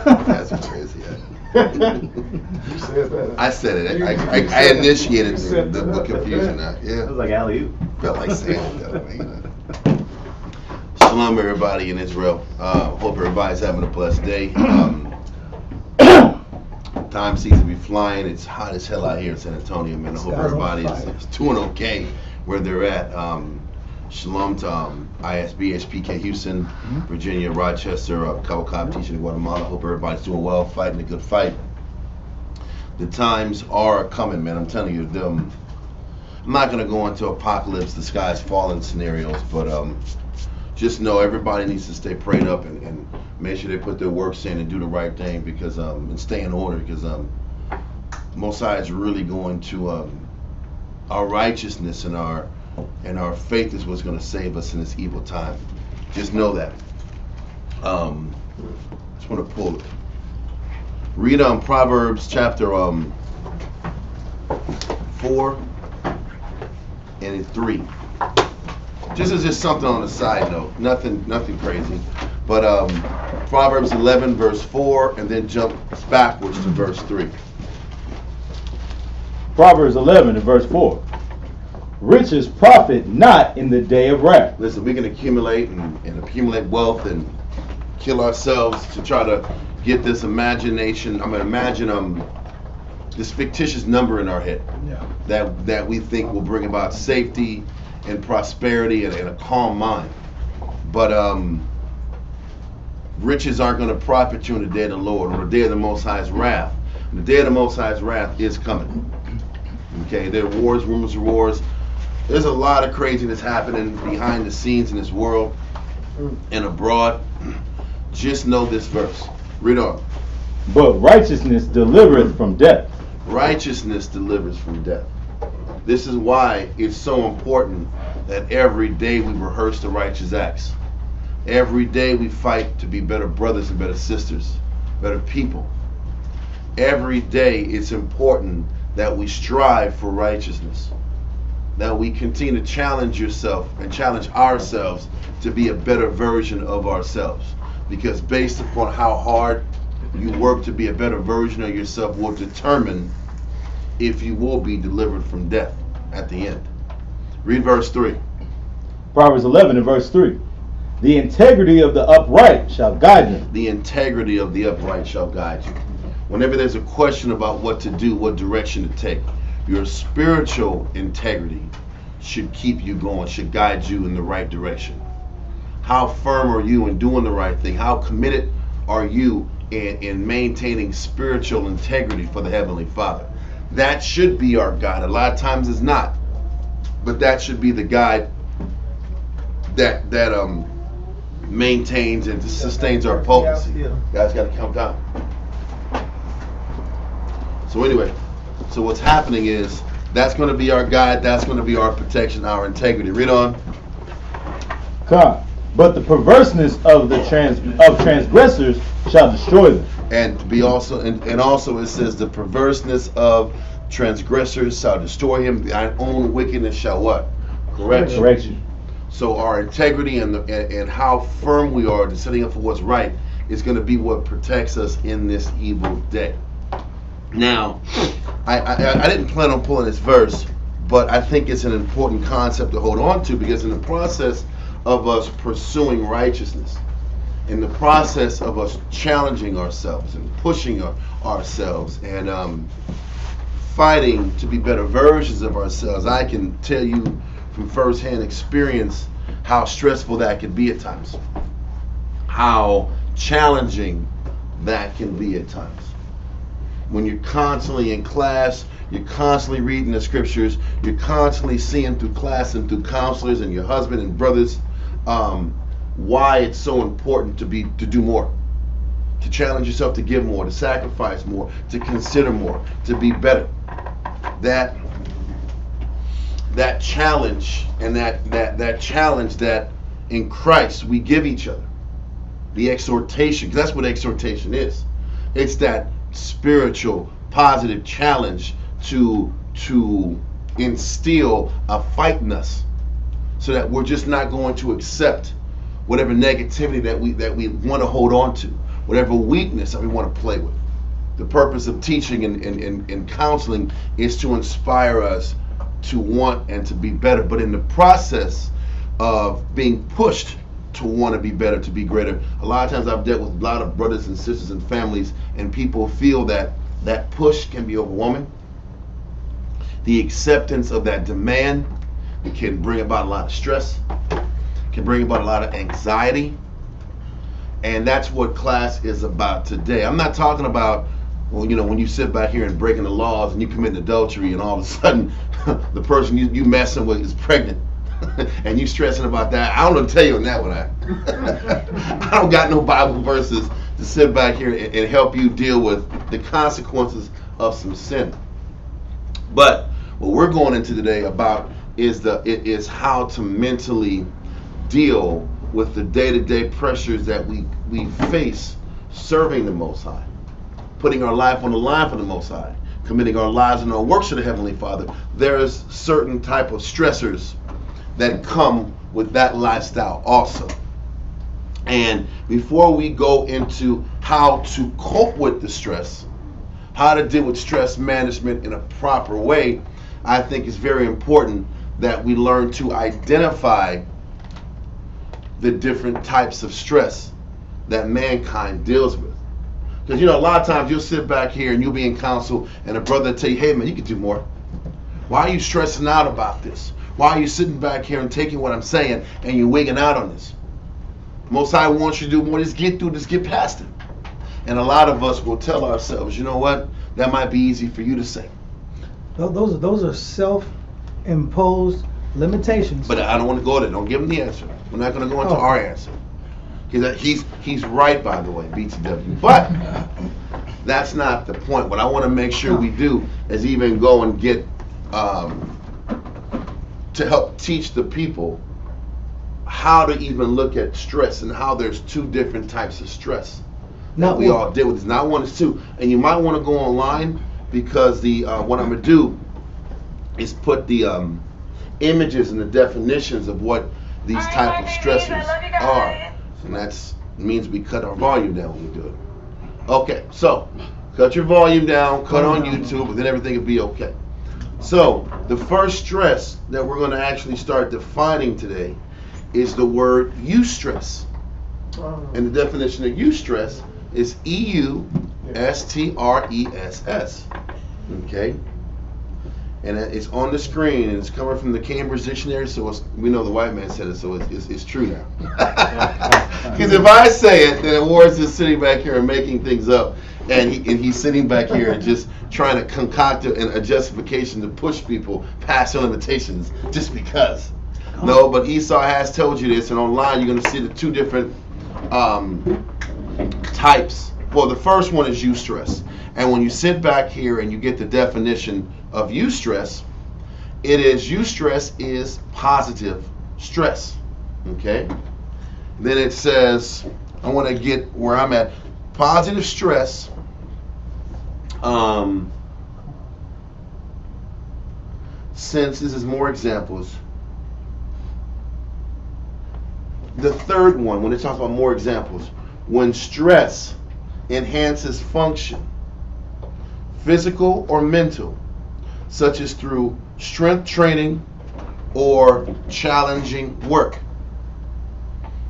That's crazy. You said that. I said it. I initiated the confusion. It was like alley-oop. Felt like saying that. Shalom, everybody in Israel. Hope everybody's having a blessed day. Time seems to be flying. It's hot as hell out here in San Antonio, man. I hope everybody is doing okay where they're at. Shalom to isbhpk Houston, Virginia, Rochester, Cabo Cabo, teaching in Guatemala. Hope everybody's doing well, fighting a good fight. The times are coming, man. I'm telling you, I'm not going to go into apocalypse, the sky's falling scenarios, but just know everybody needs to stay prayed up and make sure they put their works in and do the right thing, because and stay in order, because Most High is really going to our righteousness and our faith is what's going to save us in this evil time. Just know that. Just want to pull it. Read Proverbs chapter 4 and 3. Just as just something on the side note, nothing crazy. But Proverbs 11 verse 4, and then jump backwards to verse 3. Proverbs 11 and verse 4. Riches profit not in the day of wrath. Listen, we can accumulate and accumulate wealth and kill ourselves to try to get this imagination. Imagine this fictitious number in our head that we think will bring about safety and prosperity and a calm mind. But riches aren't going to profit you in the day of the Lord, or the day of the Most High's wrath. And the day of the Most High's wrath is coming. Okay, there are wars, rumors of wars. There's a lot of craziness happening behind the scenes in this world and abroad. Just know this verse. Read on. But righteousness delivereth from death. Righteousness delivers from death. This is why it's so important that every day we rehearse the righteous acts. Every day we fight to be better brothers and better sisters, better people. Every day it's important that we strive for righteousness, that we continue to challenge yourself and challenge ourselves to be a better version of ourselves. Because based upon how hard you work to be a better version of yourself will determine if you will be delivered from death at the end. Read verse 3. Proverbs 11 and verse 3. The integrity of the upright shall guide them. The integrity of the upright shall guide you. Whenever there's a question about what to do, what direction to take, your spiritual integrity should keep you going, should guide you in the right direction. How firm are you in doing the right thing? How committed are you in maintaining spiritual integrity for the Heavenly Father? That should be our guide. A lot of times it's not, but that should be the guide that maintains and sustains our potency. Guys got to come down. So anyway, so what's happening is that's going to be our guide. That's going to be our protection, our integrity. Read on. Come. But the perverseness of the transgressors shall destroy them. And to be also, and also it says the perverseness of transgressors shall destroy him. Thine own wickedness shall what? Correct you. So our integrity and how firm we are to setting up for what's right is going to be what protects us in this evil day. Now, I didn't plan on pulling this verse, but I think it's an important concept to hold on to, because in the process of us pursuing righteousness, in the process of us challenging ourselves and pushing ourselves and fighting to be better versions of ourselves, I can tell you from firsthand experience how stressful that can be at times, how challenging that can be at times. When you're constantly in class, you're constantly reading the scriptures, you're constantly seeing through class and through counselors and your husband and brothers why it's so important to do more, to challenge yourself to give more, to sacrifice more, to consider more, to be better. That challenge and that challenge that in Christ we give each other, the exhortation, because that's what exhortation is. It's that spiritual positive challenge to instill a fight in us, so that we're just not going to accept whatever negativity that we want to hold on to, whatever weakness that we want to play with. The purpose of teaching and counseling is to inspire us to want and to be better, but in the process of being pushed to want to be better, to be greater, a lot of times I've dealt with a lot of brothers and sisters and families, and people feel that that push can be overwhelming. The acceptance of that demand can bring about a lot of stress, can bring about a lot of anxiety, and that's what class is about today. I'm not talking about, well, you know, when you sit back here and breaking the laws and you commit adultery and all of a sudden the person you messing with is pregnant and you stressing about that. I don't know to tell you on that one. I don't got no Bible verses to sit back here and help you deal with the consequences of some sin. But what we're going into today about is how to mentally deal with the day-to-day pressures that we face serving the Most High, putting our life on the line for the Most High, committing our lives and our works to the Heavenly Father. There's certain type of stressors that come with that lifestyle also. And before we go into how to cope with the stress, how to deal with stress management in a proper way, I think it's very important that we learn to identify the different types of stress that mankind deals with. Because, you know, a lot of times you'll sit back here and you'll be in counsel and a brother will tell you, hey man, you can do more. Why are you stressing out about this? Why are you sitting back here and taking what I'm saying and you're wigging out on this? Most High wants you to do more. Just get through this, get past it. And a lot of us will tell ourselves, you know what? That might be easy for you to say. Those are self-imposed limitations. But I don't want to go there. Don't give him the answer. We're not going to go into our answer. He's right, by the way, BTW. But that's not the point. What I want to make sure we do is even go and get to help teach the people how to even look at stress and how there's two different types of stress that we all deal with. It's not one, it's two. And you might want to go online because the what I'm going to do is put the images and the definitions of what these type of stressors are. And that means we cut our volume down when we do it. Okay, so cut your volume down, cut on YouTube, and then everything will be okay. So the first stress that we're going to actually start defining today is the word eustress. And the definition of eustress is E-U-S-T-R-E-S-S. Okay? And it's on the screen, and it's coming from the Cambridge Dictionary, so we know the white man said it, so it's true now. Because if I say it, then Ward's just sitting back here and making things up, and he's sitting back here and just trying to concoct a justification to push people past their limitations just because. No, but Esau has told you this, and online you're going to see the two different types. Well, the first one is eustress. And when you sit back here and you get the definition of eustress, eustress is positive stress. Okay? Then it says, I want to get where I'm at. Positive stress since this is more examples. The third one, when it talks about more examples, when stress enhances function, physical or mental, such as through strength training or challenging work.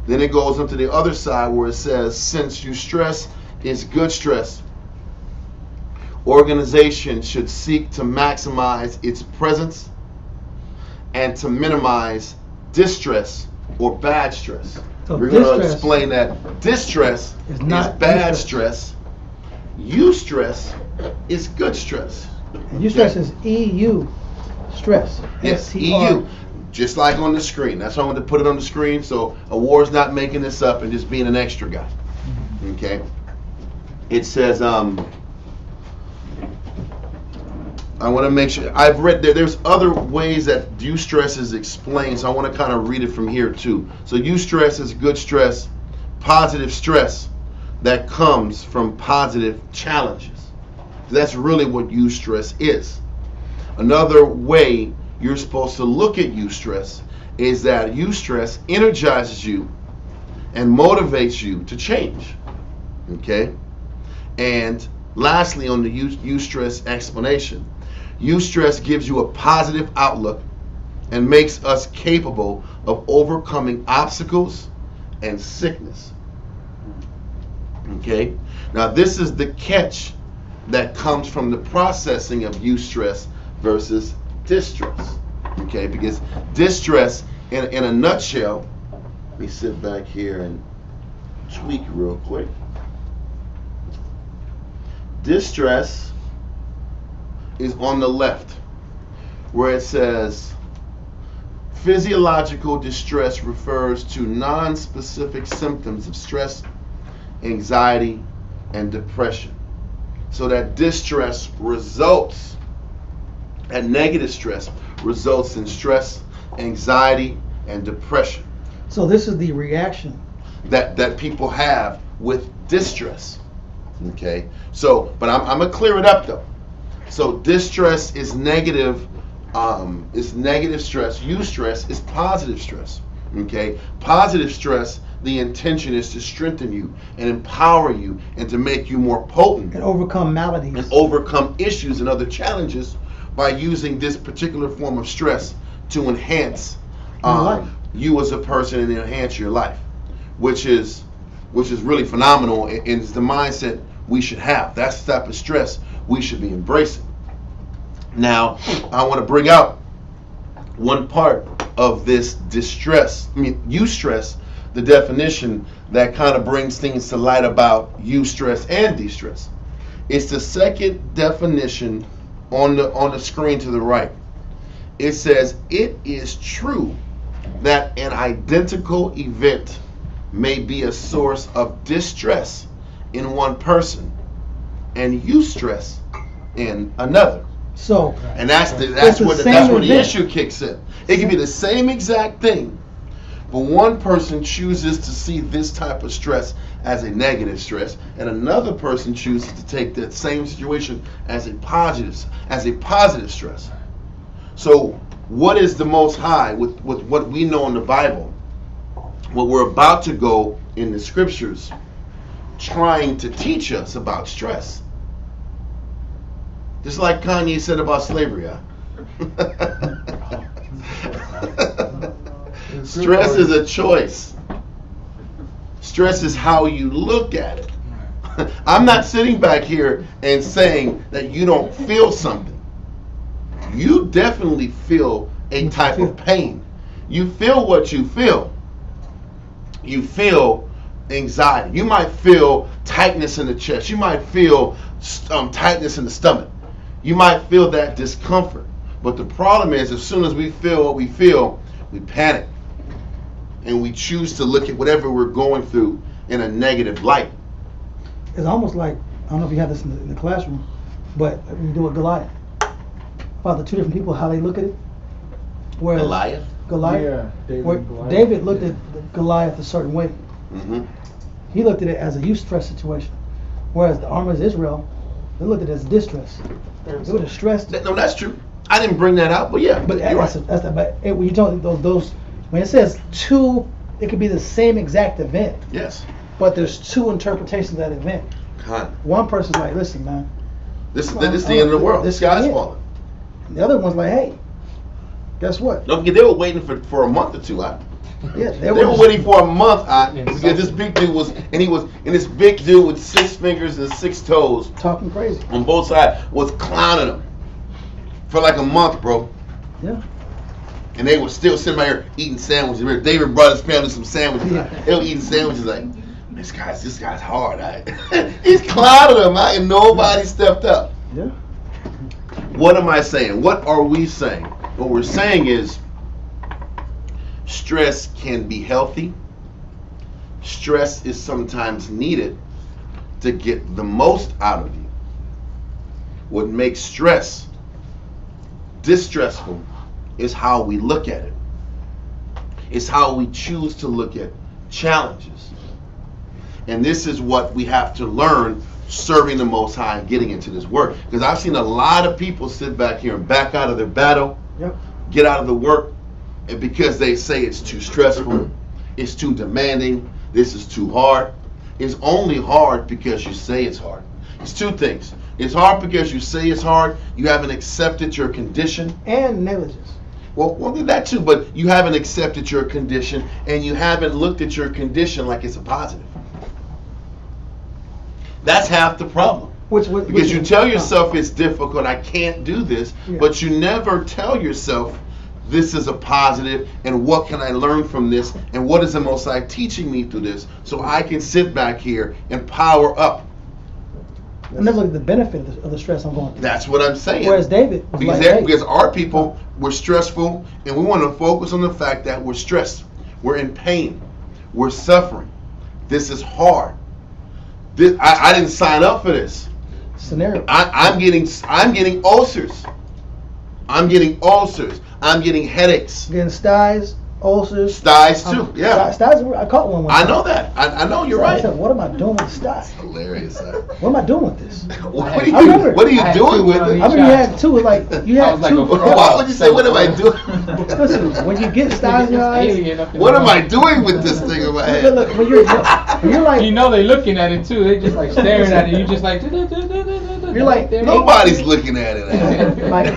Then it goes into the other side where it says, since eustress is good stress, organization should seek to maximize its presence and to minimize distress or bad stress. So we're going to explain that distress is bad stress. Eustress is good stress. And eustress is EU stress. Yes, EU. Just like on the screen. That's why I wanted to put it on the screen so Award's not making this up and just being an extra guy. Okay. It says, I want to make sure, I've read there's other ways that eustress is explained, so I want to kind of read it from here too. So eustress is good stress, positive stress that comes from positive challenges. That's really what eustress is. Another way you're supposed to look at eustress is that eustress energizes you and motivates you to change. Okay? And lastly, on the Eustress explanation, Eustress gives you a positive outlook and makes us capable of overcoming obstacles and sickness. Okay? Now, this is the catch that comes from the processing of eustress versus distress. Okay? Because distress, in a nutshell, let me sit back here and tweak real quick. Distress is on the left, where it says physiological distress refers to non-specific symptoms of stress, anxiety, and depression. So that distress results, that negative stress results in stress, anxiety, and depression. So this is the reaction that people have with distress. Okay, so but I'm gonna clear it up though. So distress is negative stress. Eustress is positive stress. Okay, positive stress, the intention is to strengthen you and empower you and to make you more potent and overcome maladies and overcome issues and other challenges by using this particular form of stress to enhance you as a person and enhance your life, which is really phenomenal, and it's the mindset we should have. That's the type of stress we should be embracing. Now, I want to bring out one part of this eustress, the definition that kind of brings things to light about eustress and distress. It's the second definition on the screen to the right. It says, it is true that an identical event may be a source of distress in one person and eustress in another. So, and that's where the issue kicks in. It can be the same exact thing, but one person chooses to see this type of stress as a negative stress, and another person chooses to take that same situation as a positive stress. So, what is the Most High with what we know in the Bible? What we're about to go in the scriptures, trying to teach us about stress. Just like Kanye said about slavery, huh? Stress is a choice. Stress is how you look at it. I'm not sitting back here and saying that you don't feel something. You definitely feel a type of pain. You feel what you feel. You feel anxiety. You might feel tightness in the chest. You might feel tightness in the stomach. You might feel that discomfort. But the problem is, as soon as we feel what we feel, we panic. And we choose to look at whatever we're going through in a negative light. It's almost like, I don't know if you have this in the classroom, but you do with Goliath. About the two different people, how they look at it. Whereas Goliath? Yeah, David looked at Goliath a certain way. Mm-hmm. He looked at it as a eustress situation. Whereas the armor of Israel, they looked at it as distress. They were distressed. No, that's true. I didn't bring that out, but yeah. But when you talk those, when it says two, it could be the same exact event. Yes. But there's two interpretations of that event. One person's like, listen, man. This is the end of the world. This guy's falling. The other one's like, hey, guess what? Don't forget, they were waiting for a month or two. Yeah, they were waiting for a month because this big dude this big dude with 6 fingers and 6 toes, talking crazy on both sides, was clowning them for like a month, bro. Yeah. And they were still sitting right here eating sandwiches. David brought his family some sandwiches. Yeah. They were eating sandwiches like, this guy's hard. He's clowning them, and nobody stepped up. Yeah. What am I saying? What are we saying? What we're saying is, stress can be healthy. Stress is sometimes needed to get the most out of you. What makes stress distressful is how we look at it. It's how we choose to look at challenges. And this is what we have to learn serving the Most High and getting into this work. Because I've seen a lot of people sit back here and back out of their battle, get out of the work, and because they say it's too stressful, it's too demanding, this is too hard. is only hard because you say it's hard. It's two things. It's hard because you say it's hard. You haven't accepted your condition. And negligence. Well, that too, but you haven't accepted your condition, and you haven't looked at your condition like it's a positive. That's half the problem. Because you tell yourself it's difficult, I can't do this, but you never tell yourself this is a positive, and what can I learn from this, and what is the Most High teaching me through this, so I can sit back here and power up. I never look at the benefit of the stress I'm going through. That's what I'm saying. Whereas David was because our people were stressful, and we want to focus on the fact that we're stressed, we're in pain, we're suffering. This is hard. I didn't sign up for this. Scenario. I'm getting ulcers. I'm getting headaches. Getting styes, ulcers. Styes too, yeah. Styes, I caught one. I know that. I know you're right. I said, what am I doing with styes? Hilarious. What am I doing with this? What are you doing with it? I mean, you had two. Why would you say, what am I doing? Listen, when you get styes in your eyes, what am I doing with this thing in my head? Look, when you're like, you know, they're looking at it too. They're just like staring at it. You just like. You're like, nobody's looking at it. Like,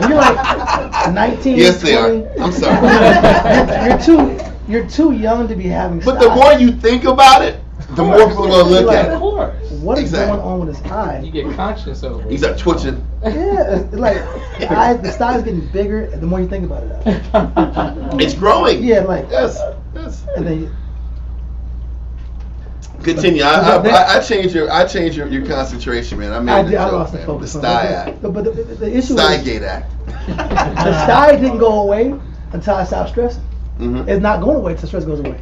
you're like 19. Yes, 20. they are. I'm sorry. You're too young to be having. But the more you think about it, the more people are gonna look at it. Of course. What is going on with his eye? You get conscious over it. He's like twitching. Yeah, like the style's getting bigger the more you think about it. It's growing. Yeah, like yes. And then continue. I changed your concentration, man. I lost the focus. The Sty Act. But the issue Stygate Act. The sty didn't go away until I stopped stressing. Mm-hmm. It's not going away until stress goes away.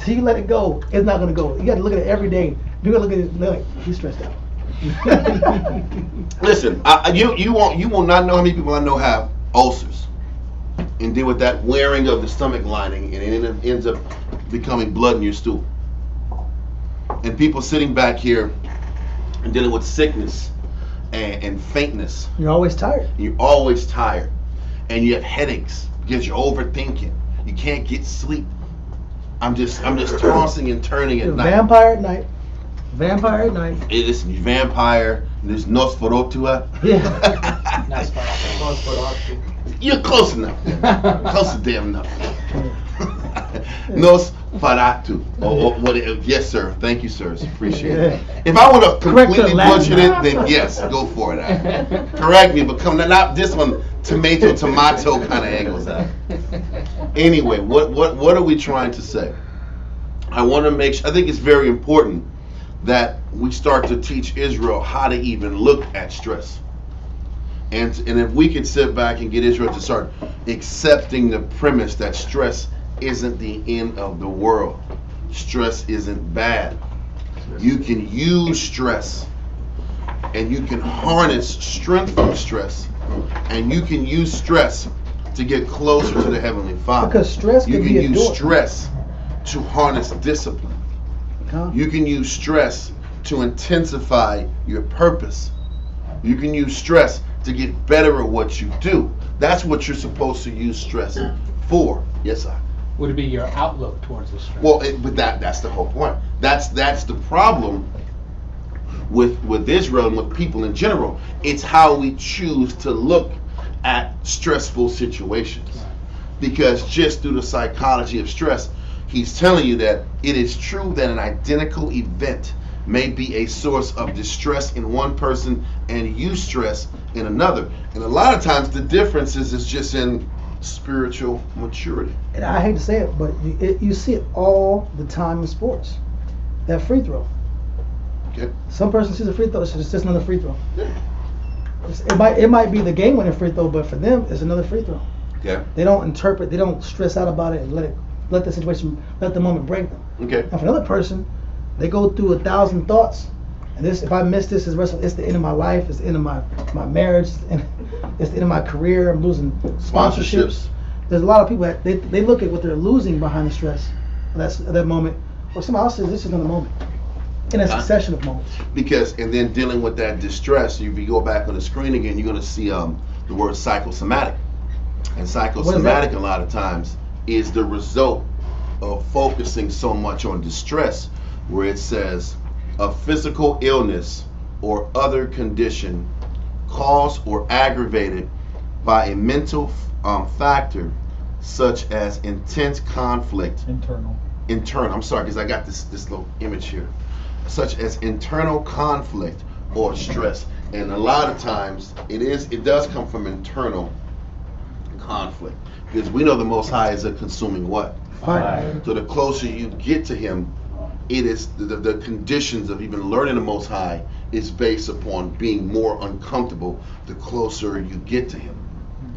Till you let it go, it's not going to go. You got to look at it every day. You got to look at it like he's stressed out. Listen, you will not know how many people I know have ulcers and deal with that wearing of the stomach lining, and it ends up becoming blood in your stool. And people sitting back here and dealing with sickness and faintness. You're always tired. You're always tired, and you have headaches because you're overthinking. You can't get sleep. I'm just tossing and turning at night. Vampire at night. Vampire at night. Listen, you vampire. There's Nosferatu. Yeah. You're close enough. Close to damn enough. Nosferatu. Yes, sir. Thank you, sirs. Appreciate it. If I would have completely butchered it, then yes, go for it. Correct me, but not this one. Tomato kind of angles out. Anyway, what are we trying to say? I want to make sure. I think it's very important that we start to teach Israel how to even look at stress. And if we can sit back and get Israel to start accepting the premise that stress isn't the end of the world. Stress isn't bad. You can use stress, and you can harness strength from stress, and you can use stress to get closer to the Heavenly Father. Because stress you can can be use stress to harness discipline. You can use stress to intensify your purpose. You can use stress to get better at what you do. That's what you're supposed to use stress for. Yes, sir. Would it be your outlook towards the stress? Well, but that's the whole point. That's the problem with Israel and with people in general. It's how we choose to look at stressful situations. Right. Because just through the psychology of stress, he's telling you that it is true that an identical event may be a source of distress in one person and eustress in another. And a lot of times the difference is just in spiritual maturity. And I hate to say it, but you see it all the time in sports. That free throw. Okay. Some person sees a free throw, it's just another free throw. It might be the game-winning free throw, but for them, it's another free throw. Okay. They don't interpret, they don't stress out about it and let the situation, let the moment break them. Okay. And for another person, they go through 1,000 thoughts, and this, if I miss this, it's the end of my life, it's the end of my marriage, it's the end of my career, I'm losing sponsorships. There's a lot of people that they look at what they're losing behind the stress of that moment. Well, somebody else says this is another moment. In a succession of moments. And then dealing with that distress, if you go back on the screen again, you're going to see the word psychosomatic. And psychosomatic a lot of times is the result of focusing so much on distress. where it says a physical illness or other condition caused or aggravated by a mental factor such as intense conflict. Internal. I'm sorry, because I got this little image here. Such as internal conflict or stress. And a lot of times it does come from internal conflict. Because we know the Most High is a consuming what? Fire. So the closer you get to Him, it is the conditions of even learning the Most High is based upon being more uncomfortable the closer you get to Him.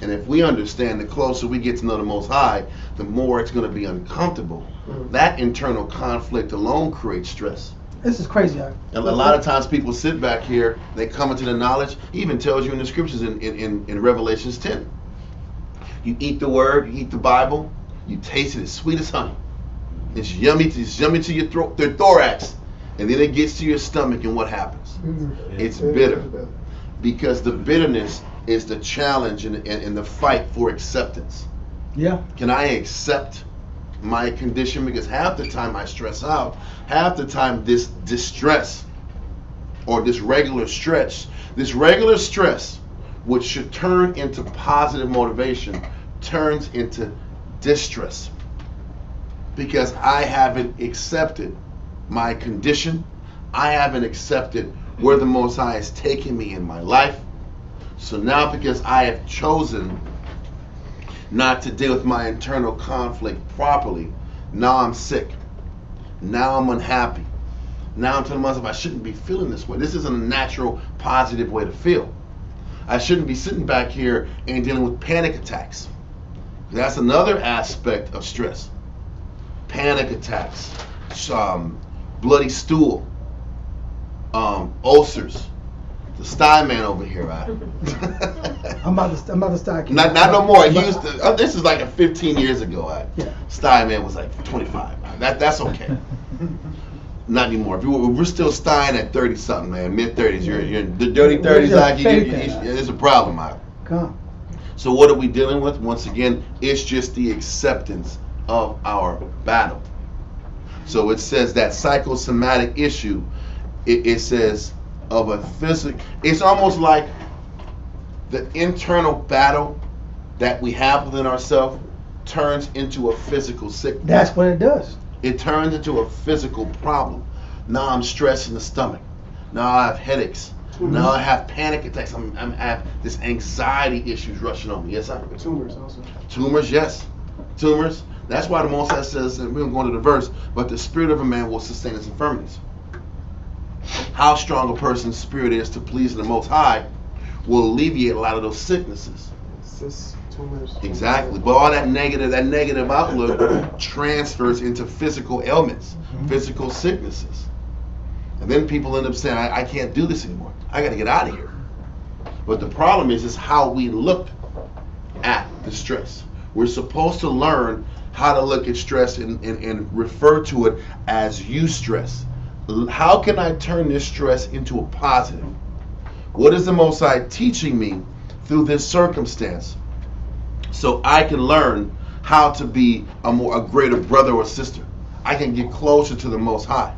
And if we understand the closer we get to know the Most High, the more it's going to be uncomfortable. That internal conflict alone creates stress. This is crazy. And a lot of times people sit back here, they come into the knowledge, he even tells you in the scriptures in Revelations 10. You eat the word, you eat the Bible, you taste it as sweet as honey. It's yummy to your throat, their thorax. And then it gets to your stomach, and what happens? It's bitter. Because the bitterness is the challenge and the fight for acceptance. Yeah. Can I accept my condition? Because half the time I stress out, half the time this distress or this regular stress, which should turn into positive motivation, turns into distress. Because I haven't accepted my condition. I haven't accepted where the Most High has taken me in my life. So now, because I have chosen not to deal with my internal conflict properly, now I'm sick. Now I'm unhappy. Now I'm telling myself I shouldn't be feeling this way. This isn't a natural, positive way to feel. I shouldn't be sitting back here and dealing with panic attacks. That's another aspect of stress. Panic attacks, bloody stool, ulcers. The sty man over here, right? I'm about to start. Not no more. He used to. This is like 15 years ago. Right? Yeah. Sty man was like 25. Right? That's okay. Not anymore. If we're still stying at 30 something, man, mid 30s. You're in the dirty 30s. Like there's a problem, right? Come. So what are we dealing with? Once again, it's just the acceptance of our battle. So it says that psychosomatic issue. It says of a physical. It's almost like the internal battle that we have within ourselves turns into a physical sickness. That's what it does. It turns into a physical problem. Now I'm stressed in the stomach. Now I have headaches. Mm-hmm. Now I have panic attacks. I have this anxiety issues rushing on me. Yes, sir? Tumors also. Tumors, yes. Tumors. That's why the Most High says, and we're going to go into the verse, but the spirit of a man will sustain his infirmities. How strong a person's spirit is to please the Most High will alleviate a lot of those sicknesses. Tumors. Exactly. But all that negative outlook transfers into physical ailments, physical sicknesses. And then people end up saying, I can't do this anymore. I got to get out of here. But the problem is how we look at the stress. We're supposed to learn how to look at stress and refer to it as eustress. How can I turn this stress into a positive? What is the Most High teaching me through this circumstance so I can learn how to be a greater brother or sister? I can get closer to the Most High.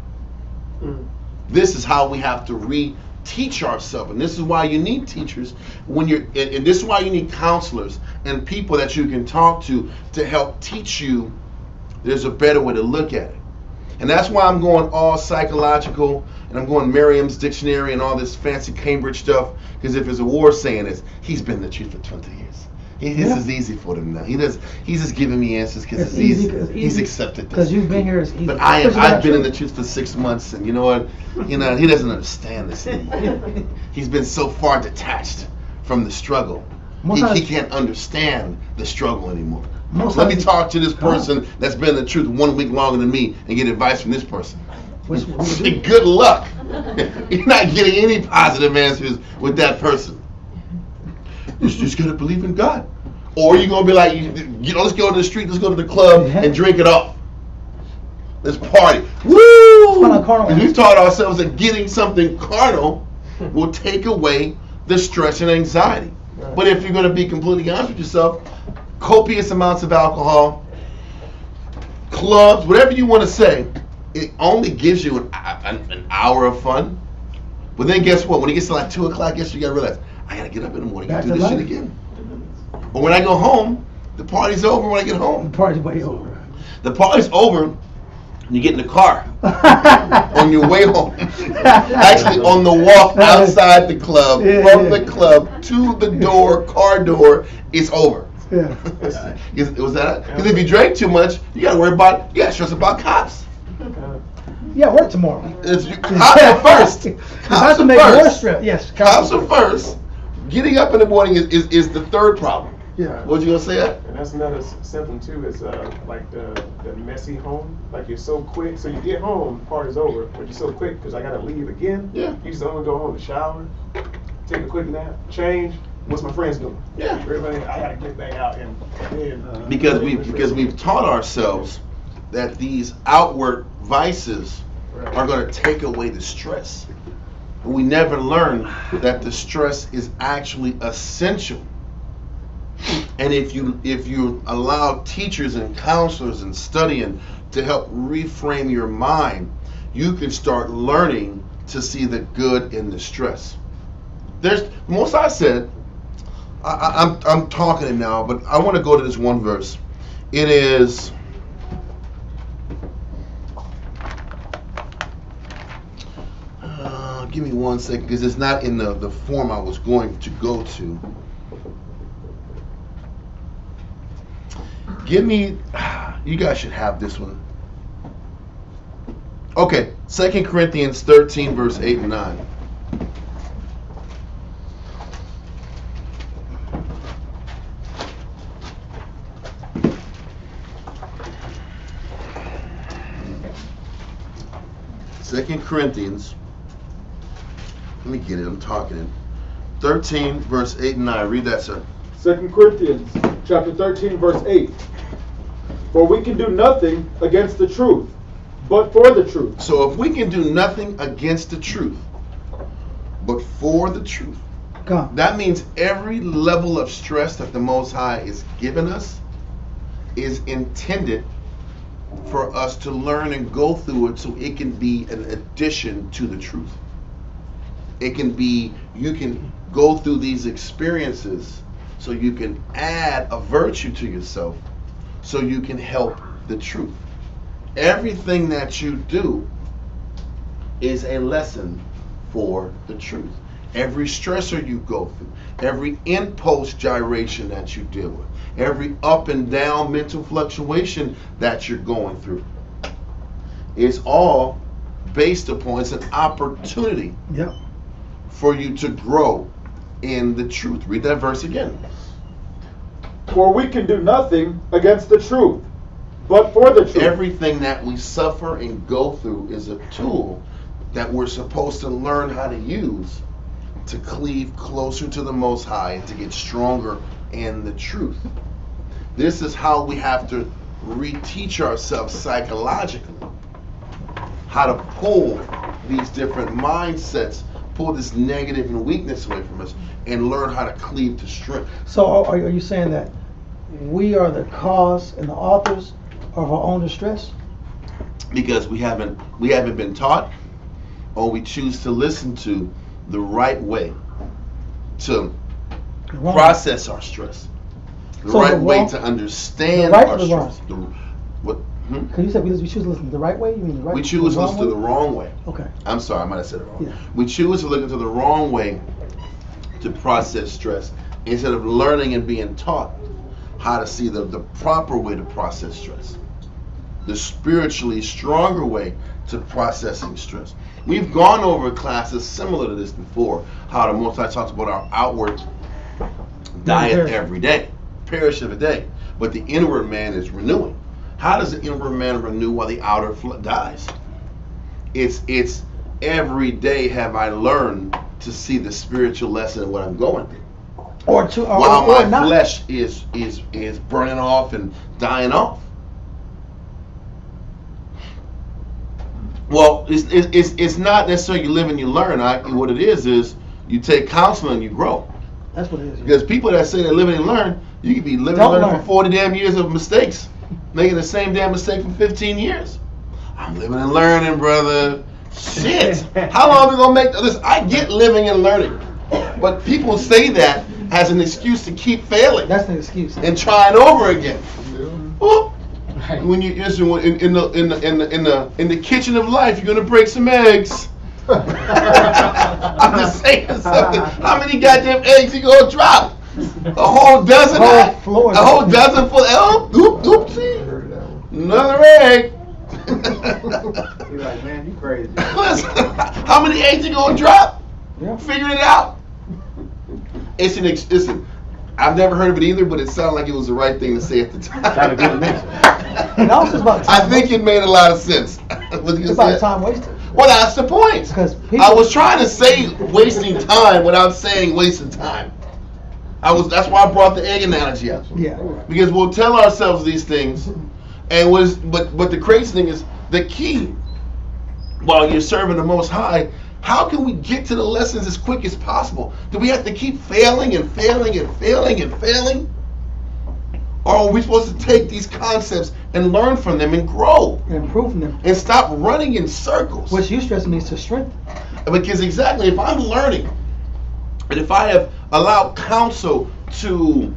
This is how we have to reteach ourselves, and this is why you need teachers and this is why you need counselors and people that you can talk to help teach you there's a better way to look at it. And that's why I'm going all psychological, and I'm going Merriam's dictionary and all this fancy Cambridge stuff, because if there's a war saying this, he's been the truth for 20 years. This is easy for them now. He's just giving me answers because it's easy. He's accepted this. Because you've been here. But I've been in the truth for 6 months, and you know what? He doesn't understand this anymore. He's been so far detached from the struggle. He can't understand the struggle anymore. Let me talk to this person that's been in the truth 1 week longer than me and get advice from this person. Good luck. You're not getting any positive answers with that person. You just gotta believe in God. Or you're gonna be like, let's go to the street, let's go to the club and drink it off. Let's party. Woo! And we've taught ourselves that getting something carnal will take away the stress and anxiety. But if you're gonna be completely honest with yourself, copious amounts of alcohol, clubs, whatever you want to say, it only gives you an hour of fun. But then guess what? When it gets to like 2 o'clock, guess what you gotta realize? I gotta get up in the morning and do this shit again. But when I go home, the party's over when I get home. The party's way over. The party's over when you get in the car on your way home. Actually, on the walk outside the club, from the club to the door, car door, it's over. Yeah. Was that? Because if you drank too much, you gotta worry about, you gotta stress about cops. Yeah, work tomorrow. Cops are first. Cops are first. Yes. Cops are first. Getting up in the morning is the third problem. Yeah. What you gonna say? That? And that's another symptom too. Is like the messy home. Like you're so quick, so you get home, party's over, but you're so quick because I gotta leave again. Yeah. You just only go home to shower, take a quick nap, change. What's my friends doing? Yeah. Everybody, I gotta get back out and Because we've taught ourselves that these outward vices are going to take away the stress. And we never learn that the stress is actually essential. And if you allow teachers and counselors and studying to help reframe your mind, you can start learning to see the good in the stress. Most I said, I'm talking it now, but I want to go to this one verse. It is give me 1 second because it's not in the form I was going to go to. You guys should have this one. Okay, 2 Corinthians 13 verse 8 and 9. Second Corinthians, let me get it, I'm talking it. 13 verse 8 and 9. Read that, sir. 2 Corinthians chapter 13 verse 8. For we can do nothing against the truth, but for the truth. So if we can do nothing against the truth, but for the truth, that means every level of stress that the Most High is giving us is intended for us to learn and go through it so it can be an addition to the truth. It can be, you can go through these experiences so you can add a virtue to yourself so you can help the truth. Everything that you do is a lesson for the truth. Every stressor you go through, every impulse gyration that you deal with, every up and down mental fluctuation that you're going through, is all based upon, it's an opportunity for you to grow in the truth. Read that verse again. For we can do nothing against the truth, but for the truth. Everything that we suffer and go through is a tool that we're supposed to learn how to use to cleave closer to the Most High and to get stronger in the truth. This is how we have to reteach ourselves psychologically how to pull these different mindsets, pull this negative and weakness away from us, and learn how to cleave to strength. So are you saying that we are the cause and the authors of our own distress? Because we haven't been taught, or we choose to listen to the right way to process our stress, the right way to understand our stress. Because you said we choose to listen to the right way? You mean the right way? We choose to listen to the wrong way. Okay. I'm sorry, I might have said it wrong. Yeah. We choose to look into the wrong way to process stress instead of learning and being taught how to see the proper way to process stress, the spiritually stronger way to processing stress. We've gone over classes similar to this before, how the Most High talks about our outward diet every day, perish of a day, but the inward man is renewing. How does the inward man renew while the outer dies? It's every day have I learned to see the spiritual lesson of what I'm going through. While my flesh is burning off and dying off. Well, it's not necessarily you live and you learn. What it is you take counseling and you grow. That's what it is. Because people that say they live and learn, you could be living and learning for 40 damn years of mistakes, making the same damn mistake for 15 years. I'm living and learning, brother. Shit. How long are we gonna make this? I get living and learning, but people say that as an excuse to keep failing. That's an excuse. And trying over again. Whoop. When you in the kitchen of life, you're gonna break some eggs. I'm just saying something. How many goddamn eggs you gonna drop? A whole dozen? A whole dozen full? Oopsie. Another egg. You're like, man, you crazy. Listen, how many eggs you gonna drop? Yeah. Figure it out. Listen, I've never heard of it either, but it sounded like it was the right thing to say at the time. And also it's about time I think it made a lot of sense. It's about time wasted. Well, that's the point. I was trying to say wasting time without saying wasting time. That's why I brought the egg analogy up. Yeah. Because we'll tell ourselves these things, but the crazy thing is the key. While you're serving the Most High, how can we get to the lessons as quick as possible? Do we have to keep failing and failing and failing and failing? Or are we supposed to take these concepts and learn from them and grow? And improve them. And stop running in circles. Which Eustress means to strengthen. Because exactly, if I'm learning, and if I have allowed counsel to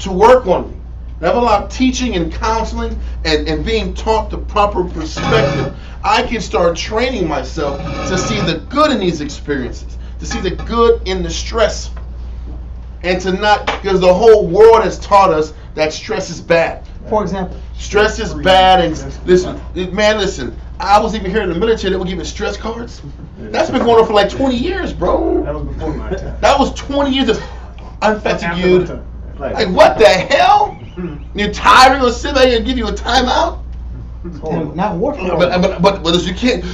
work on me, and I've allowed teaching and counseling and being taught the proper perspective, I can start training myself to see the good in these experiences, to see the good in the stress, and to not, because the whole world has taught us that stress is bad. For example, stress is bad, and listen, I was even here in the military, they were giving stress cards. That's been going on for like 20 years, bro. That was before my time. That was 20 years of unfatigued. Like, what the hell? You're tired, you're going to sit there and give you a timeout? Not warfare. But as you can't.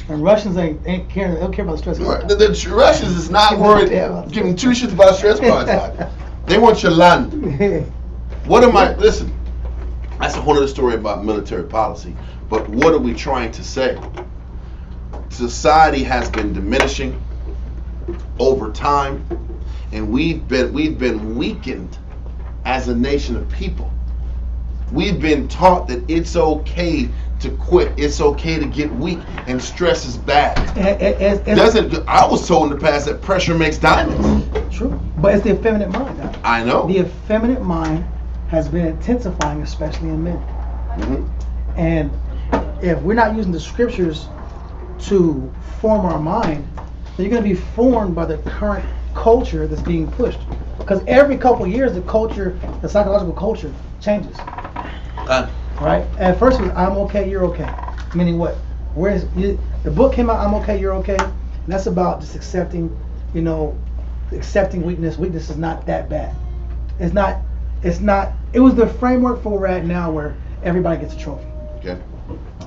And Russians ain't care. They don't care about the stress cards. The Russians is not worried giving two shits about stress cards. They want your land. Listen, that's a whole other story about military policy. But what are we trying to say? Society has been diminishing over time, and we've been weakened as a nation of people. We've been taught that it's okay to quit, it's okay to get weak, and stress is bad. I was told in the past that pressure makes diamonds. True, but it's the effeminate mind. I know. The effeminate mind has been intensifying, especially in men. Mm-hmm. And if we're not using the scriptures to form our mind, then you're going to be formed by the current culture that's being pushed. Because every couple of years, the psychological culture changes. Right? At first it was, I'm okay, you're okay. Meaning what? The book came out, I'm okay, you're okay. And that's about just accepting weakness. Weakness is not that bad. It's not, it was the framework for where we're at now, where everybody gets a trophy. Okay.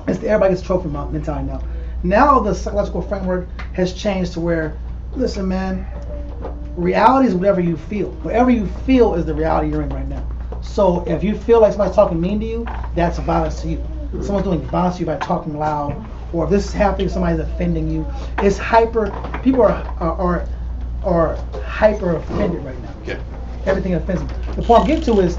Everybody gets a trophy mentality now. Now the psychological framework has changed to where, listen, man, reality is whatever you feel. Whatever you feel is the reality you're in right now. So if you feel like somebody's talking mean to you, that's violence to you. Someone's doing violence to you by talking loud, or if this is happening, somebody's offending you. It's hyper. People are hyper offended right now. Okay. Everything offends them. The point I'm getting to is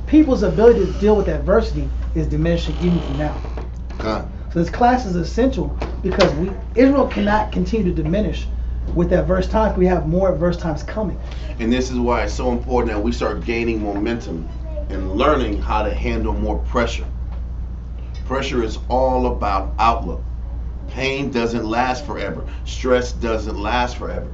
people's ability to deal with adversity is diminishing even from now. So this class is essential because Israel cannot continue to diminish with adverse times. We have more adverse times coming. And this is why it's so important that we start gaining momentum and learning how to handle more pressure. Pressure is all about outlook. Pain doesn't last forever. Stress doesn't last forever.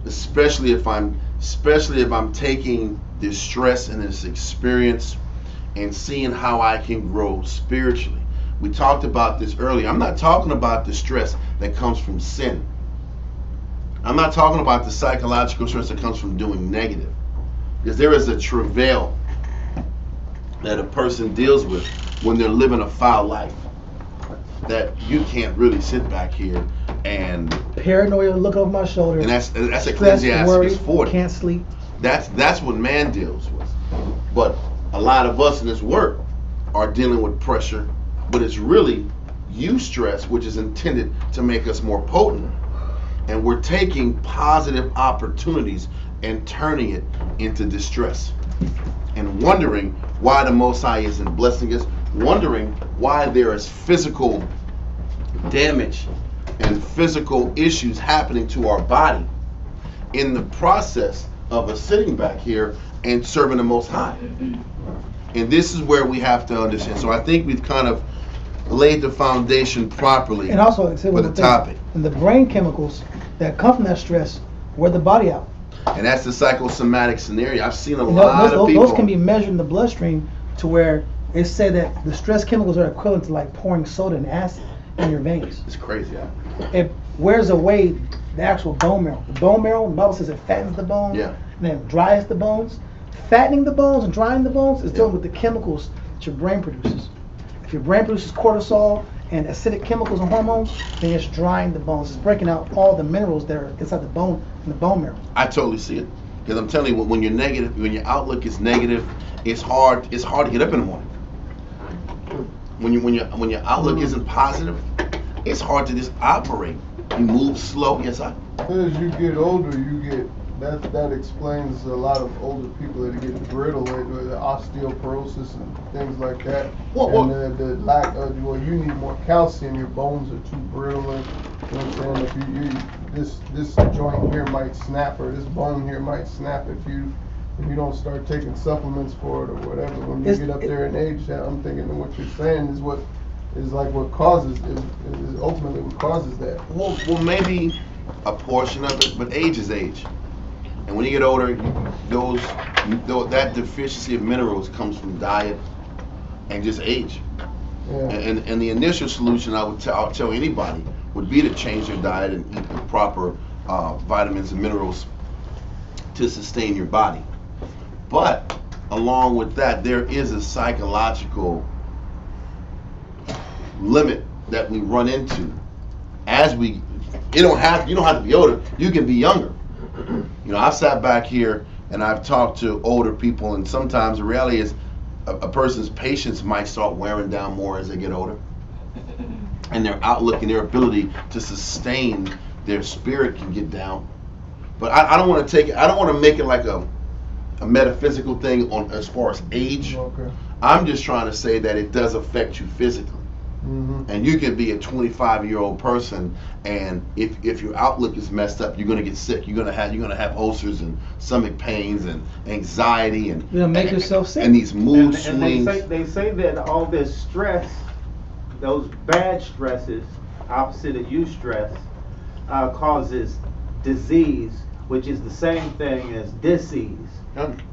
Especially if I'm taking this stress and this experience and seeing how I can grow spiritually. We talked about this earlier. I'm not talking about the stress that comes from sin. I'm not talking about the psychological stress that comes from doing negative. Because there is a travail that a person deals with when they're living a foul life that you can't really sit back here and paranoia, look over my shoulder, and that's Ecclesiastes 40. Can't sleep. That's what man deals with. But a lot of us in this work are dealing with pressure, but it's really eustress, which is intended to make us more potent. And we're taking positive opportunities and turning it into distress. And wondering why the Most High isn't blessing us, wondering why there is physical damage and physical issues happening to our body in the process of us sitting back here and serving the Most High. And this is where we have to understand. So I think we've kind of laid the foundation properly And also, for the topic. And the brain chemicals that come from that stress wear the body out. And that's the psychosomatic scenario. I've seen a And lot of people. those can be measured in the bloodstream to where it said that the stress chemicals are equivalent to like pouring soda and acid in your veins. It's crazy. It wears away the actual bone marrow. The bone marrow, the Bible says it fattens the bones, Yeah. and then dries the bones. Fattening the bones and drying the bones is dealing with the chemicals that your brain produces. If your brain produces cortisol and acidic chemicals and hormones, then it's drying the bones. It's breaking out all the minerals that are inside the bone and the bone marrow. I totally see it. Because I'm telling you, when you're negative, when your outlook is negative, it's hard to get up in the morning. When your outlook isn't positive, it's hard to just operate. You move slow. Yes, As you get older, you get that explains a lot of older people that get brittle, like the osteoporosis and things like that. And the lack of, well, you need more calcium. Your bones are too brittle. And, you know what I'm saying? If this joint here might snap, or this bone here might snap if you don't start taking supplements for it or whatever. When you get up there in age, I'm thinking that what you're saying is what causes is ultimately what causes that. Well, maybe a portion of it, but age is age. And when you get older, that deficiency of minerals comes from diet and just age. Yeah. And the initial solution I'll tell anybody would be to change your diet and eat the proper vitamins and minerals to sustain your body. But along with that, there is a psychological limit that we run into as you don't have to be older, you can be younger. You know, I've sat back here and I've talked to older people, and sometimes the reality is a person's patience might start wearing down more as they get older, and their outlook and their ability to sustain their spirit can get down. But I don't want to make it like a metaphysical thing on as far as age. Okay. I'm just trying to say that it does affect you physically. Mm-hmm. And you can be a 25-year-old person, and if your outlook is messed up, you're gonna get sick. You're gonna have ulcers and stomach pains and anxiety and you're gonna make yourself sick. And these mood swings. And they say that all this stress, those bad stresses, opposite of eustress, causes disease, which is the same thing as disease.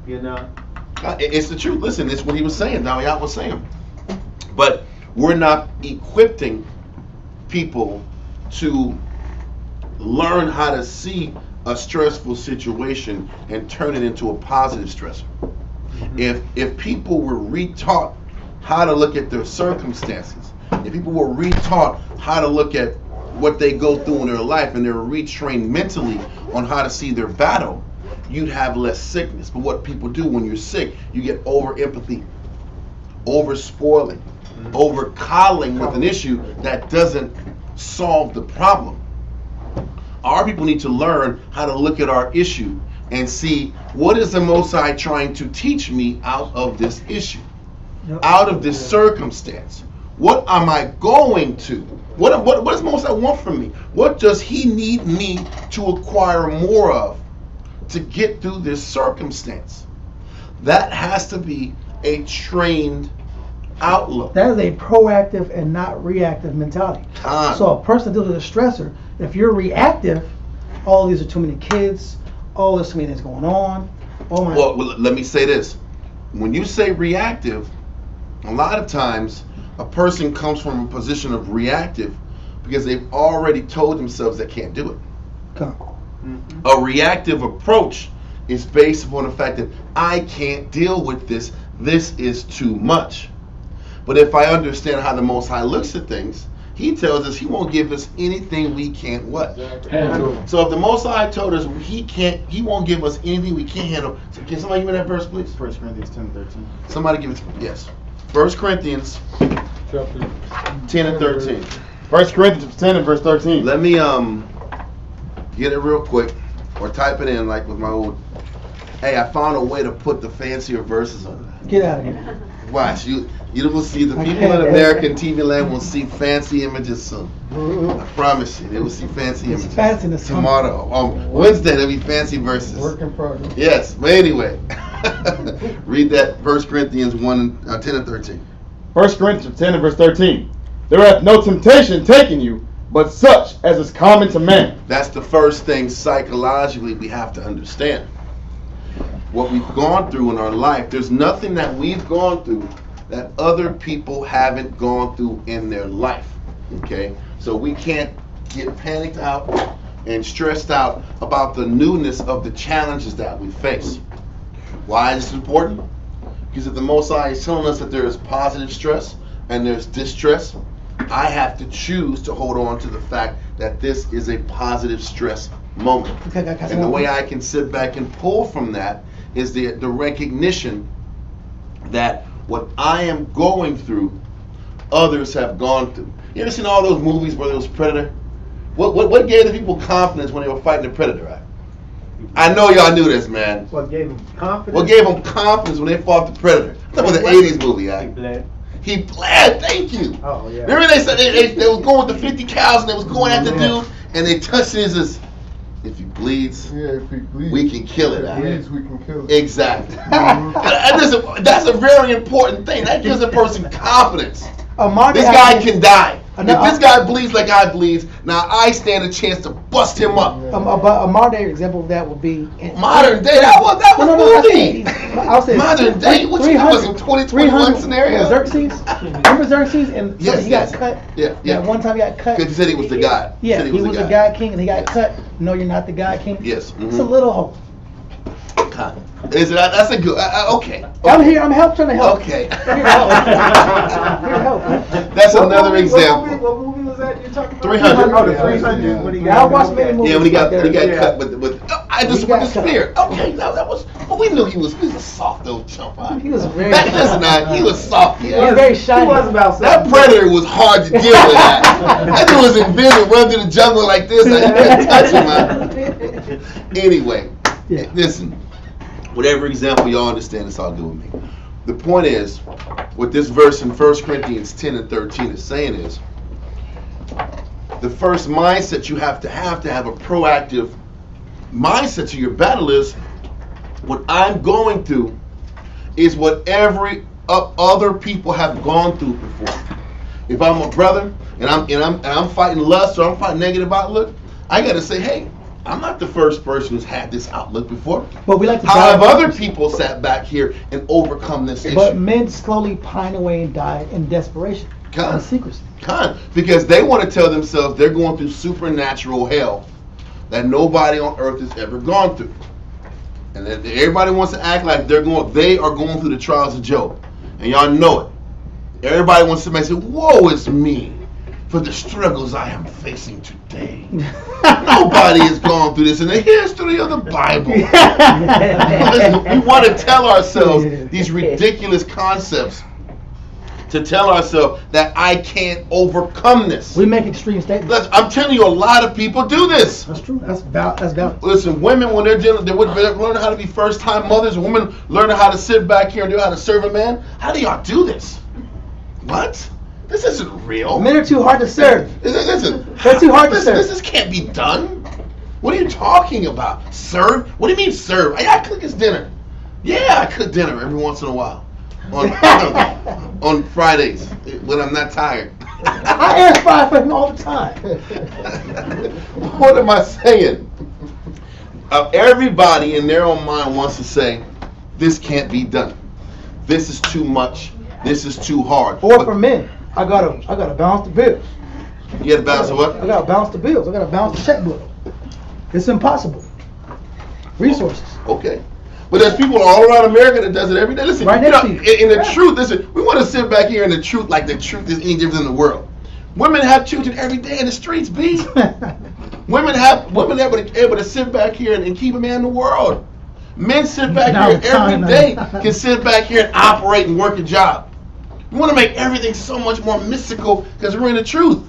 You know. It's the truth. Listen, it's what he was saying. Dawiyat was saying, but we're not equipping people to learn how to see a stressful situation and turn it into a positive stressor. Mm-hmm. If people were retaught how to look at their circumstances, if people were retaught how to look at what they go through in their life, and they're retrained mentally on how to see their battle, you'd have less sickness. But what people do when you're sick, you get over empathy, over spoiling, over coddling with an issue that doesn't solve the problem. Our people need to learn how to look at our issue and see, what is the Most High trying to teach me out of this issue, out of this circumstance? What am I going to? What does Most High want from me? What does He need me to acquire more of to get through this circumstance? That has to be a trained outlook. That is a proactive and not reactive mentality. So a person deals with a stressor, if you're reactive, oh, these are too many kids, oh, there's too many things going on, oh my. Well, let me say this. When you say reactive, a lot of times a person comes from a position of reactive because they've already told themselves they can't do it. Mm-hmm. A reactive approach is based upon the fact that I can't deal with this. This is too much. But if I understand how the Most High looks at things, He tells us He won't give us anything we can't what? Handle. So if the Most High told us He won't give us anything we can't handle. So can somebody give me that verse, please? 1 Corinthians 10:13. Somebody give it to me. Yes. 1 Corinthians 10 and 13. 1 Corinthians 10 and verse 13. Let me get it real quick, or type it in like with my old. Hey, I found a way to put the fancier verses on that. Get out of here. Watch, you will see the people in American TV land will see fancy images soon. I promise you, they will see fancy images. Fanciness Tomorrow, Wednesday, there'll be fancy verses. Work in progress. Yes, but anyway, read that 1 Corinthians 10 and 13. 1 Corinthians 10 and verse 13. There hath no temptation taken you, but such as is common to man. That's the first thing psychologically we have to understand. What we've gone through in our life, there's nothing that we've gone through that other people haven't gone through in their life. Okay? So we can't get panicked out and stressed out about the newness of the challenges that we face. Why is this important? Because if the Most High is telling us that there is positive stress and there's distress, I have to choose to hold on to the fact that this is a positive stress moment. And the way I can sit back and pull from that is the recognition that what I am going through, others have gone through. You ever seen all those movies where there was Predator? What gave the people confidence when they were fighting the Predator, right? I know y'all knew this, man. What gave them confidence? What gave them confidence when they fought the Predator? That was an 80s movie, right? He bled, thank you. Oh, yeah. Remember they said they was going with the 50 cows and they was going at the dude and they touched his, if he bleeds, if he bleeds, we can kill it. If he bleeds, we can kill it. Exactly. And that's a very important thing. That gives a person confidence. This guy can die. If this guy bleeds like I bleeds, now I stand a chance to bust him up. A modern day example of that would be modern day. That was movie. I'll say modern day. What you was in 2021 scenario? Xerxes. Remember Xerxes? And he got cut. Yeah. One time he got cut. Because he said he was the guy. Yeah, he was the guy king, and he got cut. No, you're not the guy king. Yes. Mm-hmm. It's a little hope. Is it? That's a good. Okay. I'm here. I'm trying to help. Okay. Here to help. That's another example. What movie was that you're talking about? 300. Oh, the 300. Yeah. When he I watched many movies. Yeah, when he got like cut with the spear. Okay, now that was. Well, we knew he was a soft little chump. He was very. He was soft. He was very shiny. He was about that Predator was hard to deal with. That dude was invisible, run through the jungle like this. I couldn't touch him, man. Anyway, listen. Whatever example y'all understand, it's all good with me. The point is, what this verse in 1 Corinthians 10 and 13 is saying is, the first mindset you have to have a proactive mindset to your battle is, what I'm going through is what every other people have gone through before. If I'm a brother and I'm fighting lust or I'm fighting negative outlook, I got to say, hey, I'm not the first person who's had this outlook before. But we like to how have other people sat back here and overcome this issue? But men slowly pine away and die in desperation and secrecy. Because they want to tell themselves they're going through supernatural hell that nobody on earth has ever gone through. And then everybody wants to act like they are going through the trials of Job. And y'all know it. Everybody wants to say, woe is me for the struggles I am facing today. Nobody has gone through this in the history of the Bible. Listen, we want to tell ourselves these ridiculous concepts to tell ourselves that I can't overcome this. We make extreme statements. I'm telling you, a lot of people do this. That's true. That's valid. Listen, women, when they're learning how to be first-time mothers, women learning how to sit back here and know how to serve a man. How do y'all do this? What? This isn't real. Men are too hard to serve. Listen, they're too hard to serve. This can't be done. What are you talking about? Serve? What do you mean serve? I cook his dinner. Yeah, I cook dinner every once in a while. On Fridays when I'm not tired. I air fry for him all the time. What am I saying? Everybody in their own mind wants to say, this can't be done. This is too much. This is too hard. Or for men, I gotta balance the bills. You gotta balance what? I gotta balance the bills. I gotta balance the checkbook. It's impossible. Resources. Okay. But there's people all around America that does it every day. Listen, right next to you. In the truth, listen, we want to sit back here in the truth like the truth is any different in the world. Women have children every day in the streets, B. Women able to sit back here and keep a man in the world. Men sit back here every day, can sit back here and operate and work a job. We want to make everything so much more mystical because we're in the truth.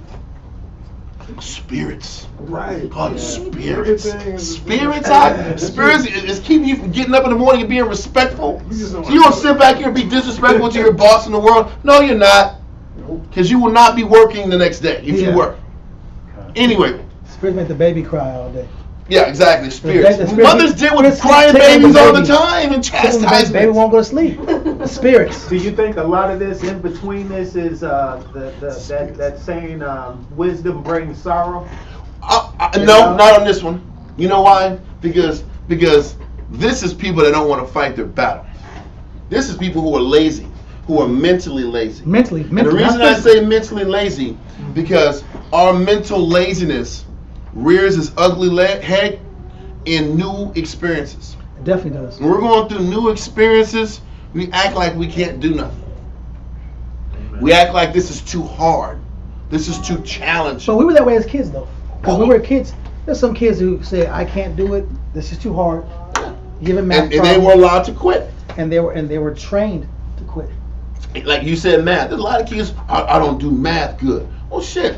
spirits. Right. Call it Yeah. spirits. Everything is- Spirits is keeping you from getting up in the morning and being respectful. You just don't So you don't sit back here and be disrespectful to your boss in the world. No, you're not. Because you will not be working the next day if you Yeah. work. Anyway, Spirits make the baby cry all day. yeah, exactly. Spirits. The spirits- Mothers deal with spirits crying take on the babies all the baby. time and Baby chastisement. won't go to sleep. Spirits. Do you think a lot of this in between this is that saying wisdom brings sorrow? No, not on this one. You know why? Because this is people that don't want to fight their battle. This is people who are lazy, who are mentally lazy. Mentally. And the reason I say mentally lazy, because our mental laziness rears its ugly head in new experiences. It definitely does. When we're going through new experiences, we act like we can't do nothing. We act like this is too hard. This is too challenging. But we were that way as kids, though. Because when we were kids, there's some kids who say, "I can't do it. This is too hard." Give them math and they were allowed to quit. And they were trained to quit. Like you said, math. There's a lot of kids. I don't do math good. Well, shit.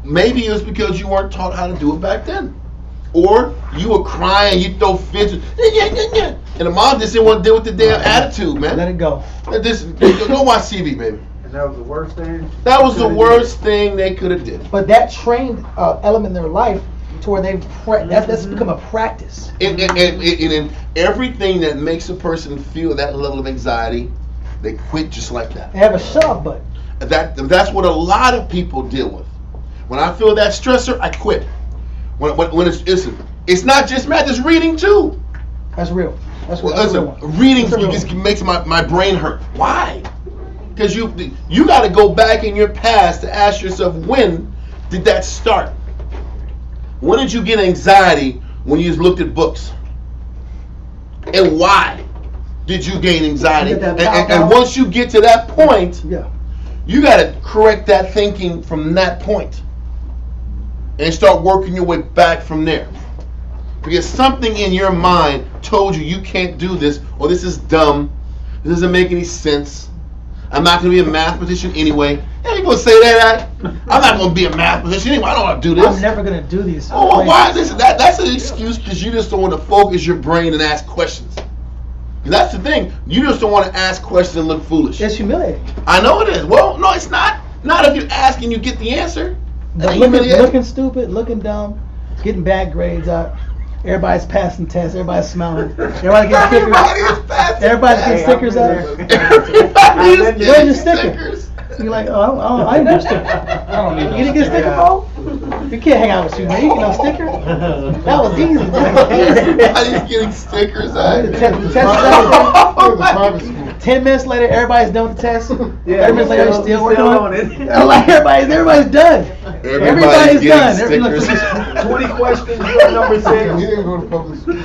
Maybe it was because you weren't taught how to do it back then, or you were crying, you throw fits, and the mom just didn't want to deal with the damn attitude, man. Let it go. Go watch TV, baby. And that was the worst thing? That was the worst thing they could have did. But that trained element in their life to where that's become a practice. And in everything that makes a person feel that level of anxiety, they quit just like that. They have a shove button. That's what a lot of people deal with. When I feel that stressor, I quit. When it's not just math, it's reading too. That's real. That's real. Listen, reading just makes my brain hurt. Why? Because you got to go back in your past to ask yourself, when did that start? When did you get anxiety when you looked at books? And why did you gain anxiety? And once you get to that point, you got to correct that thinking from that point and start working your way back from there. Because something in your mind told you can't do this, or this is dumb, this doesn't make any sense. I'm not going to be a mathematician anyway. Yeah, people say that. I'm not going to be a mathematician anyway. I don't want to do this. I'm never going to do these. Oh, well, why is this? That's an excuse because you just don't want to focus your brain and ask questions. That's the thing. You just don't want to ask questions and look foolish. It's humiliating. I know it is. Well, no, it's not. Not if you ask and you get the answer. But looking stupid, looking dumb, getting bad grades out. Everybody's passing tests. Everybody's smiling. Everybody getting stickers. Everybody's getting stickers out. Where's your stickers? You're like, oh, I didn't get a sticker. I don't need no You didn't get a sticker, bro? You can't hang out with you, man. You get no sticker. That was easy. Everybody's getting stickers out. The test is out. 10 minutes later, everybody's done with the test. 30 minutes later, they're still working on it. I'm like, everybody's done. Everybody's done. 20 questions, number 6. He didn't go to public school.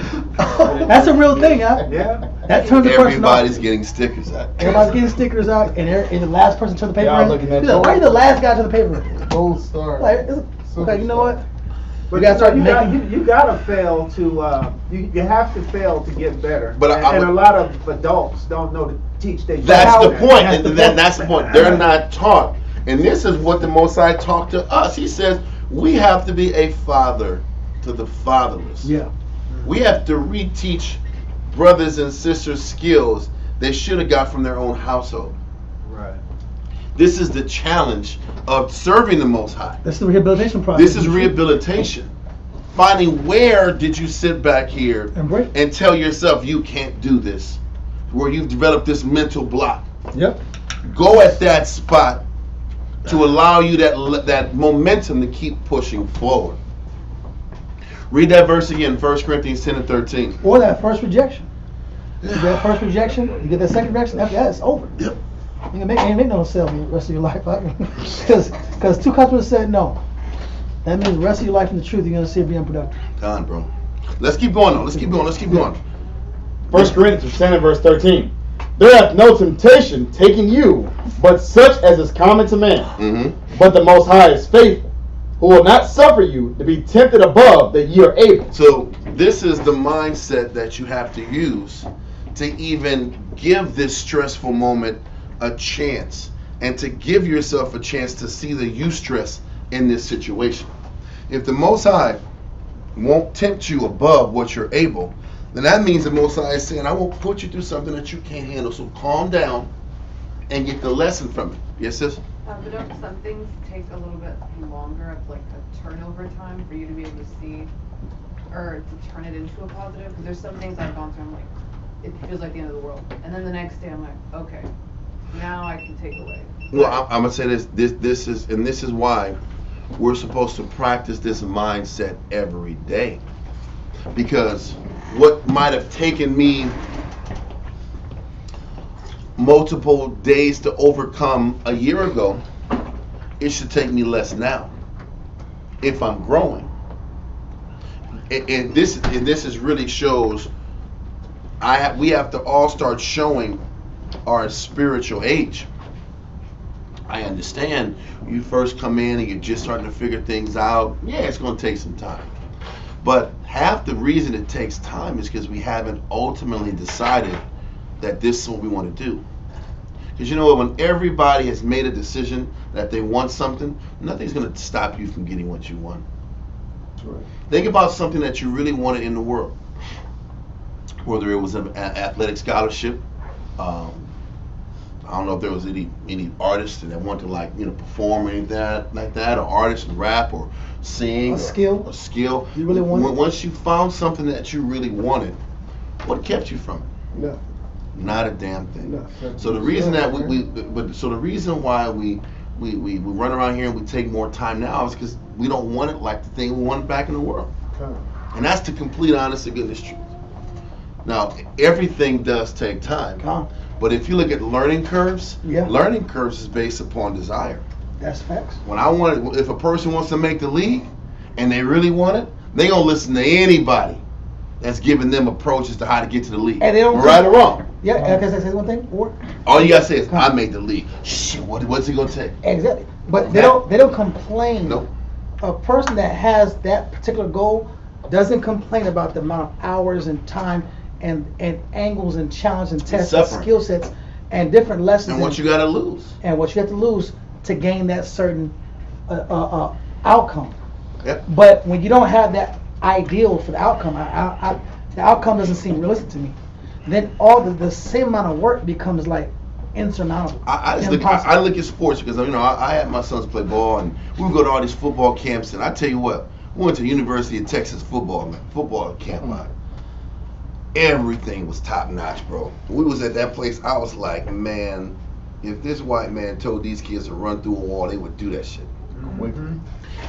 That's a real thing, huh? Yeah. That turns the person off. Everybody's getting stickers out. Everybody's getting stickers out, and the last person turned the paper Y'all in. looking at He's like, why are you the last guy to the paper? Gold star. Like, okay, you know what? But You gotta start making. you gotta fail to you have to fail to get better. But and a lot of adults don't know to teach their That's the children. point. That's the point. They're not taught. And this is what the Most High talked to us. He says we have to be a father to the fatherless. Yeah. We have to reteach brothers and sisters skills they should have got from their own household. Right. This is the challenge of serving the Most High. That's the rehabilitation process. This is rehabilitation. Finding where did you sit back here and tell yourself you can't do this, where you've developed this mental block. Yep. Go at that spot to allow you that momentum to keep pushing forward. Read that verse again, 1 Corinthians 10 and 13. Or that first rejection. You get that first rejection, you get that second rejection, after that it's over. Yep. You ain't make no sale the rest of your life. Because 2 customers said no. That means the rest of your life in the truth, you're going to see it being productive. Done, bro. Let's keep going, though. Let's keep going. 1 Corinthians 10 and verse 13. There hath no temptation taken you, but such as is common to man. Mm-hmm. But the Most High is faithful, who will not suffer you to be tempted above that ye are able. So this is the mindset that you have to use to even give this stressful moment a chance, and to give yourself a chance to see the eustress in this situation. If the Most High won't tempt you above what you're able, then that means the Most High is saying, I won't put you through something that you can't handle. So calm down and get the lesson from it. Yes, sis? But don't some things take a little bit longer of like a turnover time for you to be able to see or to turn it into a positive? Because there's some things I've gone through, I'm like, it feels like the end of the world. And then the next day I'm like, okay, now I can take away. Well, I'm gonna say this is why we're supposed to practice this mindset every day. Because what might have taken me multiple days to overcome a year ago, it should take me less now if I'm growing. And this is really shows we have to all start showing our spiritual age. I understand you first come in and you're just starting to figure things out. Yeah, it's going to take some time. But half the reason it takes time is because we haven't ultimately decided that this is what we want to do. Because you know what, when everybody has made a decision that they want something, nothing's going to stop you from getting what you want. That's right. Think about something that you really wanted in the world. Whether it was an athletic scholarship, I don't know if there was any artists that wanted to perform or anything like that, or artists and rap or sing. A skill. You really wanted? Once you found something that you really wanted, what kept you from it? No. Not a damn thing. No. So the reason that the reason why we run around here and we take more time now is because we don't want it like the thing we wanted back in the world. Okay. And that's the complete honest to goodness truth. Now, everything does take time. Okay. But if you look at learning curves, learning curves is based upon desire. That's facts. If a person wants to make the league and they really want it, they gonna listen to anybody that's giving them approaches to how to get to the league. And they don't right or wrong. Yeah, can I say one thing? All you gotta say is, I made the league. Shit, what's it gonna take? Exactly. But they don't complain. Nope. A person that has that particular goal doesn't complain about the amount of hours and time and angles and challenges and tests and skill sets and different lessons. And what you gotta lose. And what you have to lose to gain that certain outcome. Yep. But when you don't have that ideal for the outcome, the outcome doesn't seem realistic to me. Then all the same amount of work becomes like insurmountable. I look at sports because I had my sons play ball and we would go to all these football camps, and I tell you what, we went to the University of Texas football camp. Everything was top notch, bro. We was at that place. I was like, man, if this white man told these kids to run through a wall, they would do that shit. Mm-hmm.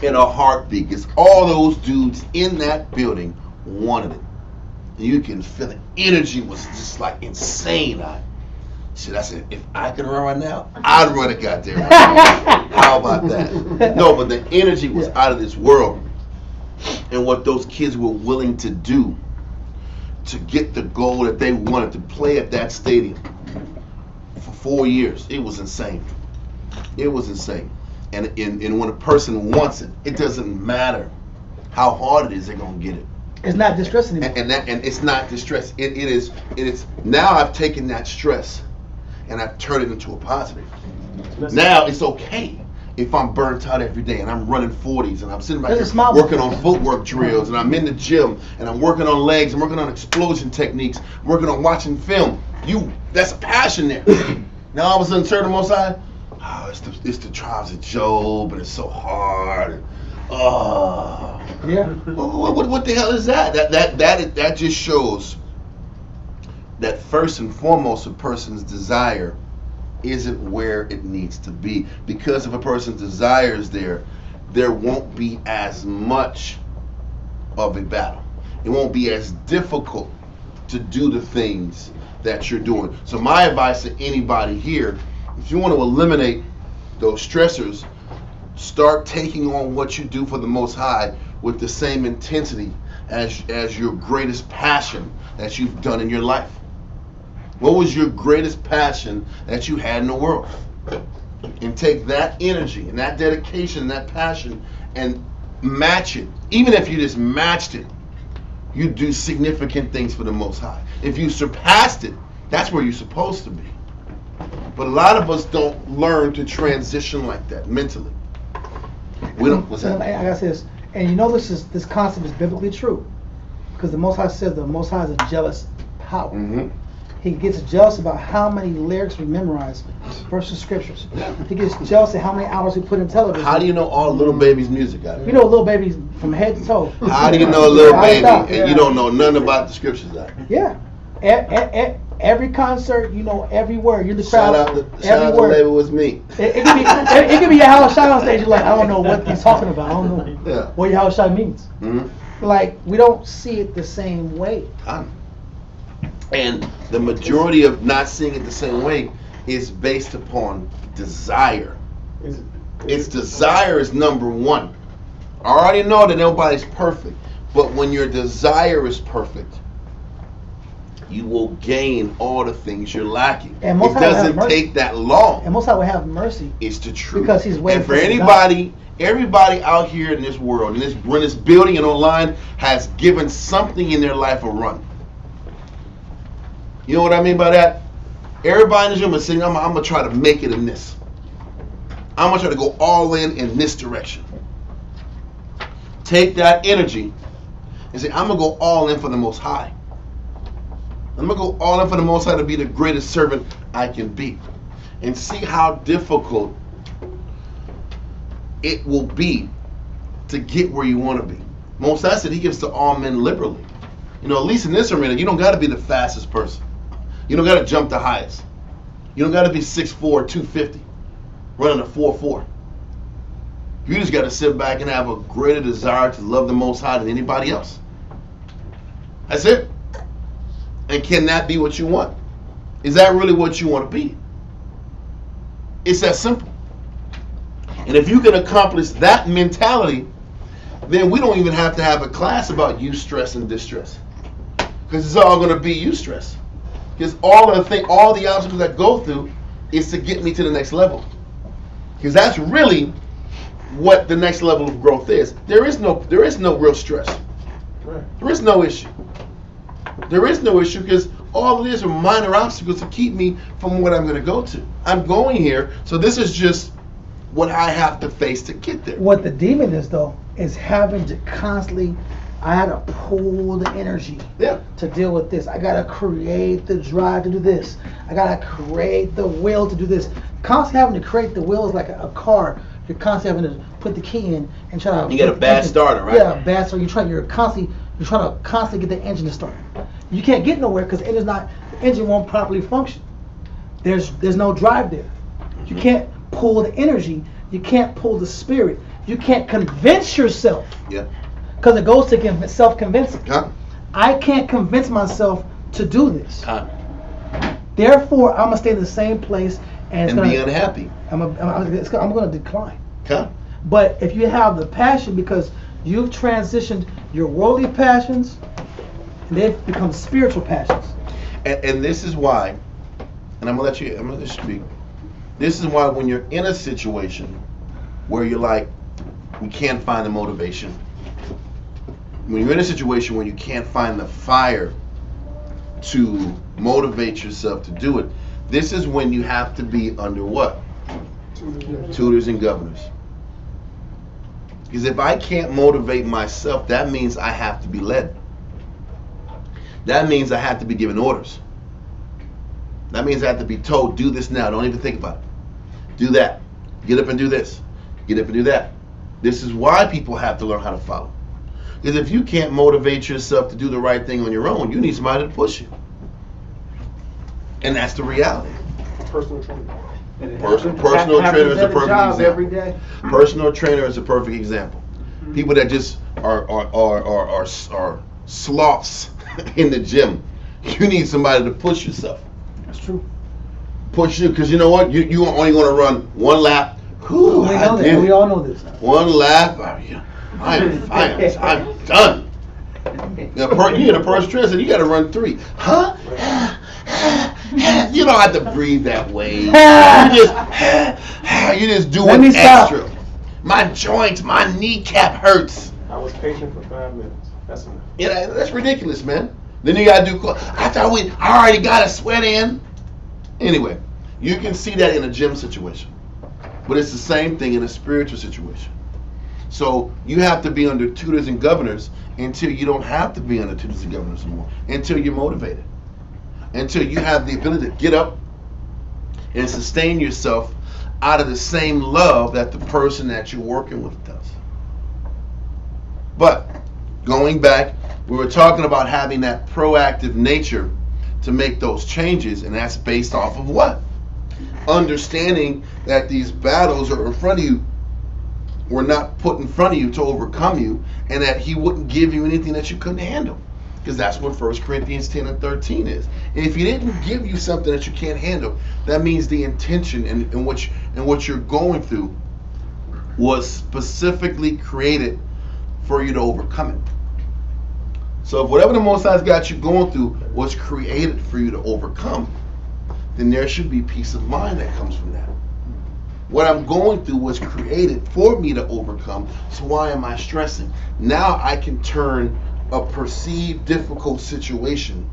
In a heartbeat, because all those dudes in that building wanted it. And you can feel it. Energy was just like insane. I said, if I could run right now, I'd run a goddamn run. How about that? No, but the energy was out of this world. And what those kids were willing to do to get the goal that they wanted, to play at that stadium for 4 years, it was insane. It was insane. And when a person wants it, it doesn't matter how hard it is, they're gonna get it. It's not distress anymore. And it's not distress. It is. Now I've taken that stress and I've turned it into a positive. Now it's okay if I'm burnt out every day and I'm running 40s and I'm sitting back here working on footwork drills and I'm in the gym and I'm working on legs, I'm working on explosion techniques, working on watching film. That's a passion there. Now all of a sudden, turn to the Most High, it's the trials of Job and it's so hard. What the hell is that? That just shows that first and foremost, a person's desire isn't where it needs to be. Because if a person's desire is there won't be as much of a battle. It won't be as difficult to do the things that you're doing. So my advice to anybody here, if you want to eliminate those stressors, start taking on what you do for the Most High with the same intensity as your greatest passion that you've done in your life. What was your greatest passion that you had in the world? And take that energy and that dedication and that passion and match it. Even if you just matched it, you do significant things for the Most High. If you surpassed it, that's where you're supposed to be. But a lot of us don't learn to transition like that mentally. We don't. What's that? I gotta say this. And you know this concept is biblically true, because the Most High says the Most High is a jealous power. Mm-hmm. He gets jealous about how many lyrics we memorize versus scriptures. He gets jealous of how many hours we put in television. How do you know all little baby's music? Guys? You know little babies from head to toe. How do you know a little baby and you don't know nothing about the scriptures? Guys? Yeah. Every concert, you know every word. You're the crowd. Shout out to Label was me. It could be a Howard Shine on stage. You're like, I don't know what he's talking about. I don't know what Howard Shine means. Mm-hmm. Like, we don't see it the same way. And the majority of not seeing it the same way is based upon desire. Its desire is number one. I already know that nobody's perfect, but when your desire is perfect, you will gain all the things you're lacking. And it doesn't take that long. And Most High will have mercy. It's the truth. Because He's waiting and for anybody, everybody out here in this world, in this building and online, has given something in their life a run. You know what I mean by that? Everybody in this room is saying, I'm going to try to make it in this. I'm going to try to go all in this direction. Take that energy and say, I'm going to go all in for the Most High. I'm going to go all in for the Most High to be the greatest servant I can be. And see how difficult it will be to get where you want to be. Most High said He gives to all men liberally. You know, at least in this arena, you don't got to be the fastest person. You don't got to jump the highest. You don't got to be 6'4", 250, running a 4.4. You just got to sit back and have a greater desire to love the Most High than anybody else. That's it. And can that be what you want? Is that really what you want to be? It's that simple. And if you can accomplish that mentality, then we don't even have to have a class about eustress and distress, because it's all going to be eustress. Because all the obstacles I go through is to get me to the next level. Because that's really what the next level of growth is. There is no real stress. There is no issue. There is no issue, because all it is are minor obstacles to keep me from what I'm going to go to. I'm going here, so this is just what I have to face to get there. What the demon is, though, is having to constantly, I had to pull the energy to deal with this. I got to create the drive to do this. I got to create the will to do this. Constantly having to create the will is like a car. You're constantly having to put the key in and try to... You get a bad starter, right? Yeah, bad starter. You're trying to constantly get the engine to start. You can't get nowhere because the engine won't properly function. There's no drive there. You can't pull the energy. You can't pull the spirit. You can't convince yourself. Yeah. Because it goes to self-convincing. Huh? I can't convince myself to do this. Huh? Therefore, I'm gonna stay in the same place and be unhappy. I'm gonna decline. Huh? But if you have the passion, because you've transitioned your worldly passions, and they've become spiritual passions. And this is why, and I'm gonna let you speak. This is why when you're in a situation where you're like, we can't find the motivation. When you're in a situation where you can't find the fire to motivate yourself to do it, this is when you have to be under what? Tutors and governors. Because if I can't motivate myself, that means I have to be led. That means I have to be given orders. That means I have to be told, do this now, don't even think about it. Do that. Get up and do this. Get up and do that. This is why people have to learn how to follow. Because if you can't motivate yourself to do the right thing on your own, you need somebody to push you. And that's the reality. Personal trainer. Personal trainer is a perfect example. Every day. Personal trainer is a perfect example. People that just are sloths in the gym. You need somebody to push yourself. That's true. Push you, because you know what? You only want to run one lap. Whew, we know that. We all know this. One lap. I'm done. You get a personal trainer, you got to run 3. Huh? You don't have to breathe that way. You just do it extra. My joints, my kneecap hurts. I was patient for 5 minutes. That's enough. Yeah, that's ridiculous, man. Then you gotta do. I already got a sweat in. Anyway, you can see that in a gym situation, but it's the same thing in a spiritual situation. So you have to be under tutors and governors until you don't have to be under tutors and governors anymore. Until you're motivated. Until you have the ability to get up and sustain yourself out of the same love that the person that you're working with does. But going back, we were talking about having that proactive nature to make those changes, and that's based off of what? Understanding that these battles are in front of you, were not put in front of you to overcome you, and that he wouldn't give you anything that you couldn't handle. Because that's what 1 Corinthians 10 and 13 is. And if he didn't give you something that you can't handle, that means the intention and what you're going through was specifically created for you to overcome it. So if whatever the Most High's got you going through was created for you to overcome, then there should be peace of mind that comes from that. What I'm going through was created for me to overcome, so why am I stressing? Now I can turn a perceived difficult situation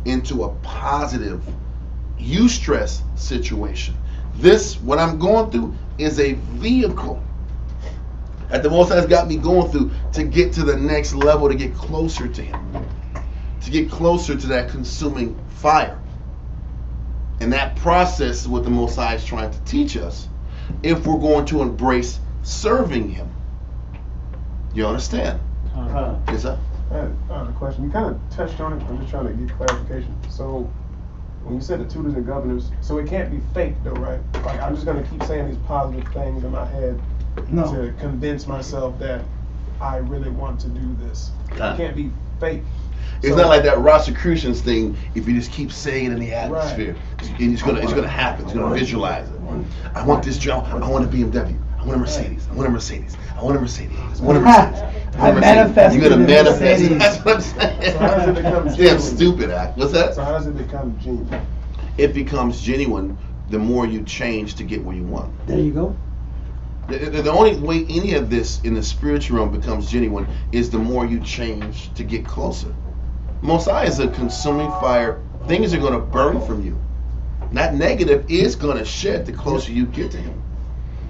into a positive eustress situation. This, what I'm going through, is a vehicle that the Most High's got me going through to get to the next level, to get closer to him, to get closer to that consuming fire. And that process is what the Most High is trying to teach us if we're going to embrace serving him. You understand? Yes, sir? I had a question. You kind of touched on it. I'm just trying to get clarification. So, when you said the tutors and governors, so it can't be fake though, right? Like, I'm just going to keep saying these positive things in my head to convince myself that I really want to do this. It can't be fake. It's not like that Rosicrucians thing. If you just keep saying it in the atmosphere, it's gonna happen. It's gonna visualize it. I want this job. I want a BMW. I want a Mercedes. I want a Mercedes. I want a Mercedes. I want a Mercedes. I manifested. You're gonna manifest it. Mercedes. That's what I'm saying. So how does it become Damn genuine? stupid act. What's that? So how does it become genuine? It becomes genuine the more you change to get where you want. There you go. The only way any of this in the spiritual realm becomes genuine is the more you change to get closer. Most High is a consuming fire. Things are going to burn from you. That negative is going to shed the closer you get to him.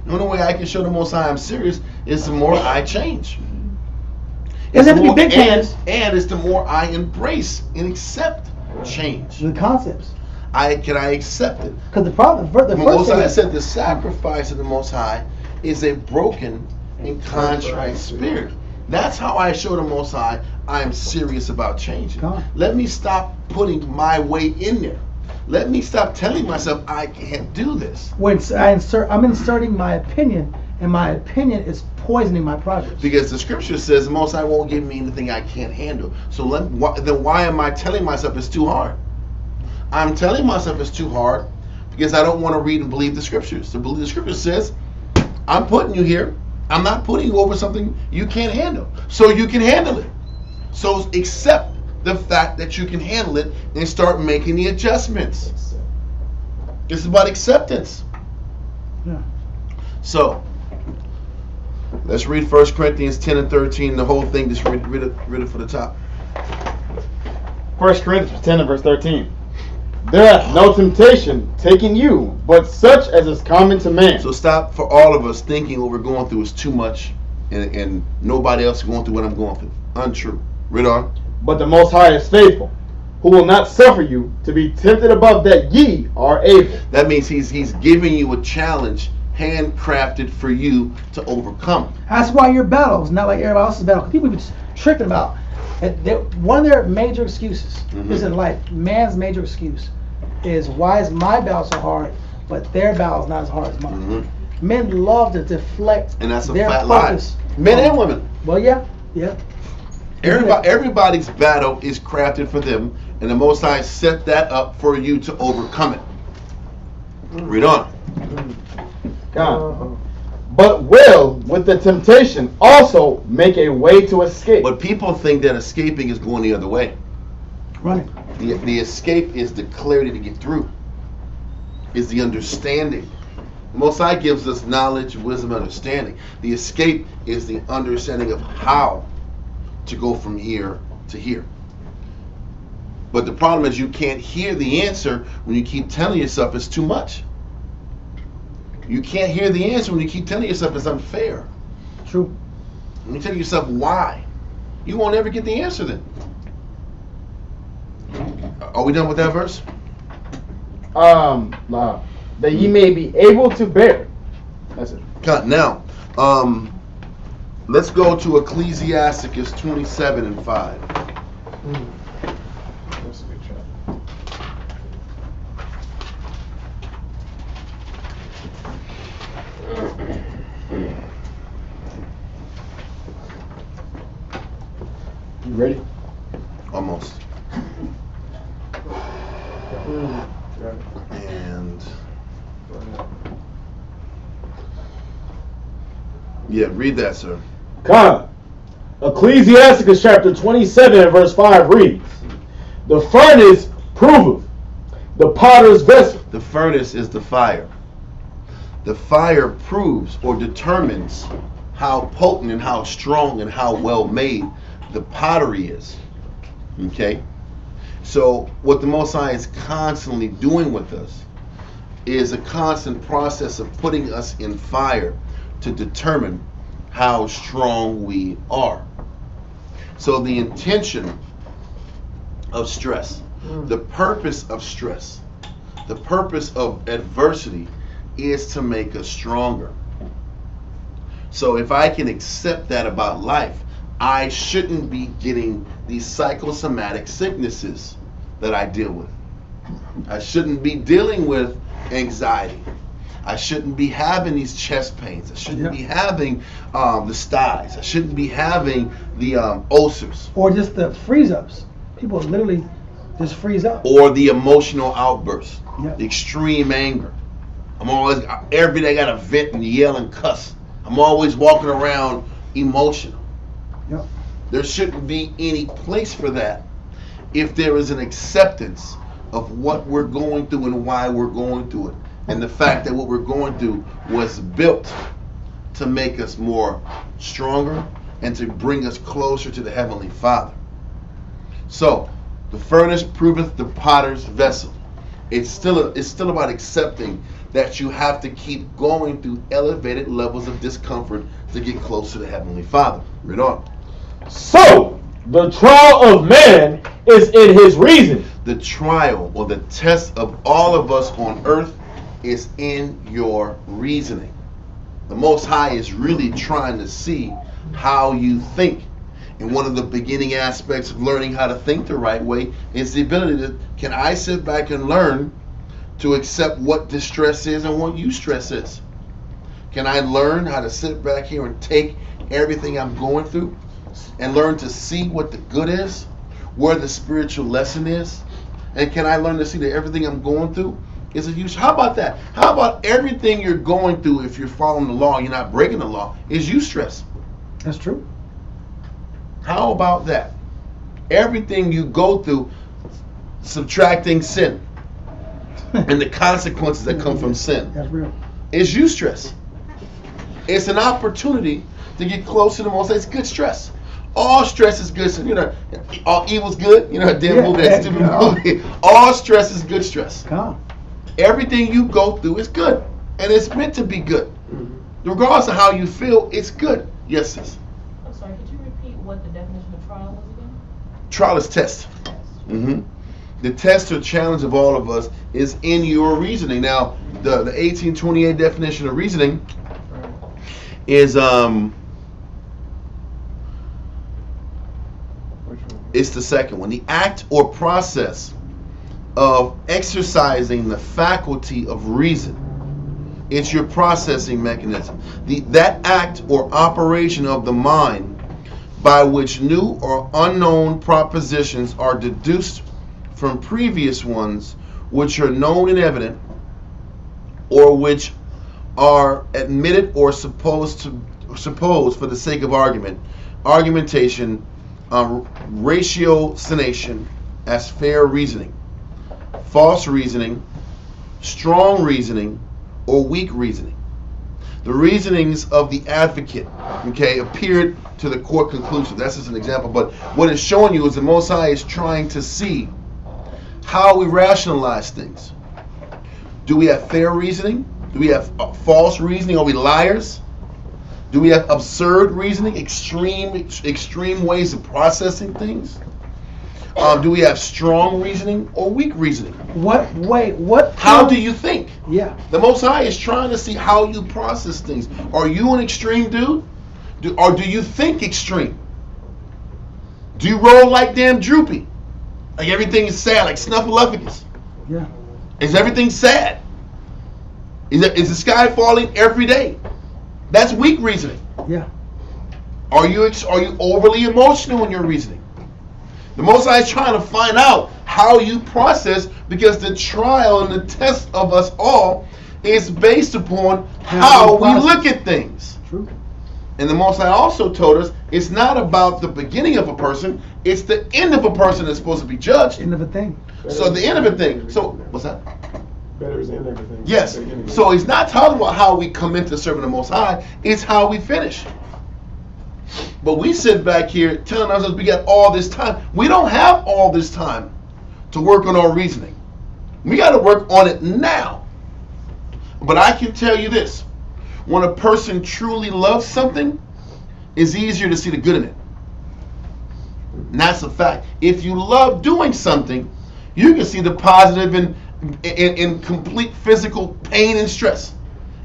The only way I can show the Most High I'm serious is the more I change. Doesn't have to be big changes. And it's the more I embrace and accept change. The concepts. Can I accept it? Because the problem, the Most first High thing, said the sacrifice of the Most High is a broken and contrite spirit. That's how I show the Most High I am serious about changing. Let me stop putting my way in there. Let me stop telling myself I can't do this. when I'm inserting my opinion, and my opinion is poisoning my progress. Because the scripture says the Most High won't give me anything I can't handle. So then why am I telling myself it's too hard? I'm telling myself it's too hard because I don't want to read and believe the scriptures. The scripture says, I'm putting you here. I'm not putting you over something you can't handle. So you can handle it. So accept the fact that you can handle it and start making the adjustments. It's about acceptance. Yeah. So, let's read 1 Corinthians 10 and 13, the whole thing, just read it for the top. 1 Corinthians 10 and verse 13. There hath no temptation taken you, but such as is common to man. So stop for all of us thinking what we're going through is too much and nobody else is going through what I'm going through. Untrue. Read on. But the Most High is faithful, who will not suffer you to be tempted above that ye are able. That means he's giving you a challenge handcrafted for you to overcome. That's why your battle is not like everybody else's battle. 'Cause people be just tripping about. One of their major excuses is in life. Man's major excuse is, why is my battle so hard, but their battle is not as hard as mine. Men love to deflect And that's a their fat focus. lie. Men and women. Well, yeah. Everybody's battle is crafted for them, and the Most High set that up for you to overcome it. Read on. God. But will with the temptation also make a way to escape. But people think that escaping is going the other way. Right. The escape is the clarity to get through. Is the understanding. The Most High gives us knowledge, wisdom, understanding. The escape is the understanding of how to go from here to here. But the problem is you can't hear the answer when you keep telling yourself it's too much. You can't hear the answer when you keep telling yourself it's unfair. True. And you tell yourself why, you won't ever get the answer then. Are we done with that verse? That ye may be able to bear. That's it. Now, let's go to Ecclesiasticus 27:5. That's a good chapter. You ready? Almost. And yeah, read that, sir. God. Ecclesiasticus chapter 27 and verse 5 reads, the furnace proveth the potter's vessel. The furnace is the fire. The fire proves or determines how potent and how strong and how well made the pottery is. Okay? So what the Most High is constantly doing with us is a constant process of putting us in fire to determine how strong we are. So the intention of stress, the purpose of stress, the purpose of adversity is to make us stronger. So if I can accept that about life, I shouldn't be getting these psychosomatic sicknesses that I deal with. I shouldn't be dealing with anxiety. I shouldn't be having these chest pains. I shouldn't be having the styes. I shouldn't be having the ulcers. Or just the freeze-ups. People literally just freeze up. Or the emotional outbursts. Yep. The extreme anger. I'm always, every day I got to vent and yell and cuss. I'm always walking around emotional. Yep. There shouldn't be any place for that if there is an acceptance of what we're going through and why we're going through it. And the fact that what we're going through was built to make us more stronger and to bring us closer to the Heavenly Father. So, the furnace proveth the potter's vessel. It's still about accepting that you have to keep going through elevated levels of discomfort to get closer to the Heavenly Father. Read on. So, the trial of man is in his reason. The trial or the test of all of us on earth is in your reasoning. The Most High is really trying to see how you think. And one of the beginning aspects of learning how to think the right way is the ability to, can I sit back and learn to accept what distress is and what eustress is? Can I learn how to sit back here and take everything I'm going through and learn to see what the good is, where the spiritual lesson is? And can I learn to see that everything I'm going through is a use? How about that? How about everything you're going through, if you're following the law, you're not breaking the law, is eustress? That's true. How about that? Everything you go through, subtracting sin and the consequences that come from sin, that's real, is eustress. It's an opportunity to get closer to the Most High. It's good stress. All stress is good. So, you know, all evil's good. You know, that damn movie, that stupid movie. All stress is good stress. Come. Everything you go through is good, and it's meant to be good. Regardless of how you feel, it's good. Yes, sis. I'm sorry, could you repeat what the definition of trial was again? Trial is test. The test or challenge of all of us is in your reasoning. Now, the 1828 definition of reasoning is it's the second one. The act or process of exercising the faculty of reason. It's your processing mechanism. That act or operation of the mind by which new or unknown propositions are deduced from previous ones which are known and evident, or which are admitted or supposed for the sake of argumentation, ratiocination as fair reasoning, false reasoning, strong reasoning, or weak reasoning. The reasonings of the advocate, appeared to the court conclusion. That's just an example, but what it's showing you is the Most High is trying to see how we rationalize things. Do we have fair reasoning? Do we have false reasoning? Are we liars? Do we have absurd reasoning, extreme ways of processing things? Do we have strong reasoning or weak reasoning? How do you think? Yeah. The Most High is trying to see how you process things. Are you an extreme dude? Or do you think extreme? Do you roll like damn Droopy? Like everything is sad, like Snuffleupagus? Yeah. Is everything sad? Is the sky falling every day? That's weak reasoning. Yeah. Are you overly emotional when you're reasoning? The Most High is trying to find out how you process, because the trial and the test of us all is based upon how we look at things. True. And the Most High also told us it's not about the beginning of a person, it's the end of a person that's supposed to be judged. End of a thing. So the end of a thing. So what's that? Better is in everything. Yes. So he's not talking about how we come into serving the Most High, it's how we finish. But we sit back here telling ourselves we got all this time. We don't have all this time to work on our reasoning. We got to work on it now. But I can tell you this. When a person truly loves something, it's easier to see the good in it. And that's a fact. If you love doing something, you can see the positive in complete physical pain and stress.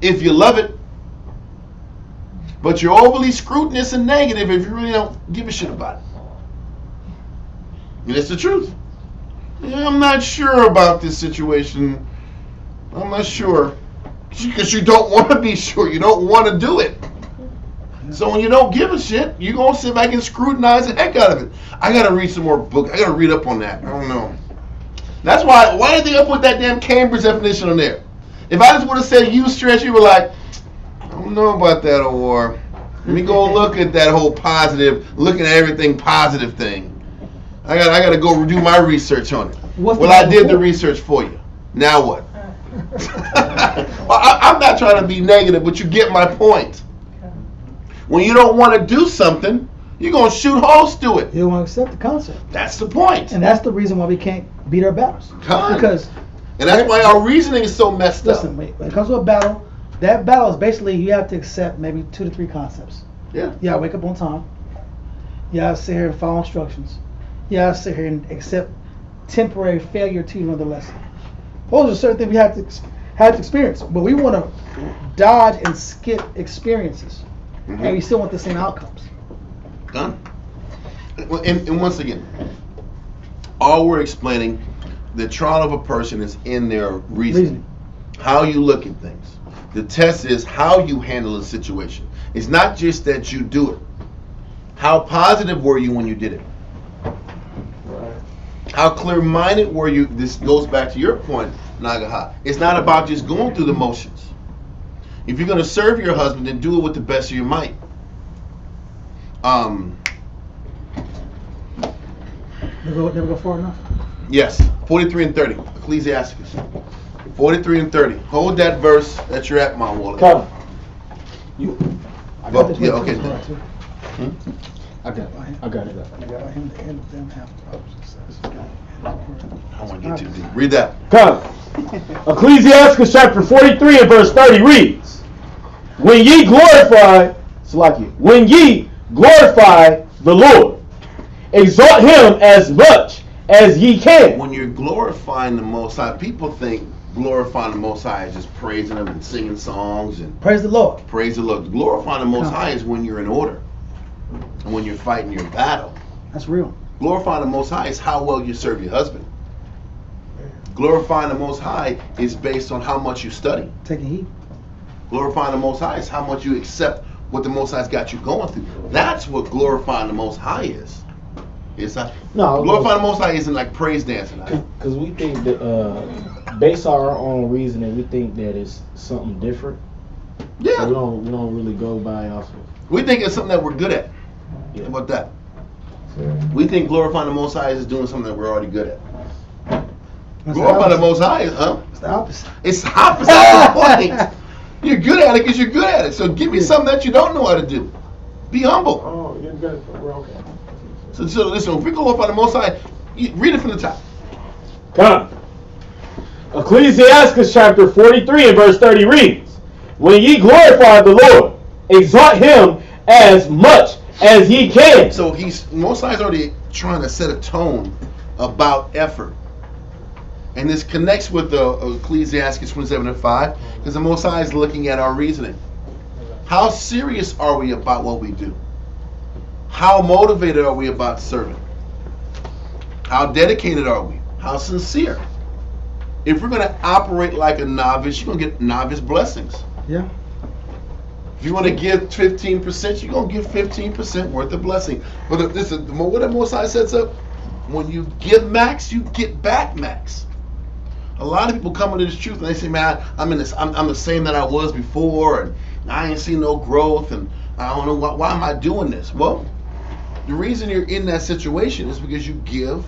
If you love it. But you're overly scrutinous and negative if you really don't give a shit about it. And that's the truth. Yeah, I'm not sure about this situation. I'm not sure. Because you don't want to be sure. You don't want to do it. So when you don't give a shit, you're going to sit back and scrutinize the heck out of it. I got to read some more books. I got to read up on that. I don't know. That's why did they put that damn Cambridge definition on there? If I just would have said Eustress, you were like, I don't know about that, or let me go look at that whole positive, looking at everything positive thing. I got to go do my research on it. Well, I did the research for you. Now what? Well, I'm not trying to be negative, but you get my point. When you don't want to do something, you're going to shoot holes through it. You don't want to accept the concept. That's the point. And that's the reason why we can't beat our battles. And that's why our reasoning is so messed up. Listen, when it comes to a battle, that battle is basically you have to accept maybe 2 to 3 concepts. Yeah. You gotta wake up on time. You gotta sit here and follow instructions. You gotta sit here and accept temporary failure to learn the lesson. Those are certain things we have to experience. But we want to dodge and skip experiences. Mm-hmm. And we still want the same outcomes. Done. And once again, all we're explaining, the trial of a person is in their reasoning. How you look at things. The test is how you handle a situation. It's not just that you do it. How positive were you when you did it? Right. How clear-minded were you? This goes back to your point, Nagaha. It's not about just going through the motions. If you're going to serve your husband, then do it with the best of your might. Never go far enough? Yes, 43 and 30, Ecclesiasticus. 43 and 30. Hold that verse that you're at, Mount Wallace. Come. I got okay. I got it. I want to get too deep. Read that. Come. Ecclesiasticus chapter 43 and verse 30 reads, When ye glorify the Lord, exalt him as much as ye can. When you're glorifying the Most High, people think glorifying the Most High is just praising him and singing songs and praise the Lord. Praise the Lord. Glorifying the Most High is when you're in order and when you're fighting your battle. That's real. Glorifying the Most High is how well you serve your husband. Glorifying the Most High is based on how much you study. Taking heed. Glorifying the Most High is how much you accept what the Most High's got you going through. That's what glorifying the Most High is. It's not, glorifying the Most High isn't like praise dancing. Because we think that, based on our own reasoning, we think that it's something different. Yeah. So we don't really go by off of. We think it's something that we're good at. Yeah. How about that? We think glorifying the Most High is doing something that we're already good at. Glorifying the Most High is, It's the opposite. It's the opposite of the point. You're good at it because you're good at it. So give me something that you don't know how to do. Be humble. Oh, you're good. We're okay. So listen, if we glorify the Most High, read it from the top. Come. Ecclesiasticus chapter 43 and verse 30 reads, When ye glorify the Lord, exhort him as much as he can. So Most High's already trying to set a tone about effort. And this connects with the Ecclesiastes 27:5, because the Most High is looking at our reasoning. How serious are we about what we do? How motivated are we about serving? How dedicated are we? How sincere? If we're going to operate like a novice, you're going to get novice blessings. Yeah. If you want to give 15%, you're going to give 15% worth of blessing. But what the Most High sets up, when you give max, you get back max. A lot of people come into this truth and they say, man, I'm the same that I was before, and I ain't seen no growth, and I don't know why am I doing this? Well, the reason you're in that situation is because you give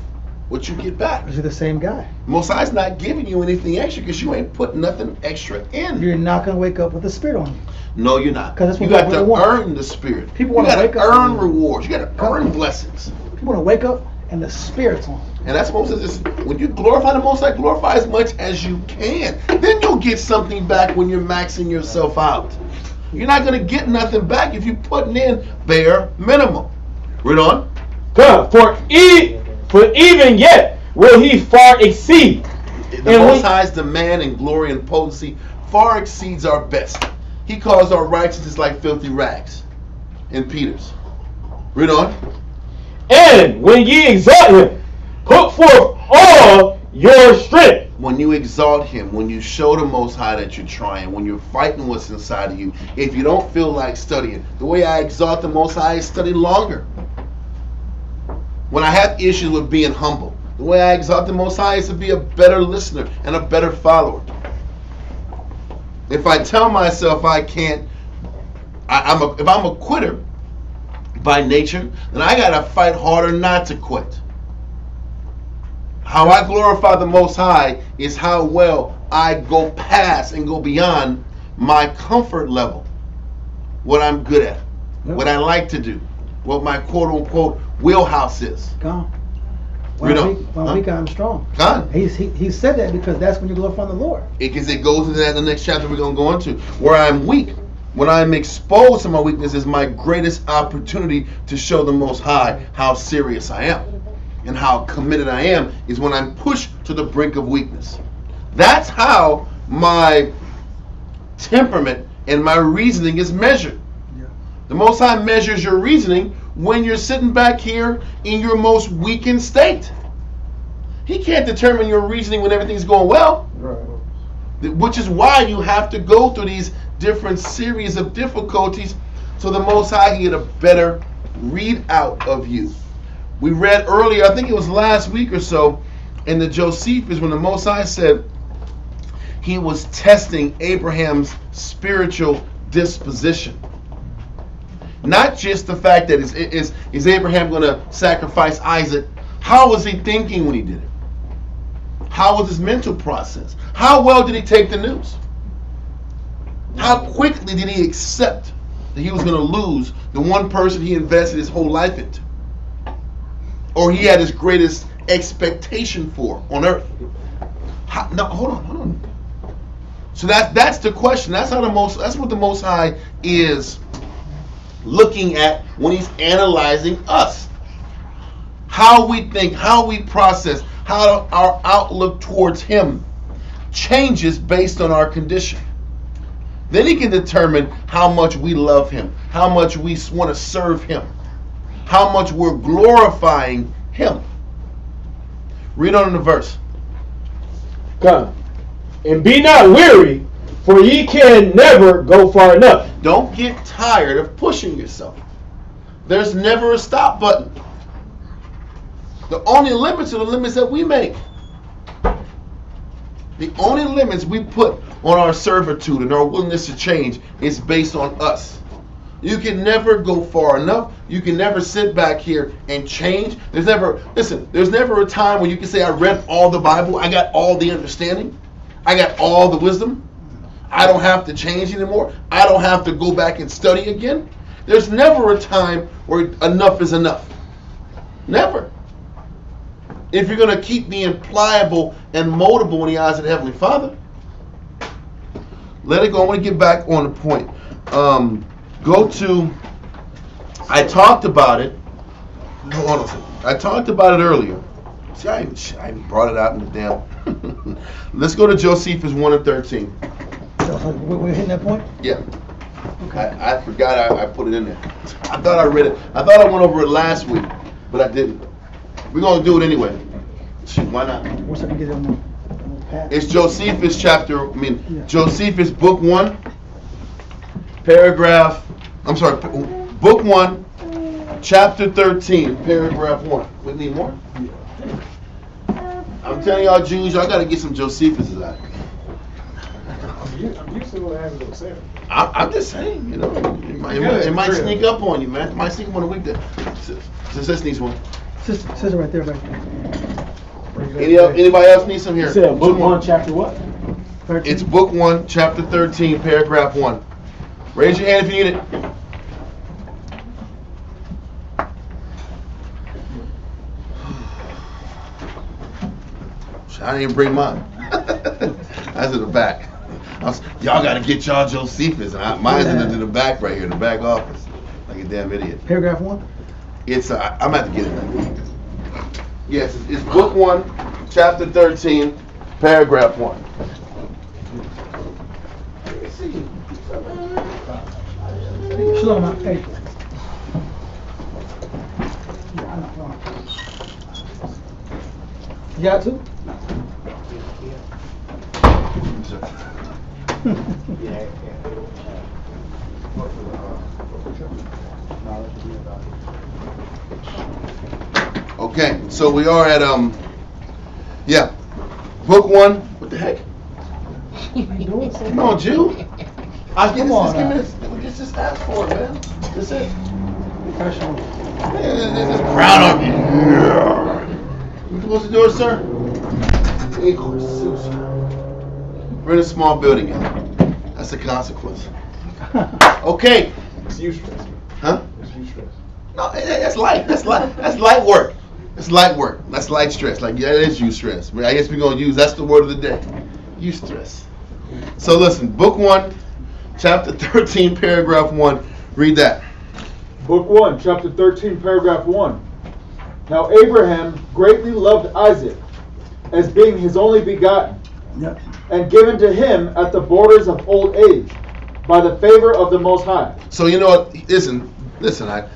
what you get back. Because you're the same guy. Most High's not giving you anything extra because you ain't put nothing extra in. You're not going to wake up with the Spirit on you. No, you're not. Because you got to earn the Spirit. People want to wake up. Earn rewards. You got to earn blessings. People want to wake up and the Spirit's on. And that's what Moses says. When you glorify the Most High, glorify as much as you can. Then you'll get something back when you're maxing yourself out. You're not going to get nothing back if you're putting in bare minimum. Read on. For even yet will he far exceed. The Most High's demand and glory and potency far exceeds our best. He calls our righteousness like filthy rags in Peter's. Read on. And when ye exalt him, put forth all your strength. When you exalt him, when you show the Most High that you're trying, when you're fighting what's inside of you, if you don't feel like studying, the way I exalt the Most High is study longer. When I have issues with being humble, the way I exalt the Most High is to be a better listener and a better follower. If I tell myself I can't, if I'm a quitter by nature, then I gotta fight harder not to quit. How I glorify the Most High is how well I go past and go beyond my comfort level. What I'm good at, what I like to do, what my quote-unquote wheelhouse is. Gone. One week I'm strong. Gone. He said that because that's when you glorify the Lord. Because it goes into that in the next chapter we're going to go into. Where I'm weak, when I'm exposed to my weakness, is my greatest opportunity to show the Most High how serious I am. And how committed I am is when I'm pushed to the brink of weakness. That's how my temperament and my reasoning is measured. Yeah. The Most High measures your reasoning when you're sitting back here in your most weakened state. He can't determine your reasoning when everything's going well. Right. Which is why you have to go through these different series of difficulties so the Most High can get a better readout of you. We read earlier, I think it was last week or so, in the Josephus, when the Most High said he was testing Abraham's spiritual disposition. Not just the fact that is Abraham going to sacrifice Isaac. How was he thinking when he did it? How was his mental process? How well did he take the news? How quickly did he accept that he was going to lose the one person he invested his whole life into? Or he had his greatest expectation for on earth. No, hold on. So that's the question. That's what the Most High is looking at when he's analyzing us. How we think, how we process, how our outlook towards him changes based on our condition. Then he can determine how much we love him, how much we want to serve him, how much we're glorifying him. Read on in the verse. Come. And be not weary, for ye can never go far enough. Don't get tired of pushing yourself. There's never a stop button. The only limits are the limits that we make. The only limits we put on our servitude and our willingness to change is based on us. You can never go far enough. You can never sit back here and change. There's never a time when you can say, I read all the Bible. I got all the understanding. I got all the wisdom. I don't have to change anymore. I don't have to go back and study again. There's never a time where enough is enough. Never. If you're going to keep being pliable and moldable in the eyes of the Heavenly Father. Let it go. I want to get back on the point. Go to, I talked about it. Hold on a second. I talked about it earlier. See, I even brought it out in the damn. Let's go to Josephus 1 and 13. We're hitting that point? Yeah. Okay. I forgot I put it in there. I thought I read it. I thought I went over it last week, but I didn't. We're going to do it anyway. Shoot, why not? What's up? Get it on the pad. It's Josephus Josephus book 1, paragraph, book 1, chapter 13, paragraph 1. We need more? I'm telling y'all Jews, y'all got to get some Josephus out. I'm used to what happens with Sarah. I'm just saying, you know, it might sneak up on you, man. It might sneak up on a weekday. Sis needs one. Sister right there, right. Anybody else need some here? You said book 1, chapter what? 13. It's book 1, chapter 13, paragraph 1. Raise your hand if you need it. I didn't even bring mine. That's in the back. Y'all got to get y'all Josephus. Mine's in the back right here, in the back office. Like a damn idiot. Paragraph 1? It's, I'm going to have to get it. Yes, it's book 1, chapter 13, paragraph 1. Let me see. Shalom, hey. You got two? Okay, so we are at book 1. What the heck? Come on, Jew. Just ask for it, man. That's it. This crown on me. You supposed to do it, sir? We're in a small building, y'all. That's the consequence. Okay. It's Eustress. Huh? It's Eustress. No, that's light. That's light work. That's light work. That's light stress. Like, yeah, it is Eustress. I guess we're going to use, that's the word of the day. Eustress. So listen, book 1, chapter 13, paragraph 1. Read that. Book 1, chapter 13, paragraph 1. Now Abraham greatly loved Isaac, as being his only begotten, and given to him at the borders of old age, by the favor of the Most High. So you know what? Listen.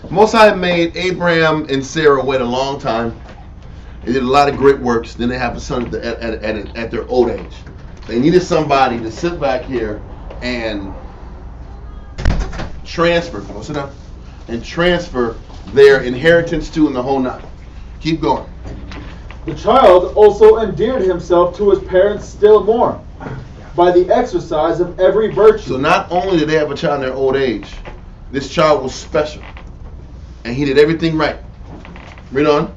Most High made Abraham and Sarah wait a long time. They did a lot of great works. Then they have a son at their old age. They needed somebody to sit back here and transfer. Sit down. And transfer their inheritance to and the whole nine. Keep going. The child also endeared himself to his parents still more, by the exercise of every virtue. So not only did they have a child in their old age, this child was special. And he did everything right. Read on.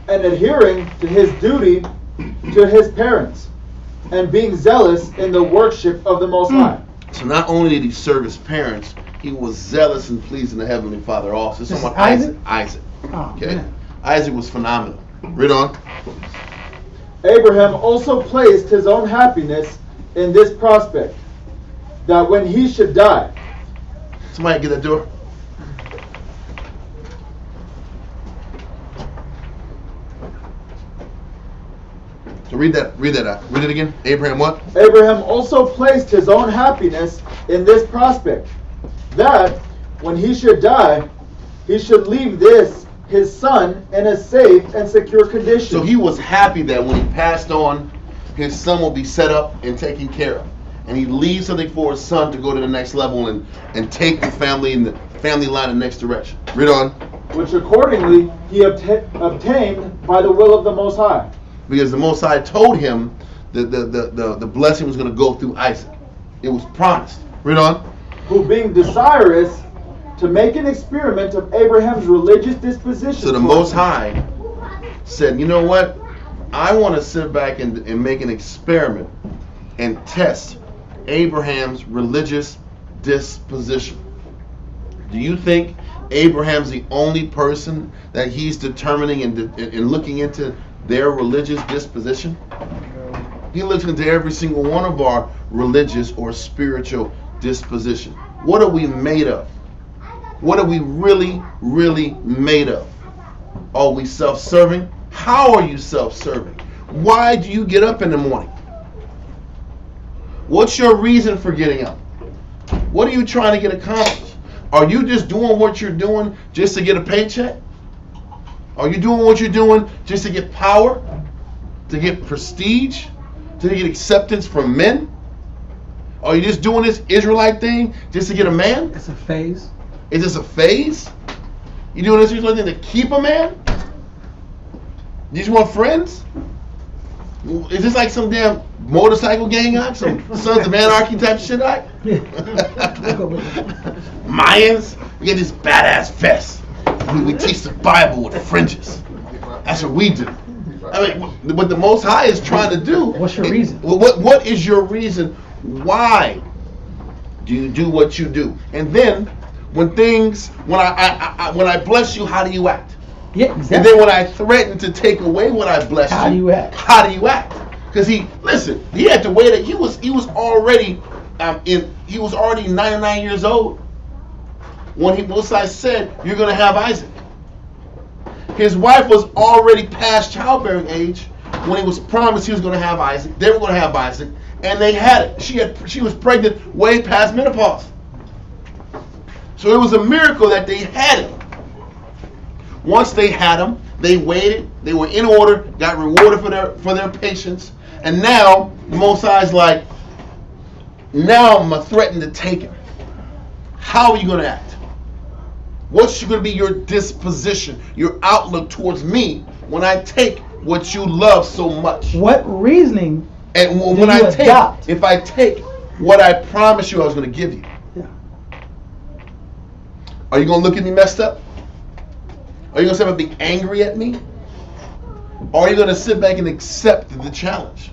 And adhering to his duty to his parents, and being zealous in the worship of the Most High. So not only did he serve his parents, he was zealous and pleasing the Heavenly Father also. Someone Isaac. Oh, okay. Man. Isaac was phenomenal. Read on. Abraham also placed his own happiness in this prospect, that when he should die. Somebody get that door. So read that out. Read it again. Abraham what? Abraham also placed his own happiness in this prospect, that when he should die, he should leave this, his son, in a safe and secure condition. So he was happy that when he passed on, his son will be set up and taken care of. And he leaves something for his son to go to the next level and take the family in the family line in the next direction. Read on. Which accordingly he obtained by the will of the Most High. Because the Most High told him that the blessing was going to go through Isaac. It was promised. Read on. Who being desirous to make an experiment of Abraham's religious disposition. So the Most High said, you know what? I want to sit back and make an experiment and test Abraham's religious disposition. Do you think Abraham's the only person that he's determining and looking into their religious disposition? He looks into every single one of our religious or spiritual disposition. What are we made of? What are we really, really made of? Are we self-serving? How are you self-serving? Why do you get up in the morning? What's your reason for getting up? What are you trying to get accomplished? Are you just doing what you're doing just to get a paycheck? Are you doing what you're doing just to get power? To get prestige? To get acceptance from men? Are you just doing this Israelite thing just to get a man? It's a phase. Is this a phase? You doing this Israelite thing to keep a man? You just want friends? Is this like some damn motorcycle gang act? Some Sons of Anarchy type shit act? Mayans? We get this badass vest. We teach the Bible with fringes. That's what we do. I mean, what the Most High is trying to do. What's your reason? What is your reason? Why do you do what you do? And then when I bless you, how do you act? Yeah, exactly. And then when I threaten to take away what I bless you, how do you act? How do you act? Because he had to wait. He was already 99 years old when Mosai said, "You're going to have Isaac." His wife was already past childbearing age when he was promised he was going to have Isaac. They were going to have Isaac, and they had it. She was pregnant way past menopause. So it was a miracle that they had it. Once they had him, they waited. They were in order, got rewarded for their patience, and now Mosai's like, now I'm threatened to take him. How are you going to act? What's going to be your disposition, your outlook towards me when I take what you love so much? What reasoning? And when if I take what I promised you I was going to give you, yeah. Are you going to look at me messed up? Are you going to sit back and be angry at me? Or are you going to sit back and accept the challenge?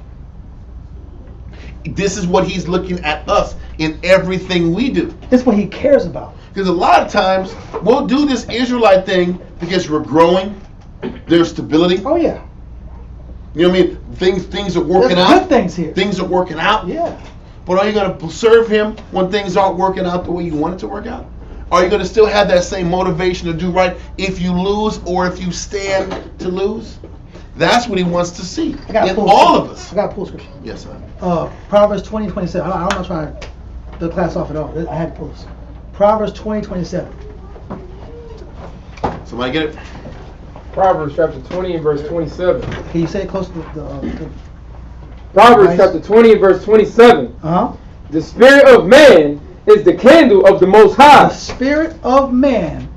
This is what he's looking at us in everything we do. This is what he cares about. Because a lot of times we'll do this Israelite thing because we're growing. There's stability. Oh yeah. You know what I mean? Things are working out. Good things here. Things are working out. Yeah. But are you going to serve him when things aren't working out the way you want it to work out? Are you going to still have that same motivation to do right if you lose or if you stand to lose? That's what he wants to see in all of us. I got a pull scripture. Yes, sir. Proverbs 20:27. I'm not trying to class off at all. I had to pull this. Proverbs 20:27. Somebody get it? Proverbs chapter 20 and verse 27. Can you say it close to the Proverbs chapter 20 and verse 27. Uh-huh. The spirit of man is the candle of the Most High. The spirit of man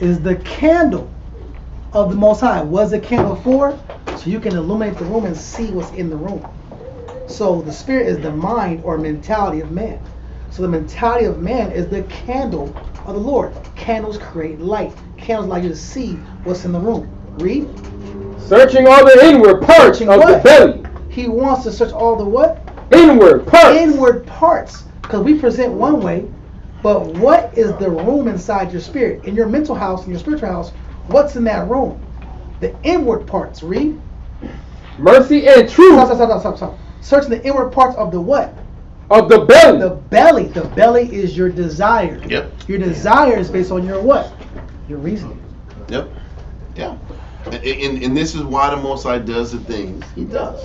is the candle of the Most High. What's the candle for? So you can illuminate the room and see what's in the room. So the spirit is the mind or mentality of man. So the mentality of man is the candle of the Lord. Candles create light. Candles allow you to see what's in the room. Read. Searching all the inward parts of the belly. He wants to search all the what? Inward parts. Inward parts. Because we present one way, but what is the room inside your spirit? In your mental house, in your spiritual house, what's in that room? The inward parts. Read. Mercy and truth. Stop. Searching the inward parts of the what? Of the belly. The belly. The belly is your desire. Yep. Your desire is based on your what? Your reasoning. Yep. Yeah. And this is why the Most High does the things he does.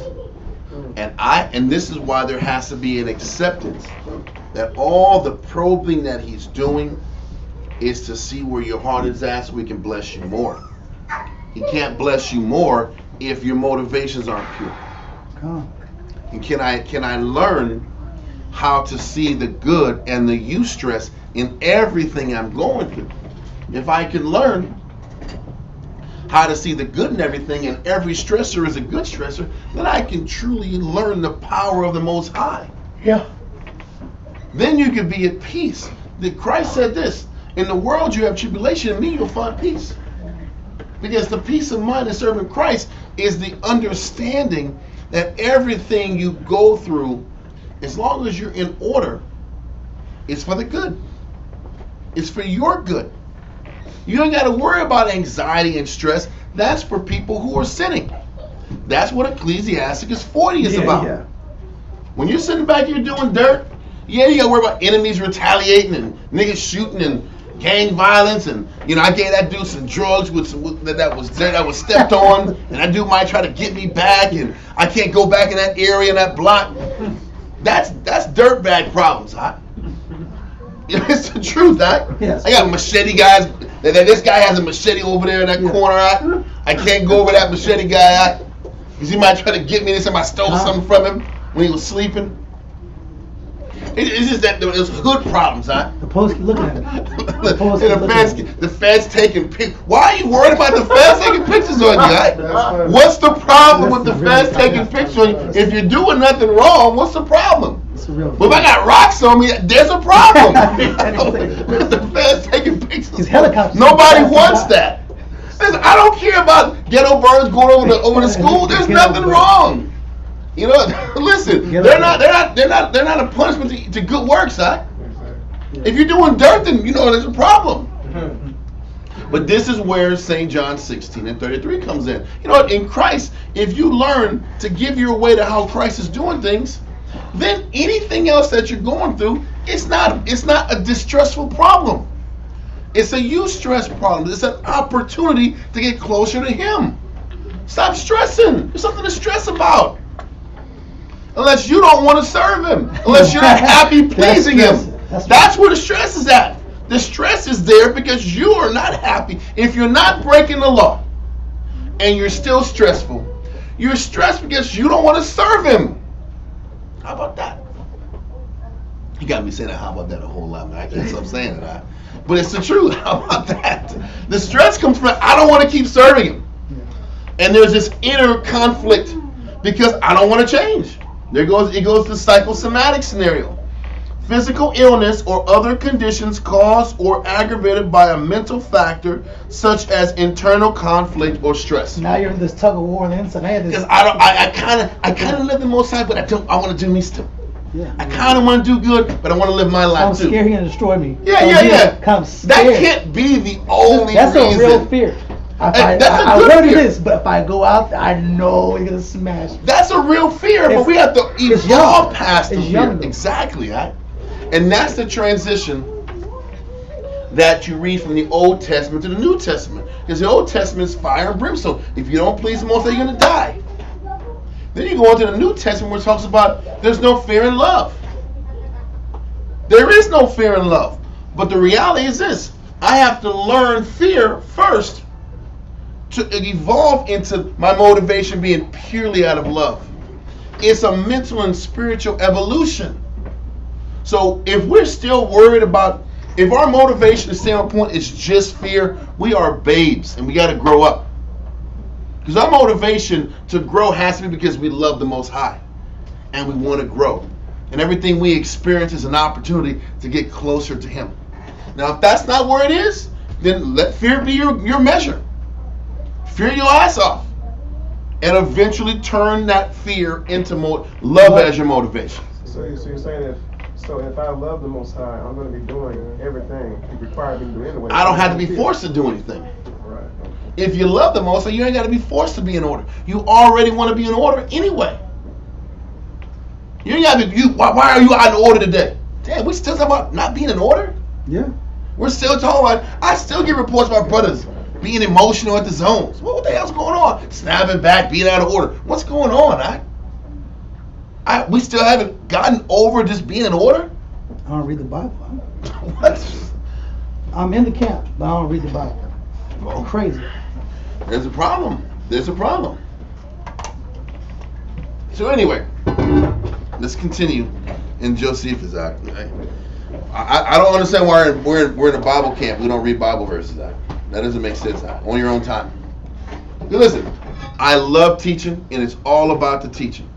And this is why there has to be an acceptance that all the probing that he's doing is to see where your heart is at so we can bless you more. He can't bless you more if your motivations aren't pure. And can I learn how to see the good and the eustress in everything I'm going through? If I can learn how to see the good in everything, and every stressor is a good stressor, then I can truly learn the power of the Most High. Yeah. Then you can be at peace. Christ said this, in the world you have tribulation, in me you'll find peace. Because the peace of mind in serving Christ is the understanding that everything you go through, as long as you're in order, is for the good. It's for your good. You don't got to worry about anxiety and stress. That's for people who are sinning. That's what Ecclesiasticus 40 is about. Yeah. When you're sitting back here doing dirt, yeah, you got to worry about enemies retaliating and niggas shooting gang violence, and I gave that dude some drugs that was stepped on, and that dude might try to get me back, and I can't go back in that area, in that block. That's dirtbag problems, huh? It's the truth, huh? Yes. I got machete guys. This guy has a machete over there in that corner, huh? I can't go over that machete guy, huh? Because he might try to get me. They said I stole something from him when he was sleeping. It's just that there's hood problems, huh? The post keep looking at it. The feds taking pictures. Why are you worried about the feds taking pictures on you, huh? What's the problem with the feds taking pictures on you? If you're doing nothing wrong, what's the problem? But if I got rocks on me, there's a problem. The feds taking pictures. Nobody wants that. Listen, I don't care about ghetto birds going over the school. There's nothing wrong. Listen, they're not a punishment to good works, huh? If you're doing dirt, then there's a problem. But this is where St. John 16:33 comes in. In Christ, if you learn to give your way to how Christ is doing things, then anything else that you're going through, it's not a distressful problem. It's a eustress problem. It's an opportunity to get closer to Him. Stop stressing. There's something to stress about. Unless you don't want to serve Him. Unless you're not happy pleasing Him. That's where the stress is at. The stress is there because you are not happy. If you're not breaking the law and you're still stressful, you're stressed because you don't want to serve Him. How about that? You got me saying that, how about that a whole lot, man. I can't stop saying it. But it's the truth. How about that? The stress comes from, I don't want to keep serving Him. And there's this inner conflict because I don't want to change. It goes to psychosomatic scenario. Physical illness or other conditions caused or aggravated by a mental factor such as internal conflict or stress. Now you're in this tug of war on the inside. Because I kind of live the Most High, but I want to do me still. Yeah. I kind of want to do good, but I want to live my life too. I'm scared He's going to destroy me. Yeah. Kind of that can't be the only That's reason. That's a real fear. I want to do this, but if I go out, I know He's going to smash. That's a real fear, but we have to evolve past the fear. Exactly, right? And that's the transition that you read from the Old Testament to the New Testament. Because the Old Testament is fire and brimstone. If you don't please the Most High, you're going to die. Then you go into the New Testament where it talks about there's no fear in love. There is no fear in love. But the reality is this. I have to learn fear first to evolve into my motivation being purely out of love. It's a mental and spiritual evolution. So if we're still worried about, if our motivation to stay on point is just fear, we are babes and we got to grow up. Because our motivation to grow has to be because we love the Most High and we want to grow. And everything we experience is an opportunity to get closer to Him. Now, if that's not where it is, then let fear be your measure. Fear your ass off. And eventually turn that fear into love as your motivation. So you're saying if I love the Most High, I'm going to be doing everything He requires me to do anyway. I don't have to be forced to do anything. Right. If you love the Most High, you ain't got to be forced to be in order. You already want to be in order anyway. You ain't got to. Why are you out of order today? Damn, we still talking about not being in order? Yeah. We're still talking about. I still get reports about brothers being emotional at the zones. What the hell's going on? Snapping back, being out of order. What's going on? We still haven't gotten over just being in order? I don't read the Bible. What? I'm in the camp, but I don't read the Bible. I'm crazy. There's a problem. So anyway, let's continue in Josephus Act. Right? I don't understand why we're in a Bible camp. We don't read Bible verses. That doesn't make sense. On your own time. Listen, I love teaching, and it's all about the teaching.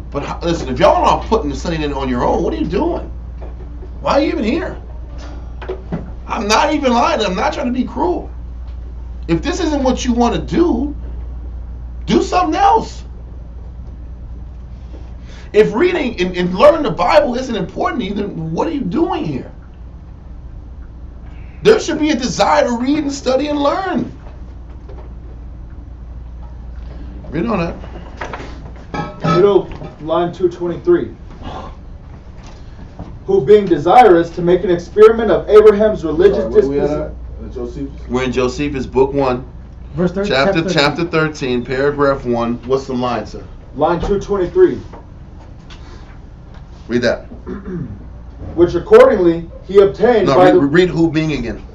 But listen, if y'all are putting the study in on your own, what are you doing? Why are you even here? I'm not even lying. I'm not trying to be cruel. If this isn't what you want to do something else. If reading and learning the Bible isn't important either, what are you doing here? There should be a desire to read and study and learn. Read on that. Middle line 223. who being desirous to make an experiment of Abraham's religious disposition. We're in Josephus, book 1, verse 13, chapter 13, paragraph 1. What's the line, sir? Line 223. Read that. Which accordingly he obtained read who being again.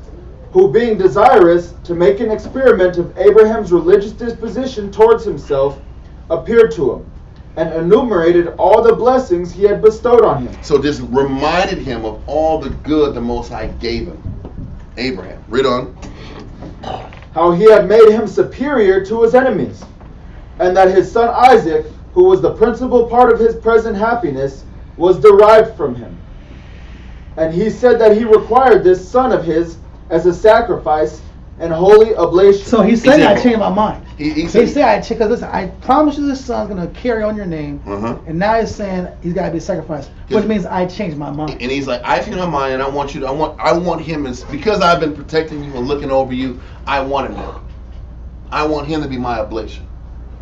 Who being desirous to make an experiment of Abraham's religious disposition towards himself, appeared to him, and enumerated all the blessings he had bestowed on him. So this reminded him of all the good the Most High gave him. Abraham. Read on. How he had made him superior to his enemies, and that his son Isaac, who was the principal part of his present happiness, was derived from him. And he said that he required this son of his as a sacrifice and holy oblation. So he said, I changed my mind. He said, I changed, because listen, I promise you this son's going to carry on your name. And now he's saying he's got to be sacrificed, which means I changed my mind. And he's like, I changed my mind, and I want you to, I want him, because I've been protecting you and looking over you, I want him to. I want him to be my oblation.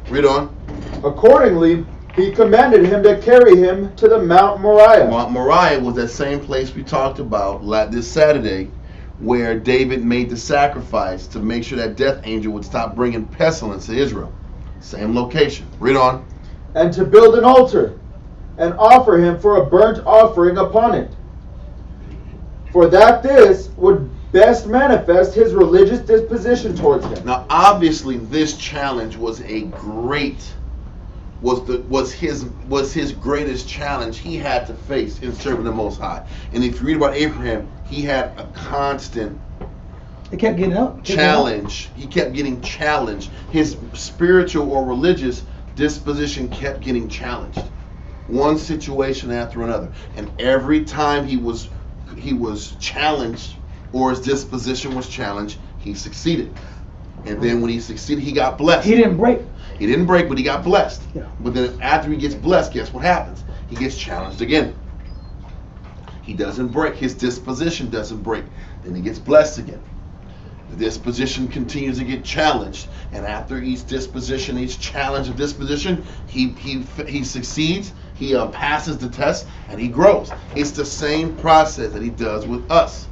Read on. Accordingly, he commanded him to carry him to the Mount Moriah. Mount Moriah was that same place we talked about this Saturday, where David made the sacrifice to make sure that death angel would stop bringing pestilence to Israel. Same location. Read on. And to build an altar and offer him for a burnt offering upon it. For that this would best manifest his religious disposition towards him. Now obviously this challenge was was his greatest challenge he had to face in serving the Most High. And if you read about Abraham, he had a constant It kept getting up. challenge. He kept getting challenged. His spiritual or religious disposition kept getting challenged. One situation after another. And every time he was challenged, or his disposition was challenged, he succeeded. And then when he succeeded, he got blessed. He didn't break. He didn't break, but he got blessed. Yeah. But then after he gets blessed, guess what happens? He gets challenged again. He doesn't break. His disposition doesn't break. Then he gets blessed again. The disposition continues to get challenged. And after each disposition, each challenge of disposition, he succeeds. He passes the test, and he grows. It's the same process that he does with us.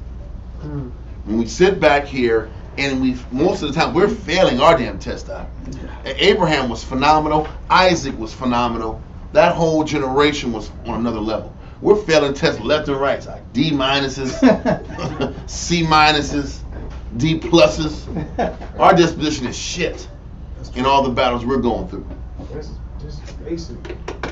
When we sit back here, and most of the time we're failing our damn test out. Abraham was phenomenal. Isaac was phenomenal. That whole generation was on another level. We're failing tests left and right. It's like D minuses, C minuses, D pluses. Our disposition is shit in all the battles we're going through. Just basic.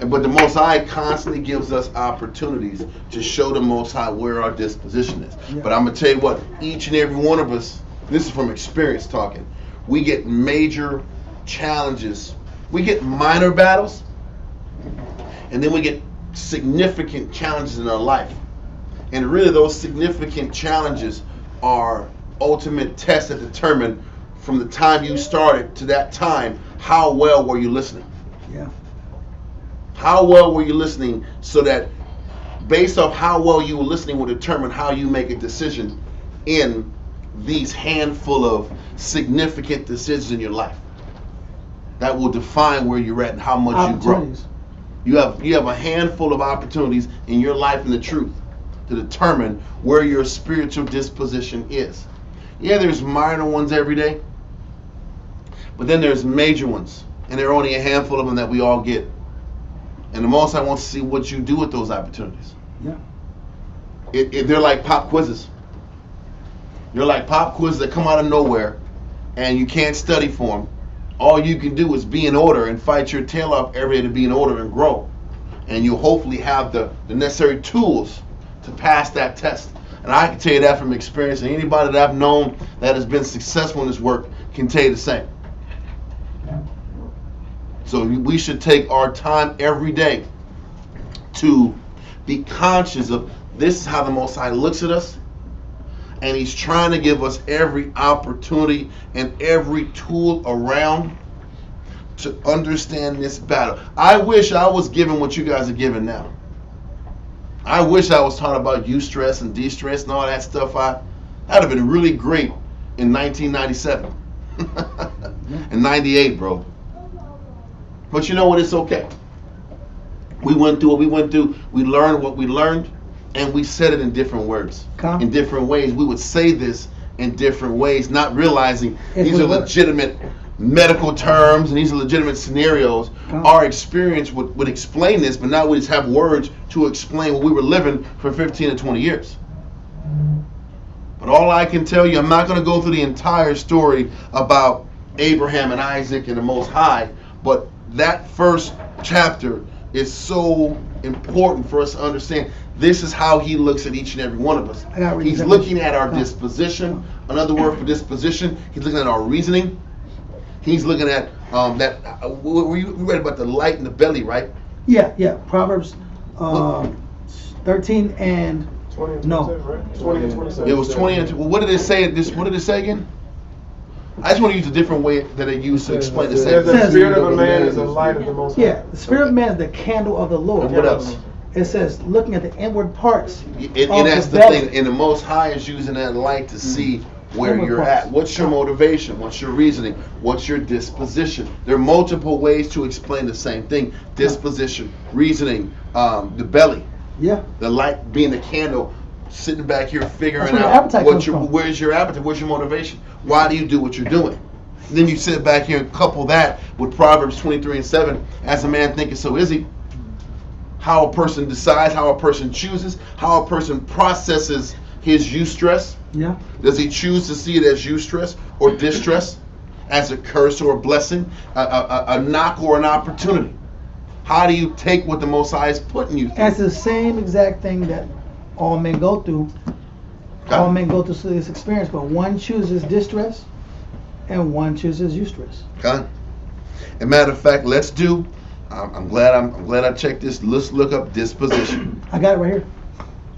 But the Most High constantly gives us opportunities to show the Most High where our disposition is. Yeah. But I'm going to tell you what, each and every one of us, this is from experience talking, we get major challenges. We get minor battles, and then we get significant challenges in our life. And really those significant challenges are ultimate tests that determine from the time you started to that time, how well were you listening? Yeah. How well were you listening, so that based off how well you were listening will determine how you make a decision in these handful of significant decisions in your life. That will define where you're at and how much you grow. You have a handful of opportunities in your life and the truth to determine where your spiritual disposition is. Yeah, there's minor ones every day, but then there's major ones, and there are only a handful of them that we all get. And the Most High wants to see what you do with those opportunities. Yeah. They're like pop quizzes. They're like pop quizzes that come out of nowhere, and you can't study for them. All you can do is be in order and fight your tail off every day to be in order and grow. And you'll hopefully have the necessary tools to pass that test. And I can tell you that from experience, and anybody that I've known that has been successful in this work can tell you the same. So we should take our time every day to be conscious of this is how the Most High looks at us, and He's trying to give us every opportunity and every tool around to understand this battle. I wish I was given what you guys are given now. I wish I was taught about Eustress and de-stress and all that stuff. That'd have been really great in 1997 and 98, bro. But you know what? It's okay. We went through what we went through. We learned what we learned, and we said it in different words, Come. in different ways. We would say this in different ways, not realizing If these we are were- legitimate medical terms and these are legitimate scenarios. Come. Our experience would explain this, but now we just have words to explain what we were living for 15 to 20 years. But all I can tell you, I'm not going to go through the entire story about Abraham and Isaac and the Most High, but that first chapter is so important for us to understand. This is how he looks at each and every one of us. He's looking at our disposition. Another word for disposition. He's looking at our reasoning. He's looking at you read about the light in the belly, right? Yeah. Proverbs 13 and 20 and 27, no. right? 20 and 27. It was 20 and what did it say? What did it say again? I just want to use a different way that it used to explain the same The thing. spirit of a man is the light of the Most High. Yeah, the spirit of man is the candle of the Lord. And what else? It says, looking at the inward parts. And that's the thing. And the Most High is using that light to see where Inward you're parts. at. What's your motivation? What's your reasoning? What's your disposition? There are multiple ways to explain the same thing. Disposition, reasoning, the belly, Yeah. the light being the candle, sitting back here figuring That's where your out appetite what comes your, from. where's your appetite, what's your motivation? Why do you do what you're doing? Then you sit back here and couple that with Proverbs 23 and 7. As a man thinketh, so is he. How a person decides, how a person chooses, how a person processes his eustress. Yeah. Does he choose to see it as eustress or distress, as a curse or a blessing, a knock or an opportunity? How do you take what the Most High is putting you through? And it's the same exact thing that all men go through. All men go through this experience, but one chooses distress and one chooses eustress. Okay. As a matter of fact, let's do. I'm glad I checked this. Let's look up disposition. I got it right here.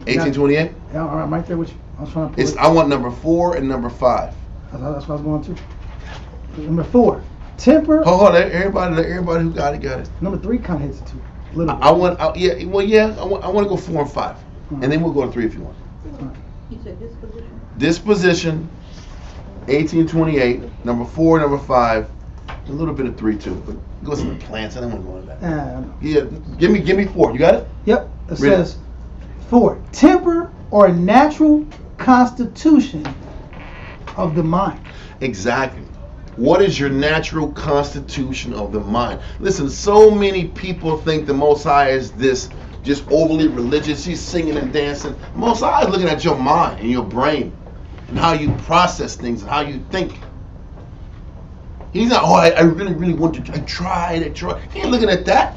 1828. Yeah, all right, I'm right there with you. I was trying to pull it. I want number 4 and number 5. That's what I was going to. Number 4, temper. Hold on, everybody who got it. Number 3 kind of hits it too. A little bit. I want to go 4 and 5, and then we'll go to 3 if you want. You said disposition? Disposition, 1828, number 4, number 5, a little bit of 3 too, but go to the plants. I don't want to go into that. Yeah, give me 4. You got it? Yep. It Read says 4, temper or natural constitution of the mind. Exactly. What is your natural constitution of the mind? Listen, so many people think the Most High is this just overly religious. He's singing and dancing. The Most High is looking at your mind and your brain and how you process things and how you think. He's not, I really want to, I tried. He ain't looking at that.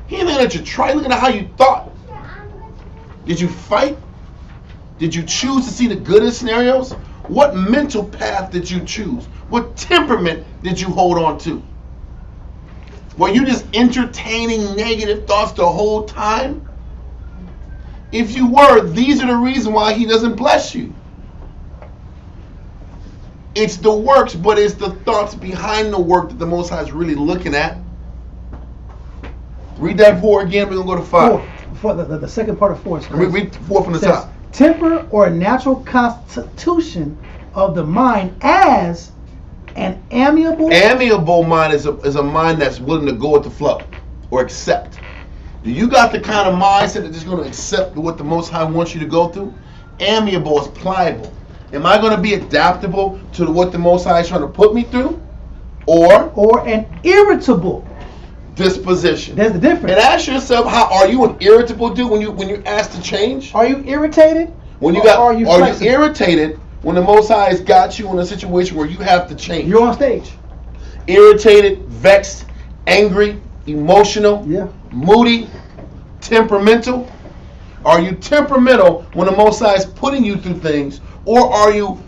He ain't looking at your try, looking at how you thought. Did you fight? Did you choose to see the good in scenarios? What mental path did you choose? What temperament did you hold on to? Were you just entertaining negative thoughts the whole time? If you were, these are the reasons why he doesn't bless you. It's the works, but it's the thoughts behind the work that the Most High is really looking at. Read that 4 again. We're going to go to 5. 4, the second part of 4 is correct. Read 4 from the top. Temper or natural constitution of the mind as an amiable mind is a mind that's willing to go with the flow or accept. Do you got the kind of mindset that's just going to accept what the Most High wants you to go through? Amiable is pliable. Am I going to be adaptable to what the Most High is trying to put me through? Or an irritable disposition. There's the difference. And ask yourself, how are you an irritable dude when you're asked to change? Are you irritated? When you are you irritated when the Most High has got you in a situation where you have to change? You're on stage. Irritated, vexed, angry, emotional, moody, temperamental. Are you temperamental when the Most High is putting you through things, or are you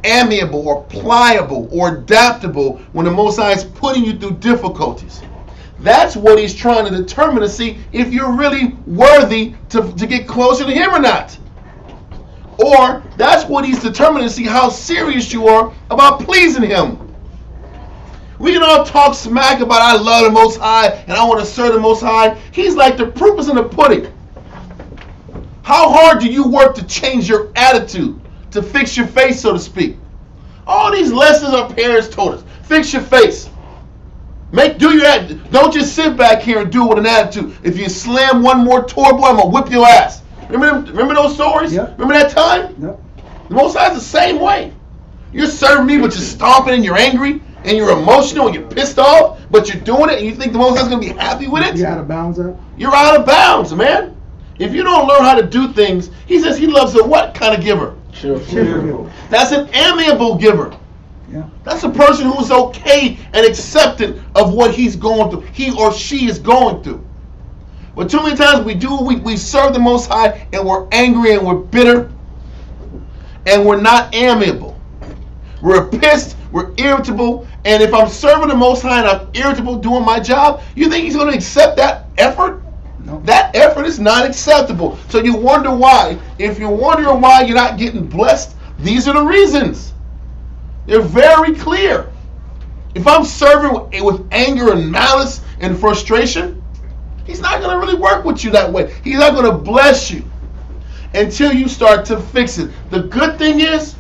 amiable or pliable or adaptable when the Most High is putting you through difficulties? That's what he's trying to determine to see if you're really worthy to get closer to him or not. Or that's what he's determining to see how serious you are about pleasing him. We can all talk smack about I love the Most High and I want to serve the Most High. He's like, the proof is in the pudding. How hard do you work to change your attitude, to fix your face, so to speak? All these lessons our parents told us. Fix your face. Do your attitude. Don't just sit back here and do it with an attitude. If you slam one more tour boy, I'm gonna whip your ass. Remember those stories? Yep. Remember that time? Yep. The Most High is the same way. You're serving me, but you're stomping and you're angry and you're emotional and you're pissed off, but you're doing it and you think the Most High is going to be happy with it? You're out of bounds, You're out of bounds, man. If you don't learn how to do things, he says he loves a what kind of giver? Cheerful. That's an amiable giver. Yeah. That's a person who's okay and acceptant of what he's going through, he or she is going through. But too many times we serve the Most High and we're angry and we're bitter and we're not amiable. We're pissed, we're irritable, and if I'm serving the Most High and I'm irritable doing my job, you think he's going to accept that effort? No. That effort is not acceptable. So you wonder why. If you're wondering why you're not getting blessed, these are the reasons. They're very clear. If I'm serving with anger and malice and frustration, he's not going to really work with you that way. He's not going to bless you until you start to fix it. The good thing is,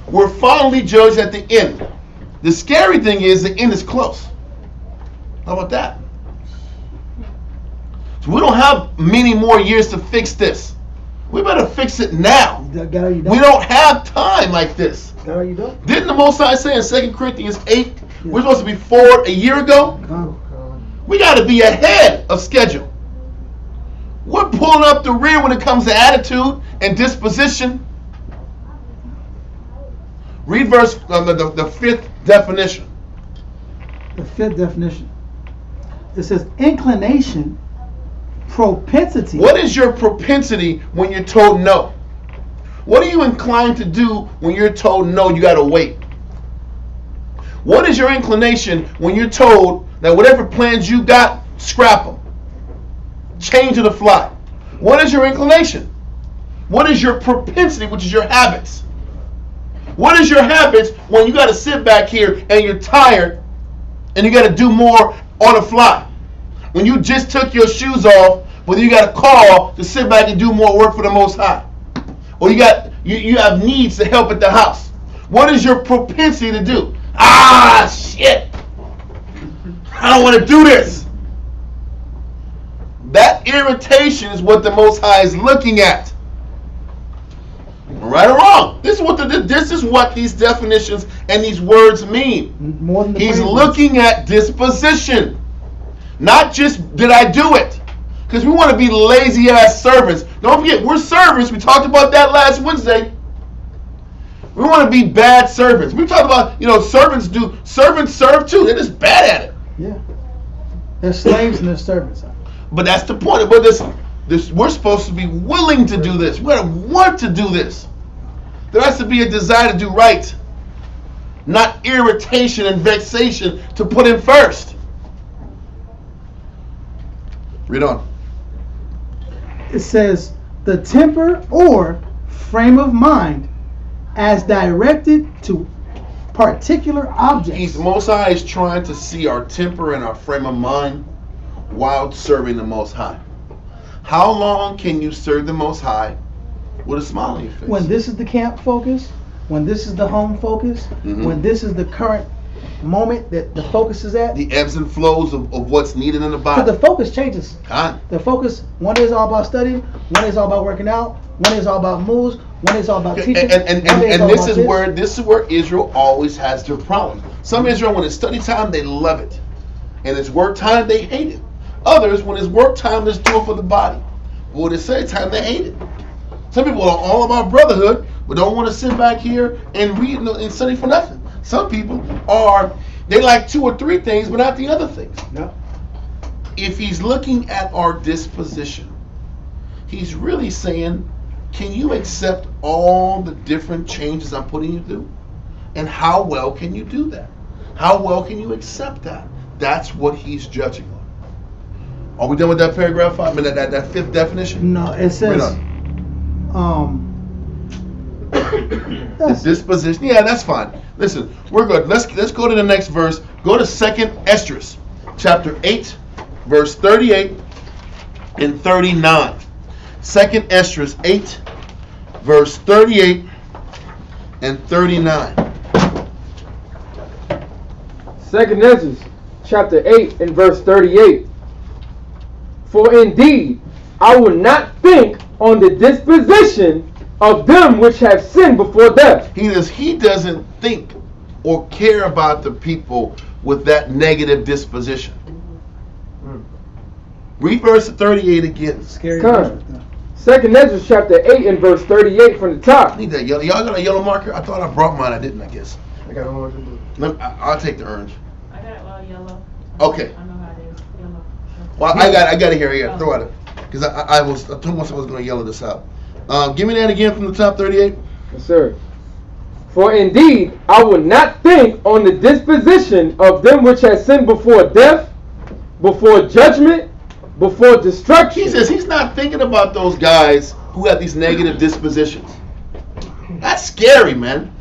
we're finally judged at the end. The scary thing is, the end is close. How about that? So we don't have many more years to fix this. We better fix it now. We don't have time like this. Didn't the Most High say in 2 Corinthians 8, we're supposed to be forward a year ago? We got to be ahead of schedule. We're pulling up the rear when it comes to attitude and disposition. Read verse the fifth definition. The fifth definition. It says inclination, propensity. What is your propensity when you're told no? What are you inclined to do when you're told no, you got to wait? What is your inclination when you're told that whatever plans you got, scrap them? Change to the fly. What is your inclination? What is your propensity, which is your habits? What is your habits when you got to sit back here and you're tired and you got to do more on the fly? When you just took your shoes off, whether you got a call to sit back and do more work for the Most High, or you have needs to help at the house. What is your propensity to do? Shit! I don't want to do this. That irritation is what the Most High is looking at. Right or wrong? This is what these definitions and these words mean. More than He's looking at disposition, not just did I do it. Because we want to be lazy ass servants. Don't forget, we're servants. We talked about that last Wednesday. We want to be bad servants. We talked about, servants serve too. They're just bad at it. Yeah. They're slaves and they're servants. But that's the point. But we're supposed to be willing to do this. We're going to want to do this. There has to be a desire to do right, not irritation and vexation to put in first. Read on. It says, the temper or frame of mind as directed to particular objects. Most High is trying to see our temper and our frame of mind while serving the Most High. How long can you serve the Most High with a smile on your face? When this is the camp focus, when this is the home focus, when this is the current moment that the focus is at. The ebbs and flows of what's needed in the body. Because the focus changes. The focus, one day is all about studying, one day is all about working out, one day is all about moves, one day is all about teaching. And this is where Israel always has their problem. Some Israel, when it's study time, they love it. And it's work time, they hate it. Others, when it's work time, let's do it for the body. But when it's study time, they hate it. Some people are all about brotherhood, but don't want to sit back here and read and study for nothing. Some people they like 2 or 3 things, but not the other things. No. If he's looking at our disposition, he's really saying, can you accept all the different changes I'm putting you through? And how well can you do that? How well can you accept that? That's what he's judging on. Are we done with that paragraph 5? I mean, that fifth definition? No, it says the disposition. Yeah, that's fine. Listen, we're good. Let's go to the next verse. Go to 2nd Eustress, chapter 8, verse 38 and 39. 2nd Eustress 8, verse 38 and 39. 2nd Ezra, chapter 8 and verse 38. For indeed, I will not think on the disposition of them which have sinned before death. He doesn't think or care about the people with that negative disposition. Read verse 38 again. Scary. Second Ezra chapter 8 and verse 38 from the top. I need that yellow. Y'all got a yellow marker? I thought I brought mine. I didn't, I guess. I got orange and blue. I'll take the orange. I got yellow. Okay. I know how it is. Yellow. Well, I got it here. I got it. Throw it. Because I told myself I was going to yellow this out. Give me that again from the top, 38. Yes, sir. For indeed, I will not think on the disposition of them which have sinned before death, before judgment, before destruction. He says he's not thinking about those guys who have these negative dispositions. That's scary, man.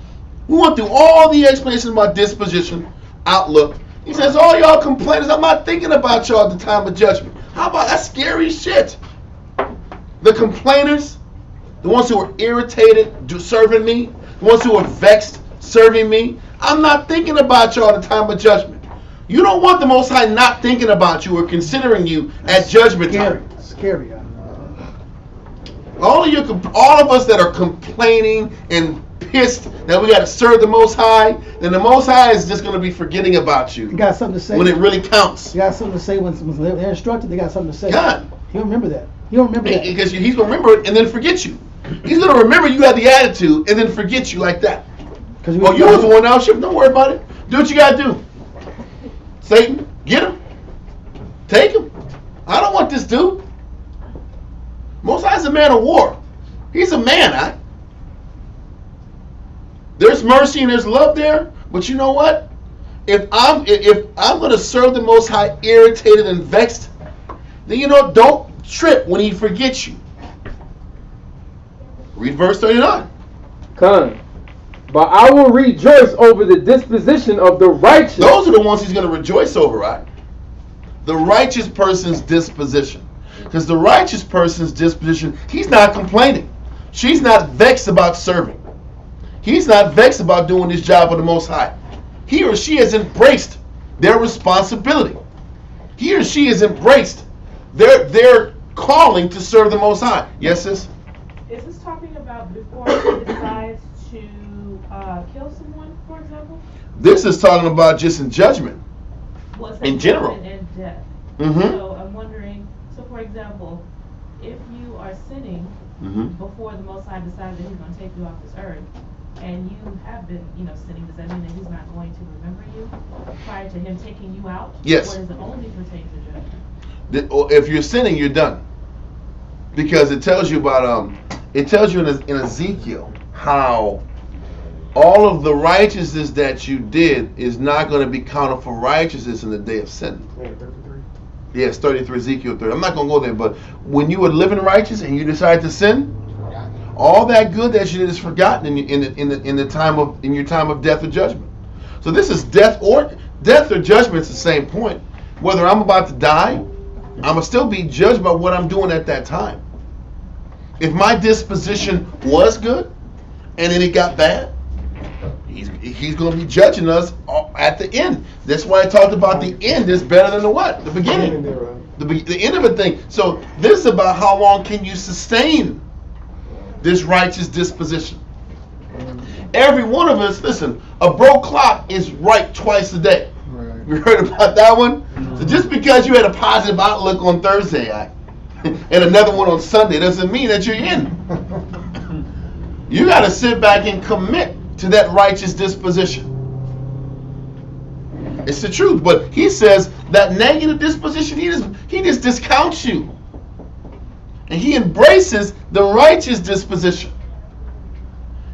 We went through all the explanations about disposition, outlook. He says, all y'all complainers, I'm not thinking about y'all at the time of judgment. How about that scary shit? The complainers, the ones who are irritated serving me, the ones who are vexed serving me, I'm not thinking about y'all at the time of judgment. You don't want the Most High not thinking about you or considering you at judgment time. Scary. All of us that are complaining and pissed that we got to serve the Most High, then the Most High is just going to be forgetting about you. You got something to say when it really counts. You got something to say when they're instructed. They got something to say. God, you don't remember that. You don't remember that because he's going to remember it and then forget you. He's going to remember you had the attitude and then forget you like that. Oh, you was the one else. Don't worry about it. Do what you got to do. Satan, get him. Take him. I don't want this dude. Most High's a man of war. He's a man, There's mercy and there's love there, but you know what? If I'm going to serve the Most High irritated and vexed, then don't trip when he forgets you. Read verse 39. Come. But I will rejoice over the disposition of the righteous. Those are the ones he's going to rejoice over, right? The righteous person's disposition. Because the righteous person's disposition, he's not complaining. She's not vexed about serving. He's not vexed about doing this job of the Most High. He or she has embraced their responsibility. He or she has embraced their calling to serve the Most High. Yes, sis? Is this talking about before he decides to kill someone, for example? This is talking about just in judgment. In general. And death. Mm-hmm. So I'm wondering, for example, if you are sinning before the Most High decides that he's going to take you off this earth, and you have been, sinning, does that mean that he's not going to remember you prior to him taking you out? Yes. Or does it only pertain to judgment? If you're sinning, you're done. Because it tells you about in Ezekiel how all of the righteousness that you did is not going to be counted for righteousness in the day of sin. Yeah, 33. Yes, 33, Ezekiel 30. I'm not going to go there, but when you were living righteous and you decided to sin, all that good that you did is forgotten in your time of death or judgment. So this is death or judgment. It's the same point. Whether I'm about to die, I'm gonna still be judged by what I'm doing at that time. If my disposition was good and then it got bad, he's going to be judging us at the end. That's why I talked about the end is better than the what? The beginning. The end of a thing. So this is about how long can you sustain this righteous disposition. Every one of us, listen, a broke clock is right twice a day. Right. You heard about that one? So just because you had a positive outlook on Thursday and another one on Sunday doesn't mean that you're in. You got to sit back and commit to that righteous disposition. It's the truth. But he says that negative disposition, he just discounts you. And he embraces the righteous disposition.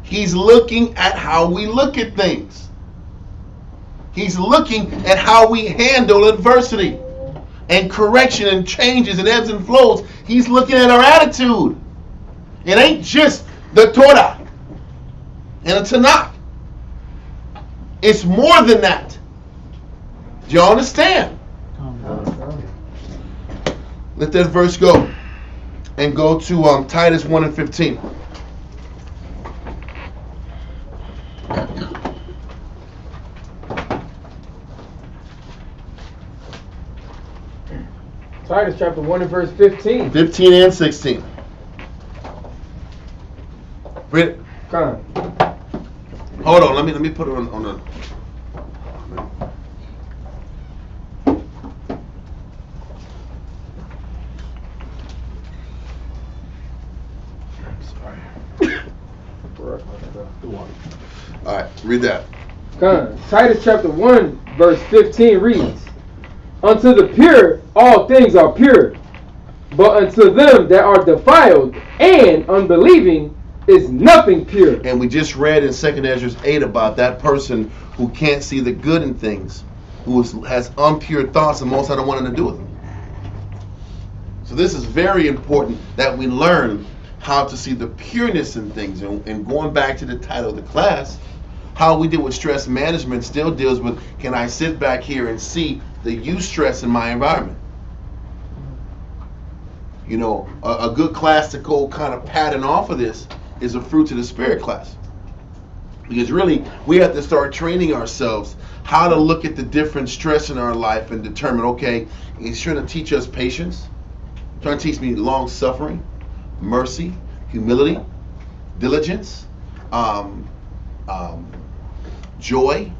He's looking at how we look at things. He's looking at how we handle adversity and correction and changes and ebbs and flows. He's looking at our attitude. It ain't just the Torah and the Tanakh. It's more than that. Do you understand? Let that verse go. And go to Titus 1 and 15. Titus chapter 1 and verse 15. 15 and 16. Read it. Con. Hold on, let me put it on the. All right, read that. Con. Titus chapter 1, verse 15 reads, Unto the pure all things are pure, but unto them that are defiled and unbelieving is nothing pure. And we just read in 2 Ezra 8 about that person who can't see the good in things, who has impure thoughts, and most I don't want nothing to do with them. So this is very important that we learn how to see the pureness in things. And going back to the title of the class, how we deal with stress management still deals with, can I sit back here and see the eustress in my environment? You know, a good class to go kind of pattern off of this is a Fruits of the Spirit class. Because really, we have to start training ourselves how to look at the different stress in our life and determine, okay, it's trying to teach us patience, trying to teach me long suffering, mercy, humility, diligence, joy.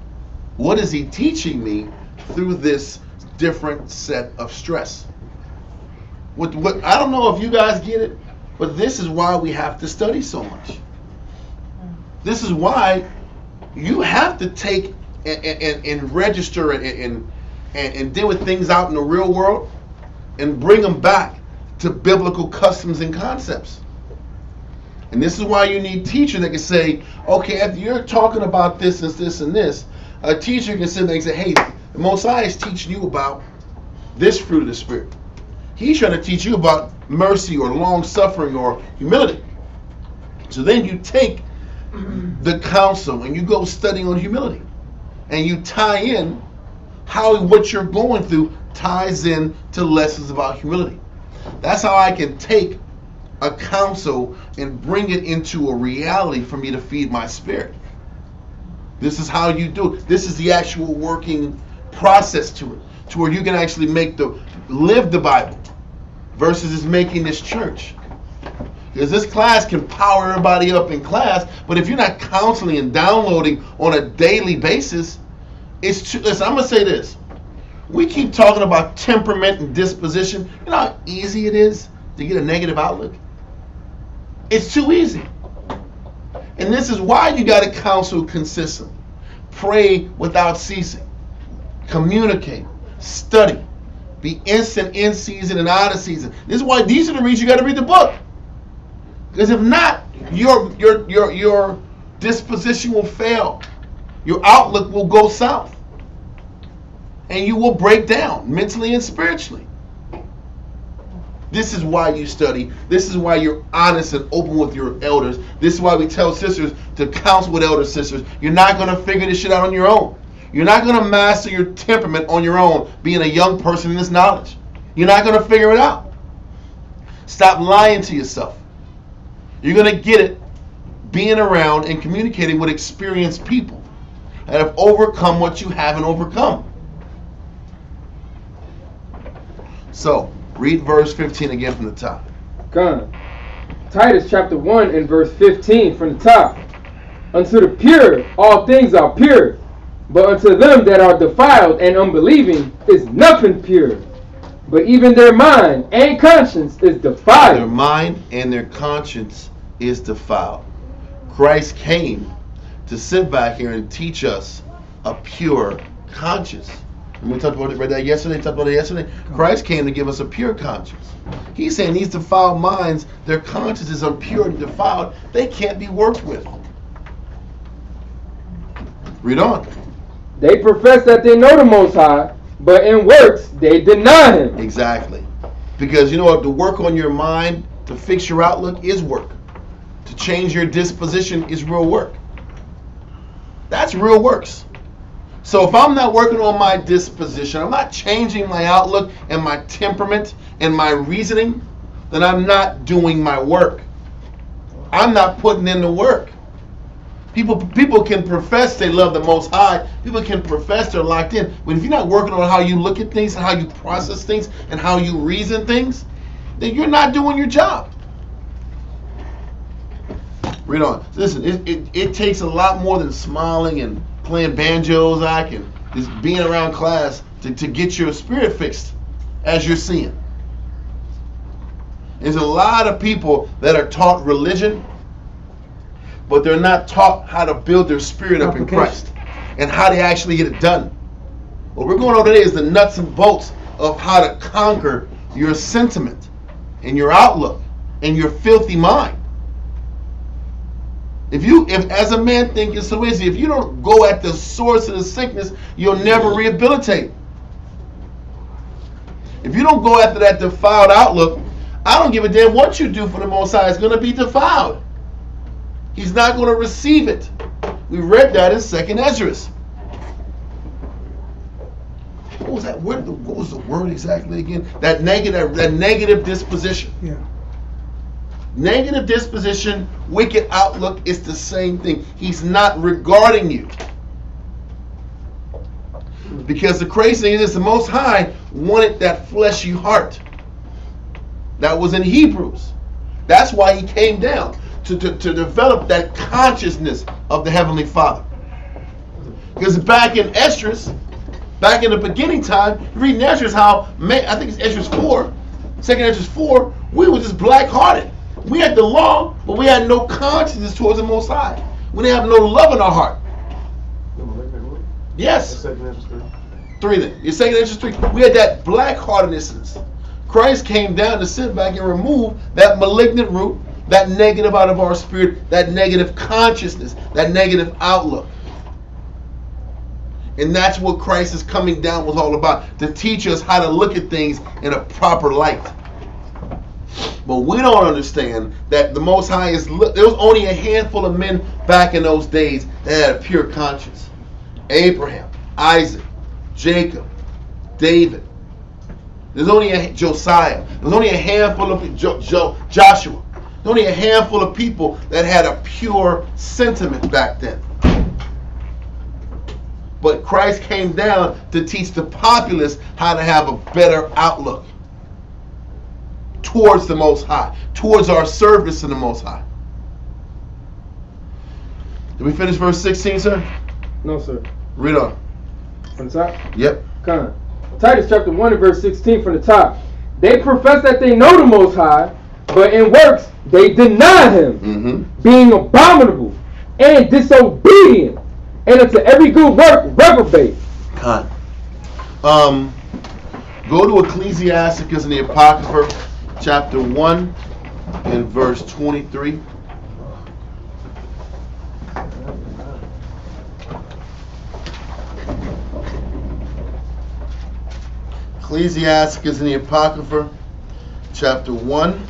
What is he teaching me through this different set of stress? What I don't know if you guys get it, but this is why we have to study so much. This is why you have to take and register and deal with things out in the real world and bring them back to biblical customs and concepts. And this is why you need teachers that can say, okay, if you're talking about this and this and this, a teacher can sit there and say, hey, the Mosiah is teaching you about this fruit of the Spirit. He's trying to teach you about mercy or long suffering or humility. So then you take the counsel and you go studying on humility, and you tie in how what you're going through ties in to lessons about humility. That's how I can take a counsel and bring it into a reality for me to feed my spirit. This is how you do it. This is the actual working process to it, to where you can actually live the Bible versus just making this church. Because this class can power everybody up in class, but if you're not counseling and downloading on a daily basis, listen, I'm going to say this. We keep talking about temperament and disposition. You know how easy it is to get a negative outlook? It's too easy. And this is why you got to counsel consistently. Pray without ceasing. Communicate. Study. Be instant in season and out of season. This is why these are the reasons you got to read the book. Because if not, your disposition will fail. Your outlook will go south. And you will break down mentally and spiritually. This is why you study. This is why you're honest and open with your elders. This is why we tell sisters to counsel with elder sisters. You're not going to figure this shit out on your own. You're not going to master your temperament on your own, being a young person in this knowledge. You're not going to figure it out. Stop lying to yourself. You're going to get it being around and communicating with experienced people that have overcome what you haven't overcome. So, read verse 15 again from the top. Gone. Titus chapter 1 and verse 15 from the top. Unto the pure all things are pure, but unto them that are defiled and unbelieving is nothing pure. But even their mind and conscience is defiled. Their mind and their conscience is defiled. Christ came to sit back here and teach us a pure conscience. And we talked about it, read that yesterday, Christ came to give us a pure conscience. He's saying these defiled minds, their consciences are pure and defiled. They can't be worked with. Read on. They profess that they know the Most High, but in works they deny Him. Exactly. Because you know what? To work on your mind, to fix your outlook is work. To change your disposition is real work. That's real works. So if I'm not working on my disposition, I'm not changing my outlook and my temperament and my reasoning, then I'm not doing my work. I'm not putting in the work. People can profess they love the Most High. People can profess they're locked in. But if you're not working on how you look at things and how you process things and how you reason things, then you're not doing your job. Read on. Listen, it takes a lot more than smiling and playing banjos, and just being around class to get your spirit fixed as you're seeing. There's a lot of people that are taught religion, but they're not taught how to build their spirit up in Christ and how to actually get it done. What we're going over today is the nuts and bolts of how to conquer your sentiment and your outlook and your filthy mind. If as a man think it's so easy, if you don't go at the source of the sickness, you'll never rehabilitate. If you don't go after that defiled outlook, I don't give a damn what you do for the Most High. It's going to be defiled. He's not going to receive it. We read that in 2nd Esdras. What was that word? What was the word exactly again? That negative disposition. Yeah. Negative disposition, wicked outlook is the same thing. He's not regarding you. Because the crazy thing is the Most High wanted that fleshy heart. That was in Hebrews. That's why he came down, to develop that consciousness of the Heavenly Father. Because back in Esdras, back in the beginning time, you read in Esdras how, I think it's Esdras 4, 2nd Esdras 4, we were just black-hearted. We had the law, but we had no consciousness towards the Most High. We didn't have no love in our heart. Yes. 2nd Esdras 3 then. Your 2nd Esdras 3. We had that black-heartedness. Christ came down to sit back and remove that malignant root, that negative out of our spirit, that negative consciousness, that negative outlook. And that's what Christ is coming down was all about, to teach us how to look at things in a proper light. But we don't understand that the Most High is, there was only a handful of men back in those days that had a pure conscience. Abraham, Isaac, Jacob, David. There's only Josiah. There's only a handful of Joshua. There's only a handful of people that had a pure sentiment back then. But Christ came down to teach the populace how to have a better outlook towards the Most High, towards our service to the Most High. Did we finish verse 16, sir? No, sir. Read on. From the top? Yep. Come on. Titus chapter 1 and verse 16 from the top. They profess that they know the Most High, but in works they deny Him, being abominable and disobedient, and unto every good work reprobate. Go to Ecclesiasticus in the Apocrypha, chapter 1 and verse 23. Ecclesiasticus in the Apocrypha, chapter 1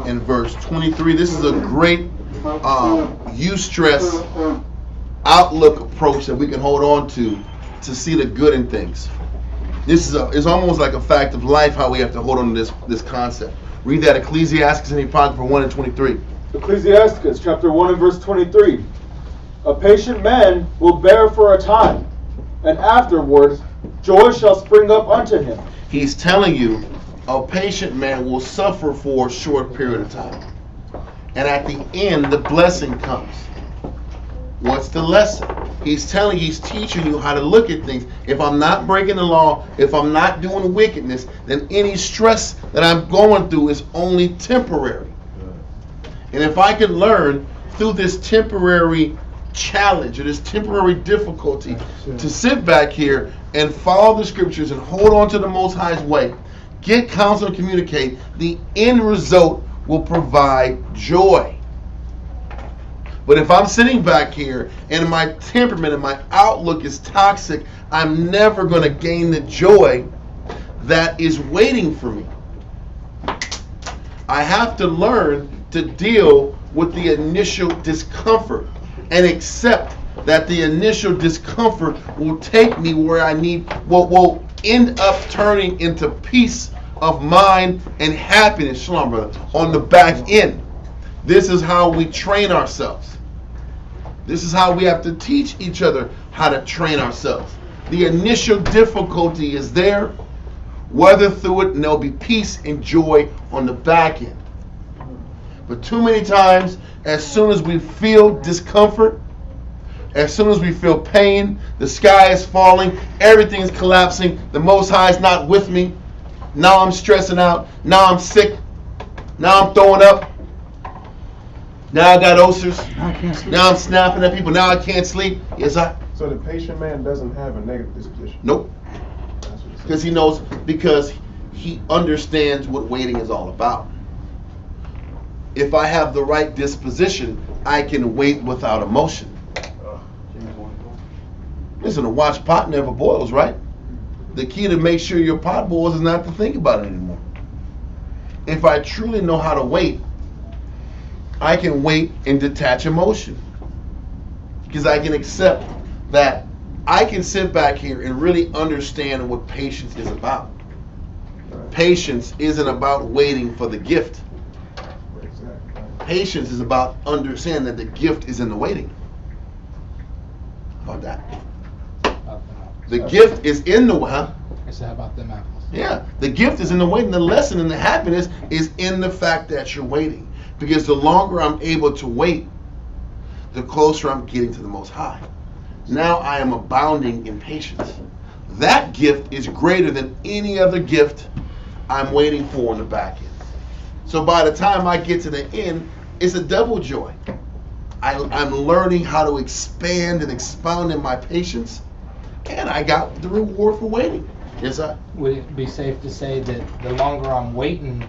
and verse 23. This is a great Eustress outlook approach that we can hold on to see the good in things. This is almost like a fact of life how we have to hold on to this concept. Read that, Ecclesiasticus in the Apocrypha 1 and 23. Ecclesiasticus chapter 1 and verse 23. A patient man will bear for a time, and afterwards joy shall spring up unto him. He's telling you a patient man will suffer for a short period of time. And at the end, the blessing comes. What's the lesson? He's teaching you how to look at things. If I'm not breaking the law, if I'm not doing wickedness, then any stress that I'm going through is only temporary. And if I can learn through this temporary challenge or this temporary difficulty to sit back here and follow the scriptures and hold on to the Most High's way, get counsel and communicate, the end result will provide joy. But if I'm sitting back here and my temperament and my outlook is toxic, I'm never going to gain the joy that is waiting for me. I have to learn to deal with the initial discomfort and accept that the initial discomfort will take me where I need, will end up turning into peace of mind and happiness, shalom brother, on the back end. This is how we train ourselves. This is how we have to teach each other how to train ourselves. The initial difficulty is there. Weather through it, and there'll be peace and joy on the back end. But too many times, as soon as we feel discomfort, as soon as we feel pain, the sky is falling, everything is collapsing, the Most High is not with me. Now I'm stressing out. Now I'm sick. Now I'm throwing up. Now I got ulcers. Now I'm snapping at people. Now I can't sleep. Yes, So the patient man doesn't have a negative disposition? Nope. Because he knows, because he understands what waiting is all about. If I have the right disposition, I can wait without emotion. Listen, a watch pot never boils, right? The key to make sure your pot boils is not to think about it anymore. If I truly know how to wait, I can wait and detach emotion. Because I can accept that I can sit back here and really understand what patience is about. Patience isn't about waiting for the gift. Patience is about understanding that the gift is in the waiting. How about that? The gift is in the It's about them apples. Yeah, the gift is in the waiting. The lesson and the happiness is in the fact that you're waiting. Because the longer I'm able to wait, the closer I'm getting to the Most High. Now I am abounding in patience. That gift is greater than any other gift I'm waiting for in the back end. So by the time I get to the end, it's a double joy. I'm learning how to expand and expound in my patience, and I got the reward for waiting. Yes, sir. Would it be safe to say that the longer I'm waiting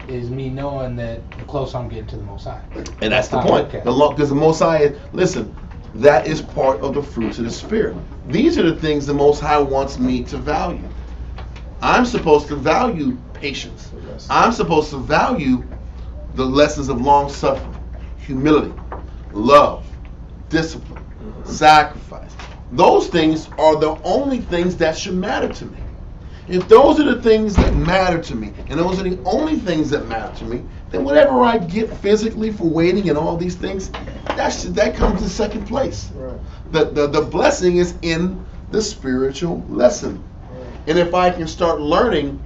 is me knowing that the closer I'm getting to the Most High? And that's the point. Okay. Because the Most High, listen, that is part of the fruits of the Spirit. These are the things the Most High wants me to value. I'm supposed to value patience. I'm supposed to value the lessons of long suffering, humility, love, discipline, sacrifice. Those things are the only things that should matter to me. If those are the things that matter to me, and those are the only things that matter to me, then whatever I get physically for waiting and all these things, that comes in second place. Right. The blessing is in the spiritual lesson. Right. And if I can start learning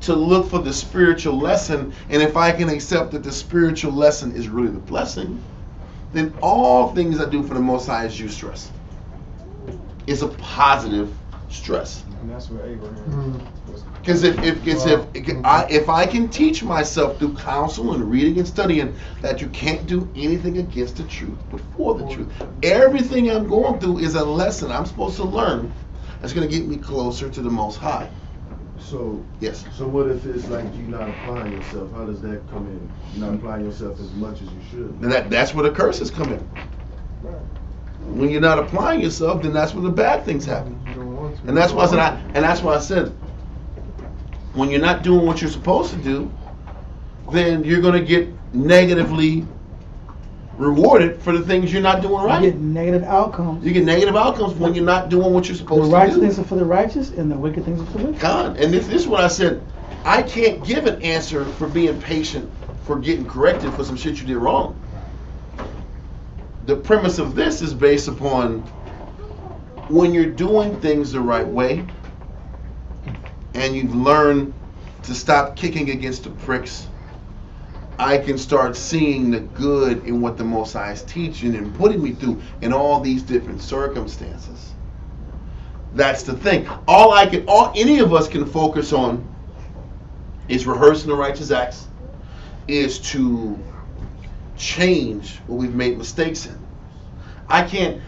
to look for the spiritual lesson, and if I can accept that the spiritual lesson is really the blessing, then all things I do for the Most High is Eustress. It's a positive stress. And that's what Abraham. Because if I can teach myself through counsel and reading and studying that you can't do anything against the truth but for the truth. Everything I'm going through is a lesson I'm supposed to learn that's going to get me closer to the Most High. So yes. So what if it's like you're not applying yourself? How does that come in? You're not applying yourself as much as you should. And that's where the curses come in. When you're not applying yourself, then that's where the bad things happen. And that's why I said, when you're not doing what you're supposed to do, then you're going to get negatively rewarded for the things you're not doing right. You get negative outcomes. You get negative outcomes when you're not doing what you're supposed to do. The righteous things are for the righteous, and the wicked things are for the wicked. God, and this is what I said. I can't give an answer for being patient, for getting corrected for some shit you did wrong. The premise of this is based upon when you're doing things the right way and you've learned to stop kicking against the pricks, I can start seeing the good in what the Most High is teaching and putting me through in all these different circumstances. That's the thing. All any of us can focus on is rehearsing the righteous acts, is to change what we've made mistakes in. I can't.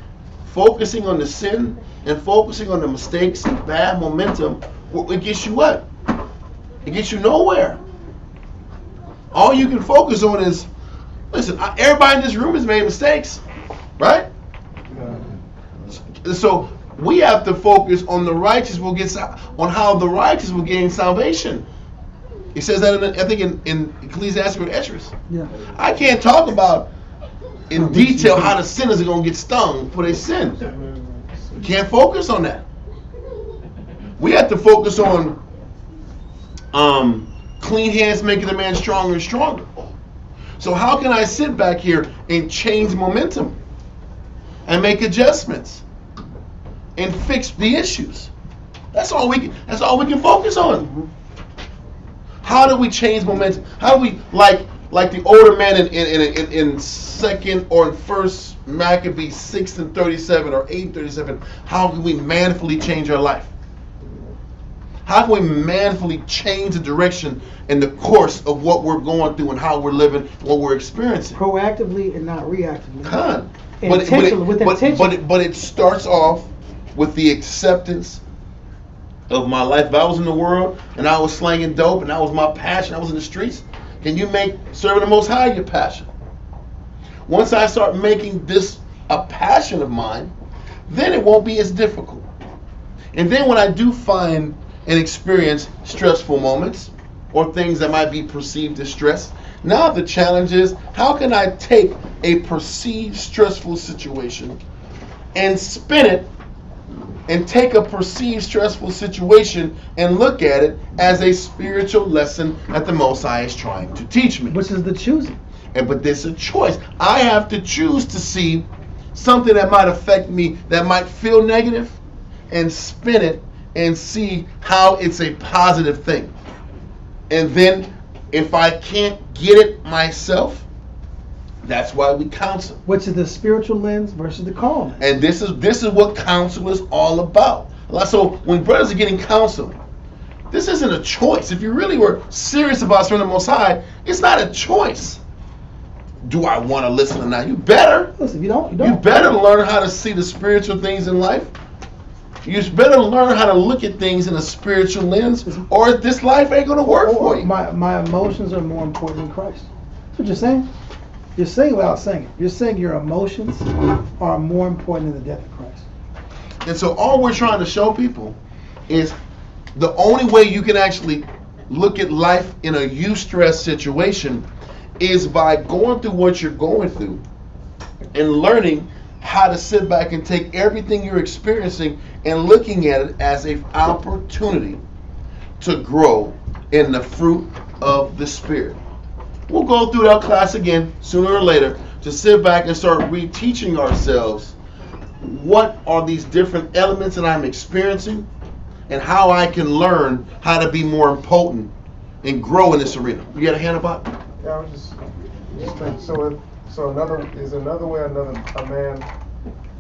Focusing on the sin and focusing on the mistakes and bad momentum, it gets you what? It gets you nowhere. All you can focus on is, listen, everybody in this room has made mistakes, right? So we have to focus on the righteous on how the righteous will gain salvation. He says that I think in Ecclesiastes or Eustress. Yeah. I can't talk about in detail how the sinners are going to get stung for their sin. You can't focus on that. We have to focus on clean hands making a man stronger and stronger. So how can I sit back here and change momentum and make adjustments and fix the issues? That's all we can focus on. How do we change momentum? How do we, like like the older man in second or in first Maccabees 6:37 or 8:37, how can we manfully change our life? How can we manfully change the direction and the course of what we're going through and how we're living, what we're experiencing? Proactively and not reactively. But it starts off with the acceptance of my life. If I was in the world and I was slanging dope and that was my passion, I was in the streets, can you make serving the Most High your passion? Once I start making this a passion of mine, then it won't be as difficult. And then when I do find and experience stressful moments or things that might be perceived as stress, now the challenge is, how can I take a perceived stressful situation and spin it and take a perceived stressful situation and look at it as a spiritual lesson that the Most High is trying to teach me. Which is the choosing. But this is a choice. I have to choose to see something that might affect me, that might feel negative, and spin it and see how it's a positive thing. And then if I can't get it myself, that's why we counsel. Which is the spiritual lens versus the carnal lens. And this is what counsel is all about. So when brothers are getting counsel, this isn't a choice. If you really were serious about serving the Most High, it's not a choice. Do I want to listen or not? You better. Listen, you don't. You better learn how to see the spiritual things in life. You better learn how to look at things in a spiritual lens, or this life ain't going to work for you. My emotions are more important than Christ. That's what you're saying. You're saying without saying it. You're saying your emotions are more important than the death of Christ. And so all we're trying to show people is the only way you can actually look at life in a eustress situation is by going through what you're going through and learning how to sit back and take everything you're experiencing and looking at it as an opportunity to grow in the fruit of the Spirit. We'll go through that class again sooner or later to sit back and start reteaching ourselves what are these different elements that I'm experiencing and how I can learn how to be more potent and grow in this arena. You got a hand about? Yeah, I was just thinking. So another way a man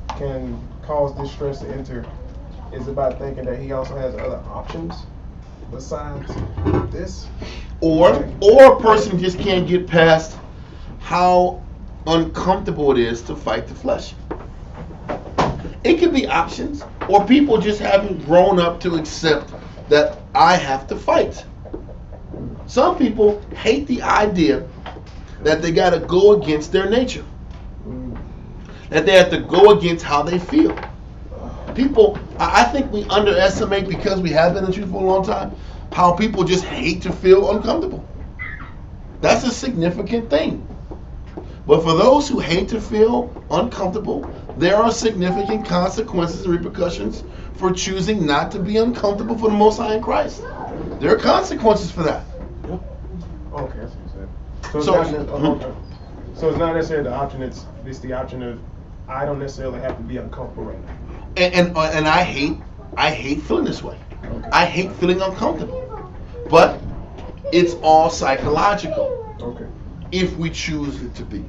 can cause distress to enter is about thinking that he also has other options besides this. Or a person just can't get past how uncomfortable it is to fight the flesh. It could be options, or people just haven't grown up to accept that I have to fight. Some people hate the idea that they got to go against their nature, that they have to go against how they feel. People, I think we underestimate, because we have been in the truth for a long time, how people just hate to feel uncomfortable. That's a significant thing. But for those who hate to feel uncomfortable, there are significant consequences and repercussions for choosing not to be uncomfortable for the Most High in Christ. There are consequences for that. Okay, that's what you said. So it's not necessarily the option. It's the option of I don't necessarily have to be uncomfortable right now. And I hate feeling this way. Okay. I hate feeling uncomfortable. But it's all psychological. Okay. If we choose it to be.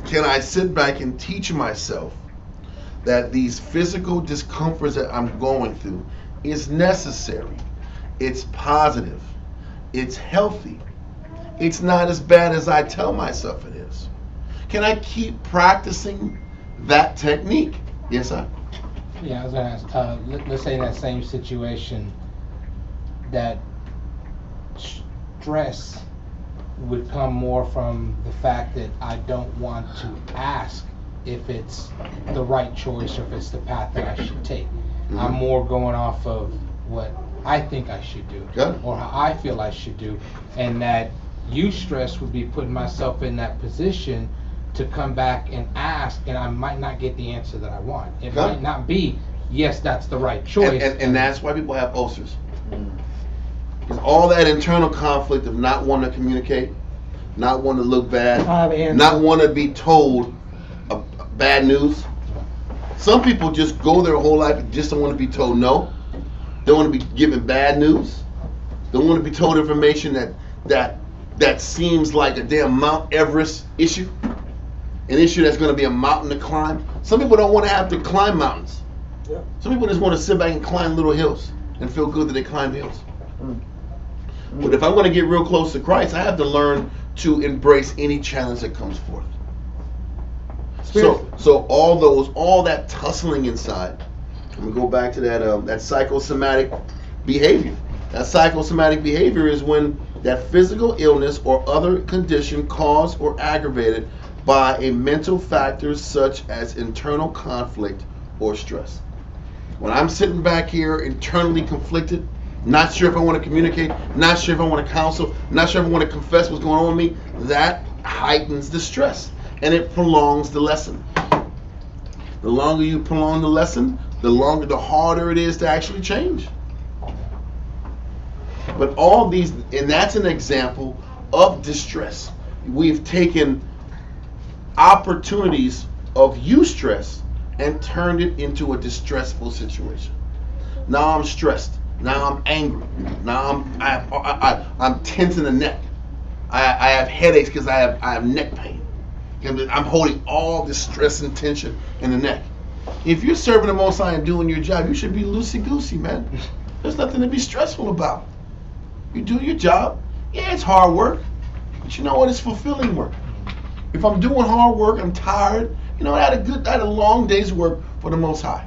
Can I sit back and teach myself that these physical discomforts that I'm going through is necessary, it's positive, it's healthy, it's not as bad as I tell myself it is? Can I keep practicing that technique? Yes, sir? Yeah, I was going to ask, let's say in that same situation, that stress would come more from the fact that I don't want to ask if it's the right choice or if it's the path that I should take. Mm-hmm. I'm more going off of what I think I should do. Good. Or how I feel I should do, and that eustress would be putting myself in that position to come back and ask, and I might not get the answer that I want. It might not be, yes, that's the right choice. And that's why people have ulcers. Because all that internal conflict of not wanting to communicate, not wanting to look bad, not wanting to be told bad news. Some people just go their whole life and just don't want to be told no. Don't want to be given bad news. Don't want to be told information that that seems like a damn Mount Everest issue, an issue that's going to be a mountain to climb. Some people don't want to have to climb mountains. Yeah. Some people just want to sit back and climb little hills and feel good that they climbed hills. But if I'm going to get real close to Christ, I have to learn to embrace any challenge that comes forth. So all that tussling inside. Let me go back to that psychosomatic behavior. That psychosomatic behavior is when that physical illness or other condition caused or aggravated by a mental factor such as internal conflict or stress. When I'm sitting back here internally conflicted, not sure if I want to communicate, not sure if I want to counsel, not sure if I want to confess what's going on with me, that heightens the stress and it prolongs the lesson. The longer you prolong the lesson, the harder it is to actually change. But all these, and that's an example of distress. We've taken opportunities of eustress and turned it into a distressful situation. Now I'm stressed. Now I'm angry. Now I'm tense in the neck. I have headaches because I have neck pain. I'm holding all this stress and tension in the neck. If you're serving the Most High and doing your job, you should be loosey-goosey, man. There's nothing to be stressful about. You do your job. Yeah, it's hard work, but you know what? It's fulfilling work. If I'm doing hard work, I'm tired. You know, I had a long day's work for the Most High.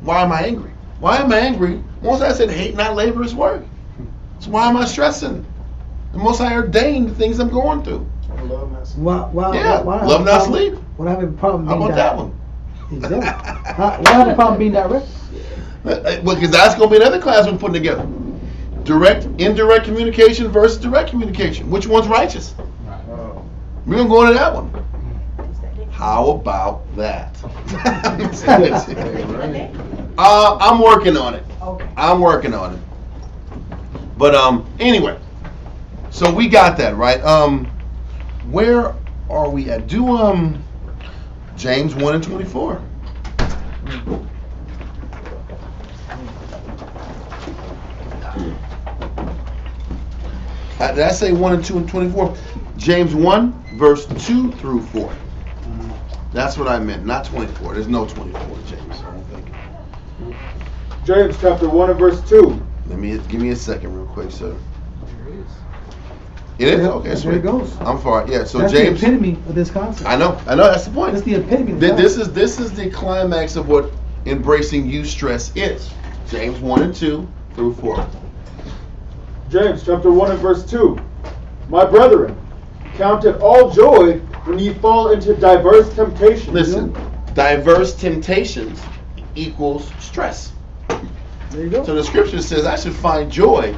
Why am I angry? Why am I angry? Most High said, hate not laborious work. So why am I stressing? The Most High ordained the things I'm going through. Love not sleep. Love not sleep. What I have a problem being How about that one? Exactly. What I have a problem being direct? Well, because that's going to be another class we're putting together. Indirect communication versus direct communication. Which one's righteous? We're going to go into that one. How about that? I'm working on it. I'm working on it. But anyway, so we got that, right? Where are we at? Do James 1:24. Did I say 1 and 2 and 24? James 1, verse 2 through 4. That's what I meant, not 24. There's no 24, James, I don't think. James chapter 1 and verse 2. Give me a second real quick, sir. It is? Okay, that's where it goes. I'm far. Yeah, so that's James. The epitome of this concept. I know, that's the point. That's the epitome of this is the climax of what embracing eustress is. James 1 and 2 through 4. James chapter 1 and verse 2. My brethren, count it all joy when ye fall into diverse temptations. Listen, diverse temptations equals stress. There you go. So the scripture says I should find joy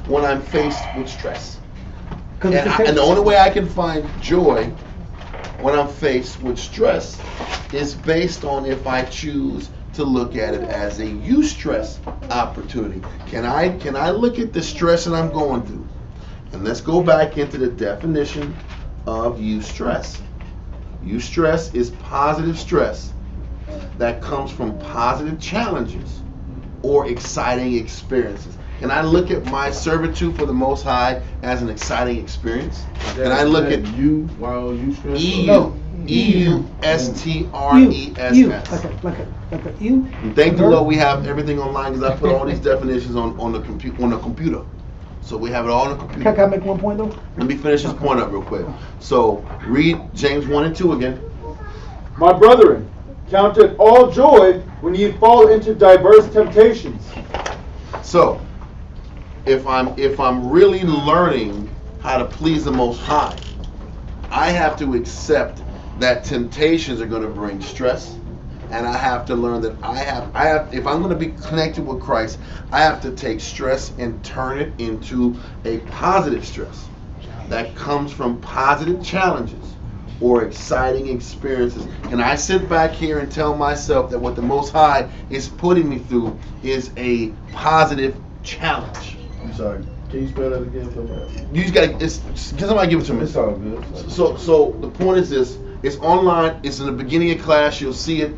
when I'm faced with stress. And the only way I can find joy when I'm faced with stress is based on if I choose to look at it as a eustress opportunity. Can I look at the stress that I'm going through? And let's go back into the definition of eustress. Eustress is positive stress that comes from positive challenges or exciting experiences. Can I look at my servitude for the Most High as an exciting experience? Can I look at EUSTRESS? Like a U. Thank the Lord we have everything online because I put all these definitions on the computer. So we have it all on the computer. Can I make one point though? Let me finish this point up real quick. So read James 1 and 2 again. My brethren, count it all joy when ye fall into diverse temptations. So if I'm really learning how to please the Most High, I have to accept that temptations are going to bring stress, and I have to learn that I have if I'm going to be connected with Christ, I have to take stress and turn it into a positive stress that comes from positive challenges or exciting experiences. And I sit back here and tell myself that what the Most High is putting me through is a positive challenge. I'm sorry. Can you spell that again for me? You just gotta. Can somebody give it to me? It's all good. So the point is this: it's online. It's in the beginning of class. You'll see it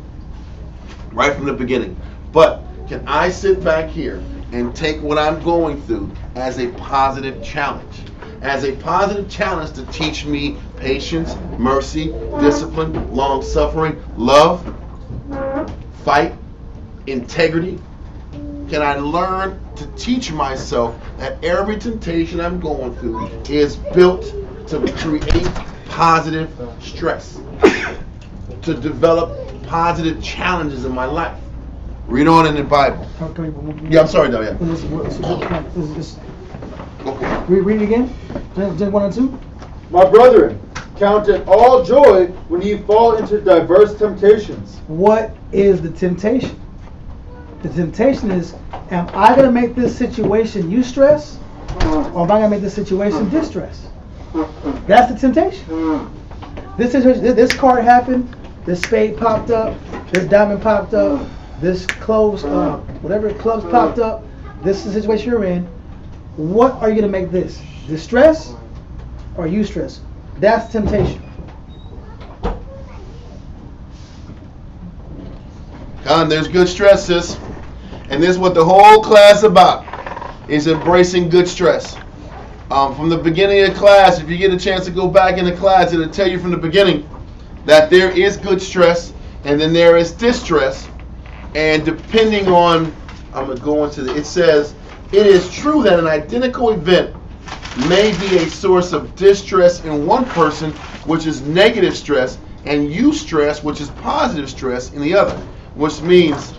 right from the beginning. But can I sit back here and take what I'm going through as a positive challenge? as a positive challenge to teach me patience, mercy, discipline, long suffering, love, fight, integrity? Can I learn to teach myself that every temptation I'm going through is built to create positive stress, to develop positive challenges in my life? Read on in the Bible. Yeah, I'm sorry, though. Yeah. Read it again. Just 1 and 2. My brethren, count it all joy when ye fall into diverse temptations. What is the temptation? The temptation is, am I going to make this situation eustress, or am I going to make this situation distress? That's the temptation. This card happened, this spade popped up, this diamond popped up, this close, whatever clubs popped up, this is the situation you're in. What are you going to make this? Distress or eustress? That's temptation. Con, there's good stress, sis. And this is what the whole class about, is embracing good stress. From the beginning of class, if you get a chance to go back in the class, it'll tell you from the beginning that there is good stress and then there is distress. And depending on, I'm going to go into it says, it is true that an identical event may be a source of distress in one person, which is negative stress, and eustress, which is positive stress, in the other. Which means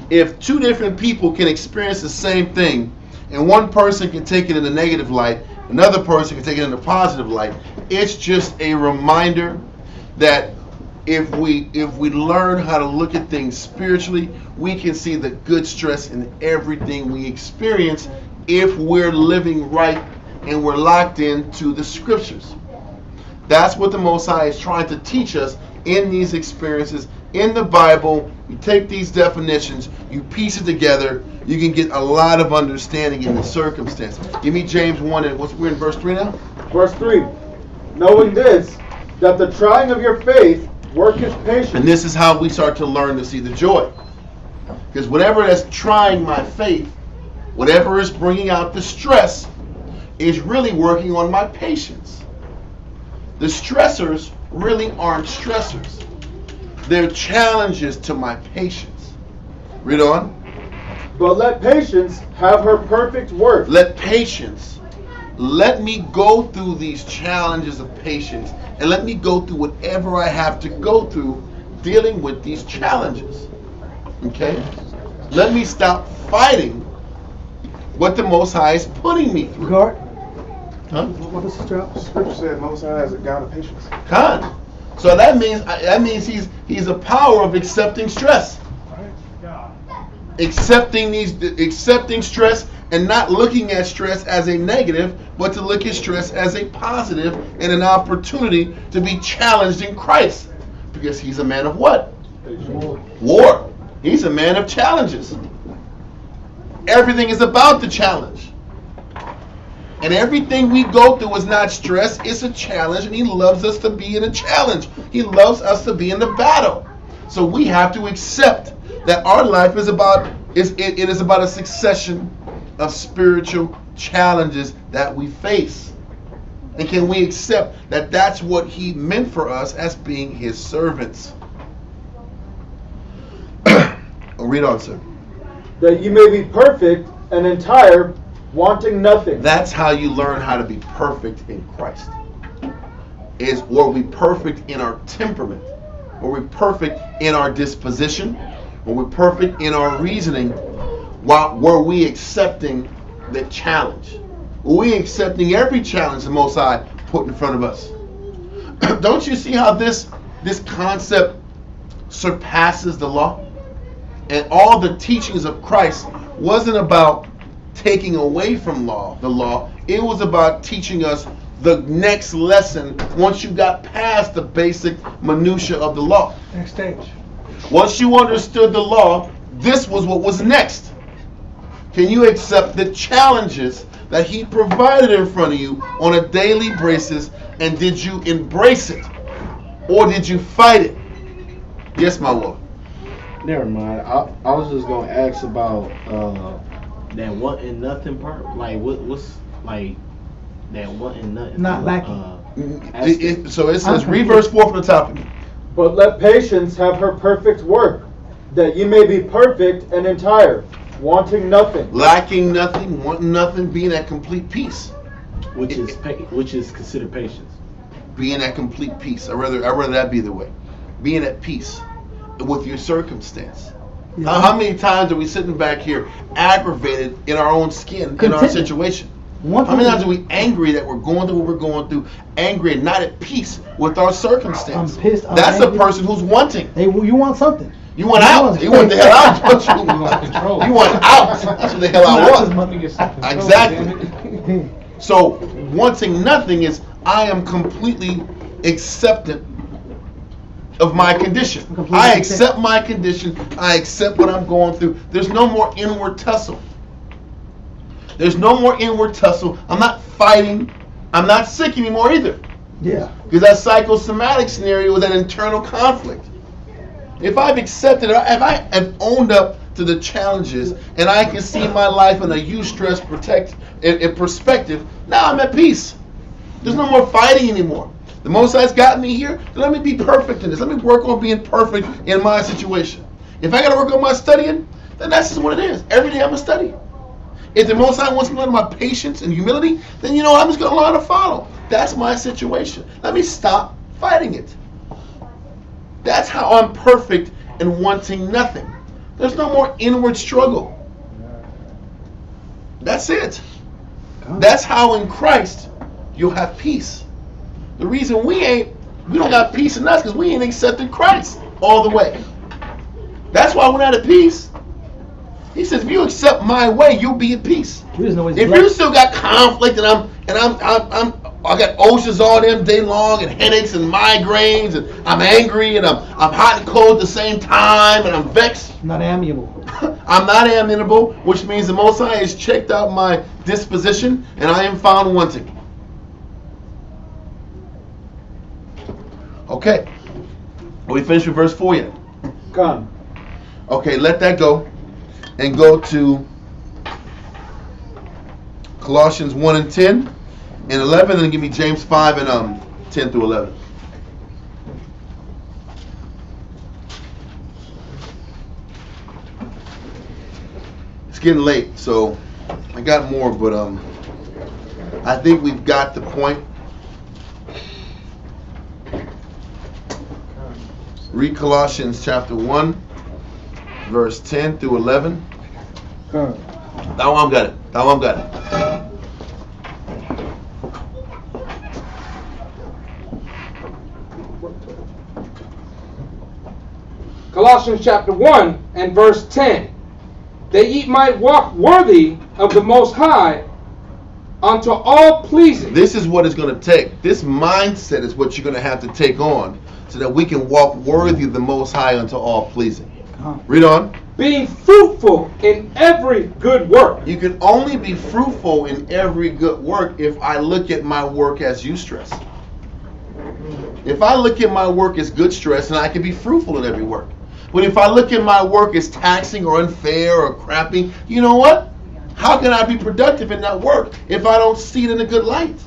if two different people can experience the same thing, and one person can take it in a negative light, another person can take it in a positive light, it's just a reminder that if we learn how to look at things spiritually, we can see the good stress in everything we experience if we're living right and we're locked into the scriptures. That's what the Most High is trying to teach us in these experiences in the Bible. You take these definitions, you piece it together, you can get a lot of understanding in the circumstance. Give me James 1, and we're in verse 3 now? Verse 3. Knowing this, that the trying of your faith worketh patience. And this is how we start to learn to see the joy. Because whatever that's trying my faith, whatever is bringing out the stress, is really working on my patience. The stressors really aren't stressors. They're challenges to my patience. Read on. But let patience have her perfect work. Let me go through these challenges of patience, and let me go through whatever I have to go through dealing with these challenges. Okay? Let me stop fighting what the Most High is putting me through. Guard. Huh? What does the scripture said? Most High is a God of patience. Con. So that means he's a power of accepting stress. Accepting stress and not looking at stress as a negative, but to look at stress as a positive and an opportunity to be challenged in Christ. Because he's a man of what? War. He's a man of challenges. Everything is about the challenge. And everything we go through is not stress, it's a challenge, and he loves us to be in a challenge. He loves us to be in the battle. So we have to accept that our life is about it is about a succession of spiritual challenges that we face. And can we accept that that's what he meant for us as being his servants? Read on, sir. That you may be perfect and entire, wanting nothing. That's how you learn how to be perfect in Christ. Were we perfect in our temperament? Were we perfect in our disposition? Were we perfect in our reasoning? Were we accepting the challenge? Were we accepting every challenge the Most High put in front of us? Don't you see how this concept surpasses the law? And all the teachings of Christ wasn't about taking away from the law. It was about teaching us the next lesson once you got past the basic minutia of the law. Next stage. Once you understood the law, this was what was next. Can you accept the challenges that he provided in front of you on a daily basis, and did you embrace it? Or did you fight it? Yes, my Lord. Never mind. I was just gonna ask about that what and nothing part. Like what's like than wanting nothing. Not lacking. So it says, read verse 4 from the top again. But let patience have her perfect work, that ye may be perfect and entire, wanting nothing. Lacking nothing, wanting nothing, being at complete peace. Which is considered patience. Being at complete peace. I'd rather that be the way. Being at peace with your circumstance. Yeah. How many times are we sitting back here aggravated in our own skin, in our situation? How many times are we angry that we're going through what we're going through, angry and not at peace with our circumstance? I'm pissed. That's a person who's wanting. Hey, you want something. You want out. You want the hell out. You want control. You want out. That's what the hell I want. Exactly. So wanting nothing is I am completely acceptant of my condition. I accept my condition. I accept what I'm going through. There's no more inward tussle. There's no more inward tussle. I'm not fighting. I'm not sick anymore either. Yeah. Because that psychosomatic scenario was an internal conflict. If I've accepted, if I have owned up to the challenges, and I can see my life in a Eustress in perspective, now I'm at peace. There's no more fighting anymore. The Most High's got me here. So let me be perfect in this. Let me work on being perfect in my situation. If I got to work on my studying, then that's just what it is. Every day I'm going to study. If the Most High wants me to learn my patience and humility, then I'm just going to learn to follow. That's my situation. Let me stop fighting it. That's how I'm perfect and wanting nothing. There's no more inward struggle. That's it. That's how in Christ you'll have peace. The reason we don't got peace in us because we ain't accepted Christ all the way. That's why we're not at peace. He says, if you accept my way, you'll be at peace. If you still got conflict and I got oceans all them day long and headaches and migraines and I'm angry and I'm hot and cold at the same time and I'm vexed. Not amiable. I'm not amiable, which means the Most High has checked out my disposition and I am found wanting. Okay. Are we finished with verse 4 yet? Come. Okay, let that go. And go to Colossians 1 and 10 and 11, and give me James 5 and 10 through 11. It's getting late, so I got more, but I think we've got the point. Read Colossians chapter 1. Verse 10 through 11. That one got it. Colossians chapter 1 and verse 10. That ye might walk worthy of the Most High unto all pleasing. This is what it's going to take. This mindset is what you're going to have to take on so that we can walk worthy of the Most High unto all pleasing. Read on. Being fruitful in every good work. You can only be fruitful in every good work if I look at my work as Eustress. If I look at my work as good stress, then I can be fruitful in every work. But if I look at my work as taxing or unfair or crappy, you know what? How can I be productive in that work if I don't see it in a good light?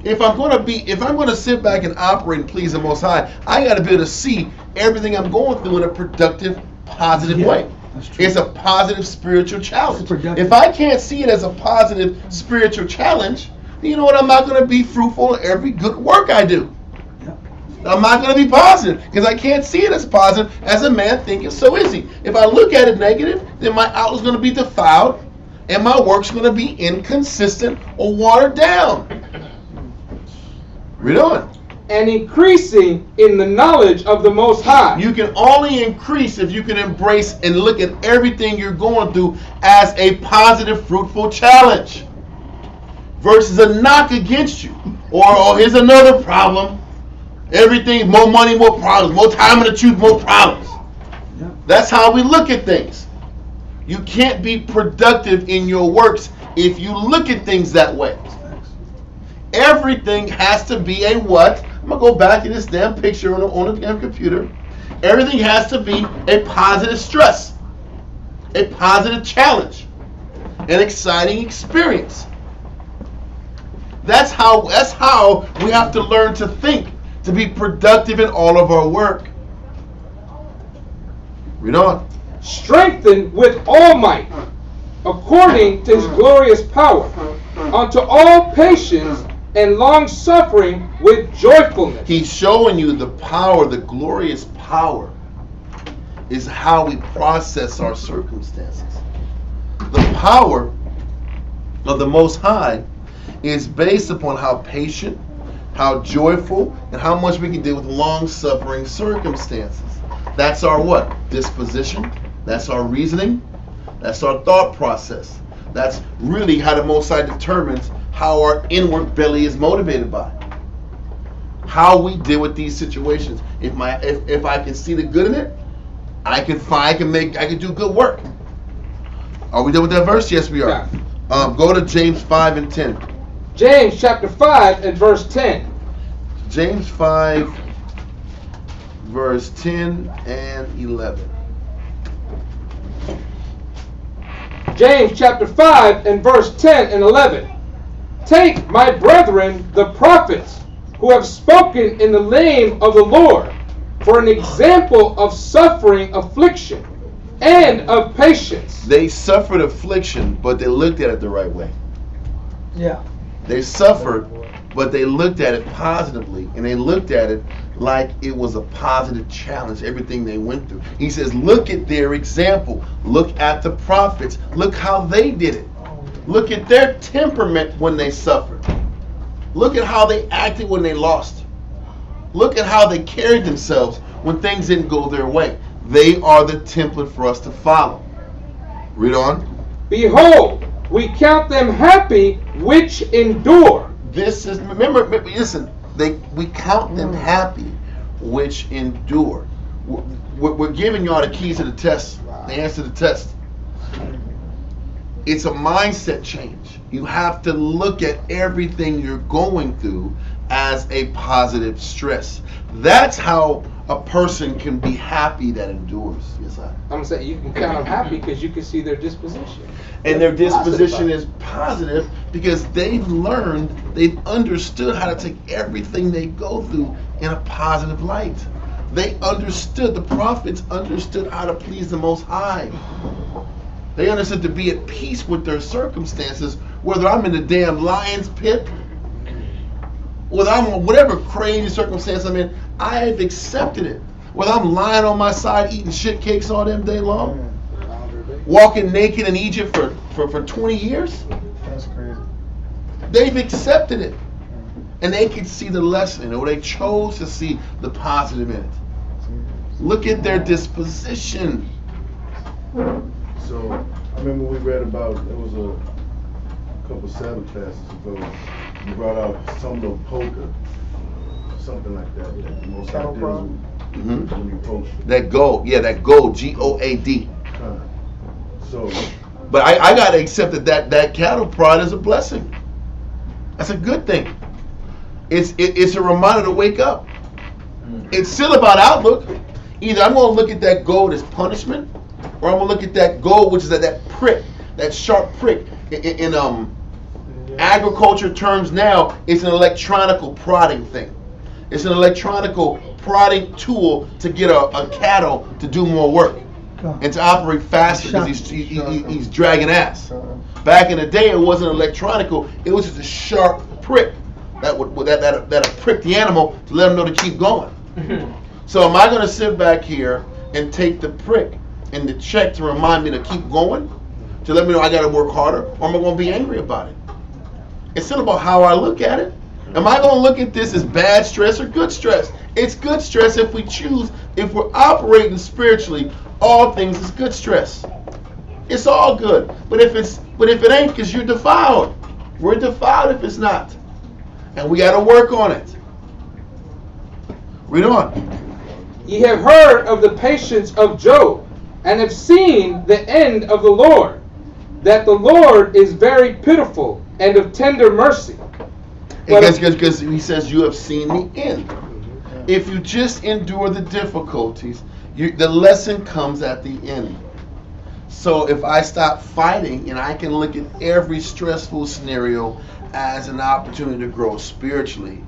If I'm going to sit back and operate and please the Most High, I got to be able to see everything I'm going through in a productive, positive way. It's a positive spiritual challenge. If I can't see it as a positive spiritual challenge, then you know what? I'm not going to be fruitful in every good work I do. I'm not going to be positive because I can't see it as positive as a man thinking. So is he. If I look at it negative, then my outlook's going to be defiled and my work's going to be inconsistent or watered down. Read on. And increasing in the knowledge of the Most High. You can only increase if you can embrace and look at everything you're going through as a positive, fruitful challenge versus a knock against you. Or here's another problem. Everything, more money, more problems. More time in the truth, more problems. That's how we look at things. You can't be productive in your works if you look at things that way. Everything has to be a what? I'm going to go back to this damn picture on the damn computer. Everything has to be a positive stress, a positive challenge, an exciting experience. That's how we have to learn to think, to be productive in all of our work. Read on. Strengthened with all might, according to his glorious power, unto all patience and long suffering with joyfulness. He's showing you the power, the glorious power is how we process our circumstances. The power of the Most High is based upon how patient, how joyful, and how much we can deal with long-suffering circumstances. That's our what? Disposition. That's our reasoning. That's our thought process. That's really how the Most High determines how our inward belly is motivated by. How we deal with these situations. If I can see the good in it, I can do good work. Are we done with that verse? Yes, we are. Yeah. Go to James 5 and 10. James chapter 5 and verse 10. James 5, verse 10 and 11. James chapter 5 and verse 10 and 11. Take, my brethren, the prophets, who have spoken in the name of the Lord, for an example of suffering, affliction, and of patience. They suffered affliction, but they looked at it the right way. Yeah. They suffered, but they looked at it positively, and they looked at it like it was a positive challenge, everything they went through. He says, look at their example. Look at the prophets. Look how they did it. Look at their temperament when they suffered. Look at how they acted when they lost. Look at how they carried themselves when things didn't go their way. They are the template for us to follow. Read on. Behold, we count them happy which endure. This is, remember, listen, we count them happy which endure. We're giving y'all the keys to the test, the answer to the test. It's a mindset change. You have to look at everything you're going through as a positive stress. That's how a person can be happy that endures. Yes, I'm going to say you can count them happy because you can see their disposition. And their disposition is positive because they've learned, they've understood how to take everything they go through in a positive light. They understood, the prophets understood how to please the Most High. They understood to be at peace with their circumstances, whether I'm in the damn lion's pit, whether I'm in whatever crazy circumstance I'm in, I have accepted it. Whether I'm lying on my side eating shit cakes all damn day long, walking naked in Egypt for 20 years. That's crazy. They've accepted it. And they could see the lesson, or they chose to see the positive in it. Look at their disposition. So, I remember we read about, it was a couple Sabbath classes ago, you brought out some of poker, something like that. That most deals with when you poker. That gold, that gold, G-O-A-D. So, but I got to accept that cattle prod is a blessing. That's a good thing. It's a reminder to wake up. It's still about outlook. Either I'm going to look at that gold as punishment, or I'm going to look at that gold, which is that prick, that sharp prick. In agriculture terms now, it's an electronical prodding thing. It's an electronical prodding tool to get a cattle to do more work and to operate faster because he's dragging ass. Back in the day, it wasn't electronical. It was just a sharp prick that prick the animal to let them know to keep going. So am I going to sit back here and take the prick and the check to remind me to keep going, to let me know I got to work harder, or am I going to be angry about it? It's still about how I look at it. Am I going to look at this as bad stress or good stress? It's good stress if we choose, if we're operating spiritually, all things is good stress. It's all good. But if it ain't, because you're defiled. We're defiled if it's not. And we got to work on it. Read on. Ye have heard of the patience of Job, and have seen the end of the Lord, that the Lord is very pitiful and of tender mercy. Because he says you have seen the end. If you just endure the difficulties, the lesson comes at the end. So if I stop fighting and I can look at every stressful scenario as an opportunity to grow spiritually,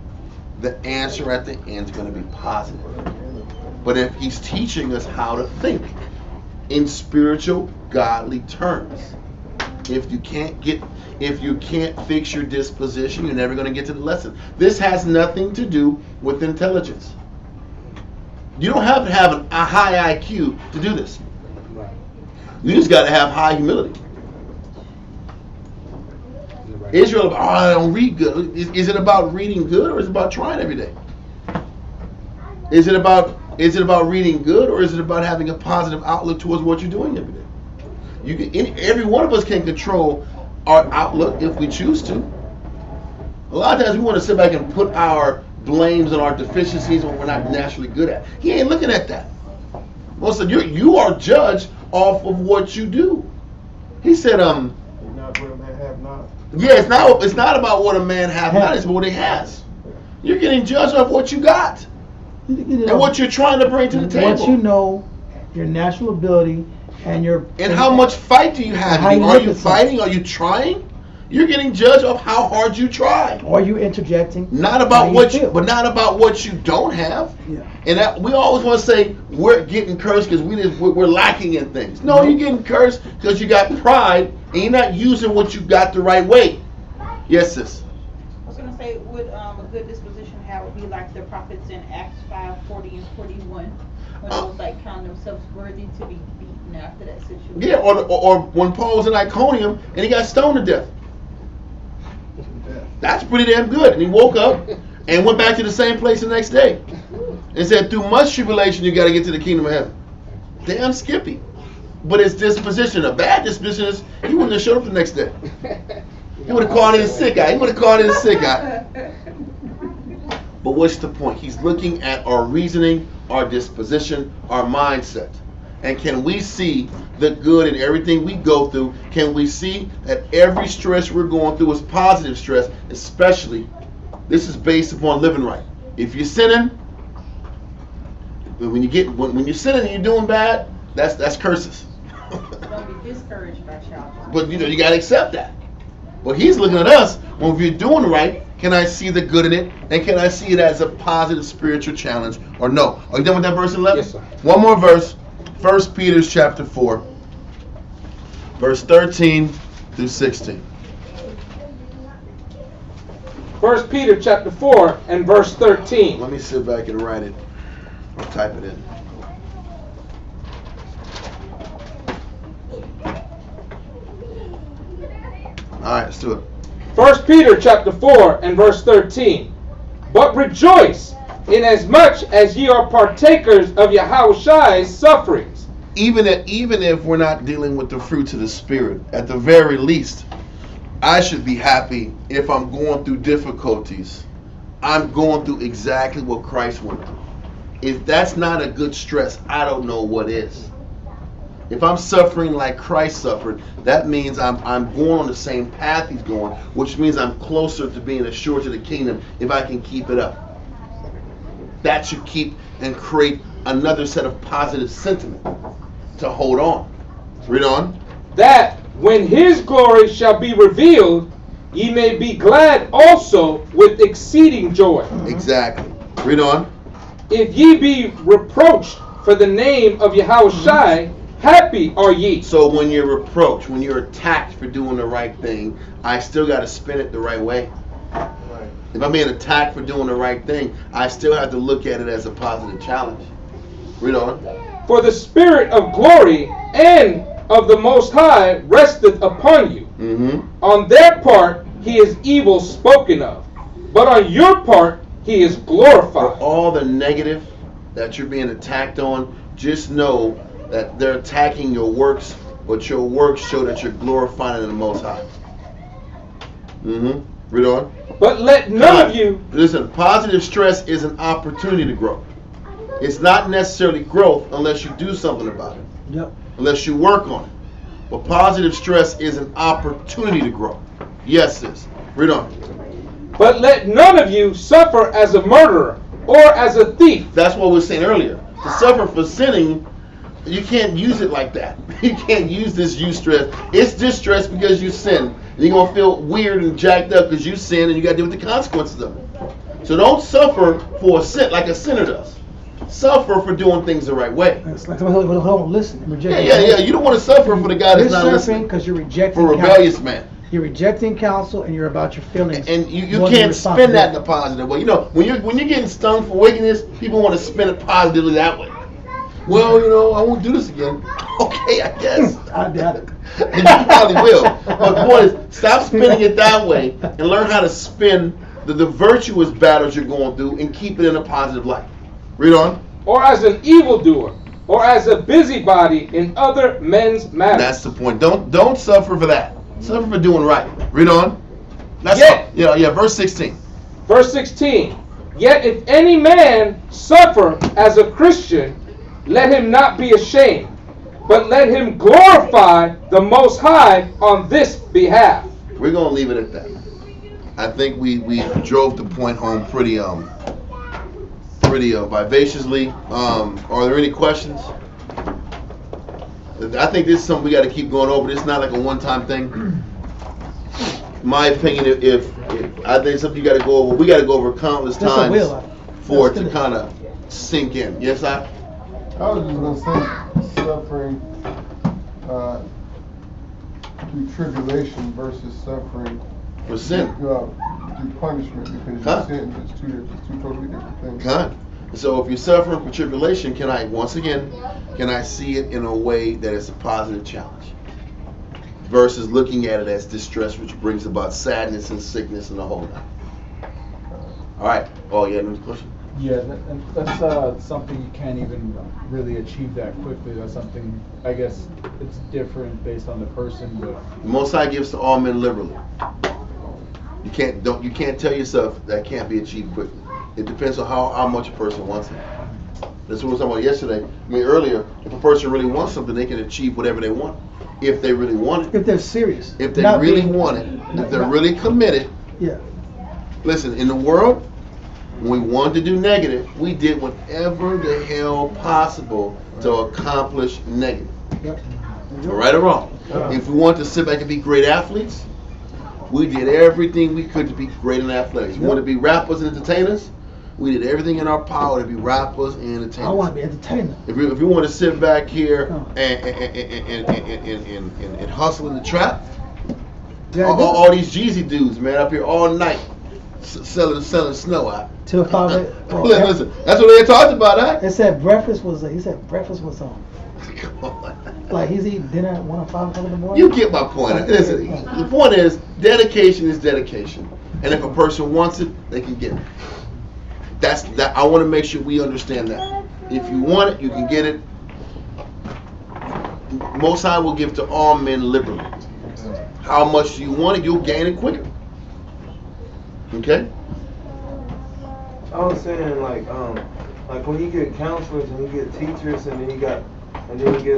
the answer at the end is going to be positive. But if he's teaching us how to think in spiritual, godly terms, if you can't fix your disposition, you're never going to get to the lesson. This has nothing to do with intelligence. You don't have to have a high IQ to do this. You just got to have high humility. Israel, I don't read good. Is it about reading good, or is it about trying every day? Is it about reading good, or is it about having a positive outlook towards what you're doing every day? Every one of us can control our outlook if we choose to. A lot of times we want to sit back and put our blames and our deficiencies on what we're not naturally good at. He ain't looking at that. Most of you are judged off of what you do. He said, not what a man have not. Yeah, it's not about what a man have not, it's what he has. You're getting judged off what you got. And what you're trying to bring to the table. What you know, your natural ability, and how much fight do you have? Are you fighting? Are you trying? You're getting judged off how hard you try. Or you interjecting. Not about what but not about what you don't have. Yeah. And we always want to say we're getting cursed because we're lacking in things. No, you're getting cursed because you got pride and you're not using what you got the right way. Yes, sis. I was gonna say, would a good disposition have would be like the prophets in Acts 5:40 and 41, when it was like counting themselves worthy to be beaten after that situation. Yeah, or when Paul was in Iconium and he got stoned to death. That's pretty damn good. And he woke up and went back to the same place the next day and said, through much tribulation, you got to get to the kingdom of heaven. Damn Skippy. But his disposition, a bad disposition, is he wouldn't have showed up the next day. He would have called in a sick guy. But what's the point? He's looking at our reasoning, our disposition, our mindset. And can we see the good in everything we go through? Can we see that every stress we're going through is positive stress? Especially, this is based upon living right. If you're sinning, when you're sinning and you're doing bad, that's curses. Don't be discouraged by challenges. But you got to accept that. But he's looking at us. Well, if you're doing right, can I see the good in it? And can I see it as a positive spiritual challenge or no? Are you done with that verse 11? Yes, sir. One more verse. 1 Peter chapter 4, verse 13 through 16. 1 Peter chapter 4 and verse 13. Let me sit back and write it. I'll type it in. All right, let's do it. 1 Peter chapter 4 and verse 13. But rejoice inasmuch as ye are partakers of Yahushua's sufferings. Even if we're not dealing with the fruits of the Spirit, at the very least, I should be happy if I'm going through difficulties. I'm going through exactly what Christ went through. If that's not a good stress, I don't know what is. If I'm suffering like Christ suffered, that means I'm going on the same path he's going, which means I'm closer to being assured to the kingdom if I can keep it up. That should keep and create another set of positive sentiment to hold on. Read on. That when his glory shall be revealed, ye may be glad also with exceeding joy. Exactly. Read on. If ye be reproached for the name of Yahushua, happy are ye. So when you're reproached, when you're attacked for doing the right thing, I still got to spin it the right way. If I'm being attacked for doing the right thing, I still have to look at it as a positive challenge. Read on. For the spirit of glory and of the Most High resteth upon you. Mm-hmm. On their part he is evil spoken of, but on your part he is glorified. For all the negative that you're being attacked on, just know that they're attacking your works, but your works show that you're glorifying the Most High. Mm-hmm. Read on. But let none of you... Listen, positive stress is an opportunity to grow. It's not necessarily growth unless you do something about it. Yep. Unless you work on it. But positive stress is an opportunity to grow. Yes, sis. Read on. But let none of you suffer as a murderer or as a thief. That's what we were saying earlier. To suffer for sinning You can't use it like that. You can't use this eustress. It's distress because you sin. And you're going to feel weird and jacked up because you sin and you got to deal with the consequences of it. So don't suffer for a sin like a sinner does. Suffer for doing things the right way. It's like somebody who don't listen and reject. Yeah. You don't want to suffer for the guy that's not listening. Because you're rejecting for a rebellious man. You're rejecting counsel and you're about your feelings. And you can't spin that in a positive way. You know, when you're getting stung for wickedness, people want to spin it positively that way. Well, you know, I won't do this again. Okay, I guess. I doubt it. You probably will. But the point is, stop spinning it that way and learn how to spin the virtuous battles you're going through and keep it in a positive light. Read on. Or as an evildoer, or as a busybody in other men's matters. That's the point. Don't suffer for that. Suffer for doing right. Read on. Verse 16. Verse 16. Yet if any man suffer as a Christian, let him not be ashamed, but let him glorify the Most High on this behalf. We're going to leave it at that. I think we drove the point home pretty vivaciously. Are there any questions? I think this is something we got to keep going over. This is not like a one-time thing. In my opinion, if I think something you got to go over, we got to go over countless times for it to kind of sink in. Yes, I was just going to say suffering through tribulation versus suffering for sin. Through punishment, because your sin is two totally different things. So if you're suffering for tribulation, can I see it in a way that is a positive challenge? Versus looking at it as distress, which brings about sadness and sickness and the whole lot. All right. Oh, yeah, another question? Yeah, that's something you can't even really achieve that quickly. That's something, I guess, it's different based on the person. But the Most High gives to all men liberally. You can't tell yourself that can't be achieved quickly. It depends on how much a person wants it. That's what we were talking about yesterday. Earlier, if a person really wants something, they can achieve whatever they want. If they really want it. If they're serious. If they really want it. If they're really committed. Yeah. Listen, in the world, when we wanted to do negative, we did whatever the hell possible to accomplish negative. Yep. Right or wrong. If we wanted to sit back and be great athletes, we did everything we could to be great in athletics. We wanted to be rappers and entertainers. We did everything in our power to be rappers and entertainers. I want to be entertainer. If you want to sit back here and hustle in the trap, all these Jeezy dudes, man, up here all night selling snow out. Till 5 Listen, that's what they talked about, huh? He said breakfast was on. Come on. Like he's eating dinner at 1 or 5 o'clock in the morning. You get my point. Listen, the point is dedication is dedication, and if a person wants it, they can get it. That's that. I want to make sure we understand that. If you want it, you can get it. Most High will give to all men liberally. How much you want it, you'll gain it quicker. Okay? I was saying like when you get counselors and you get teachers and then you get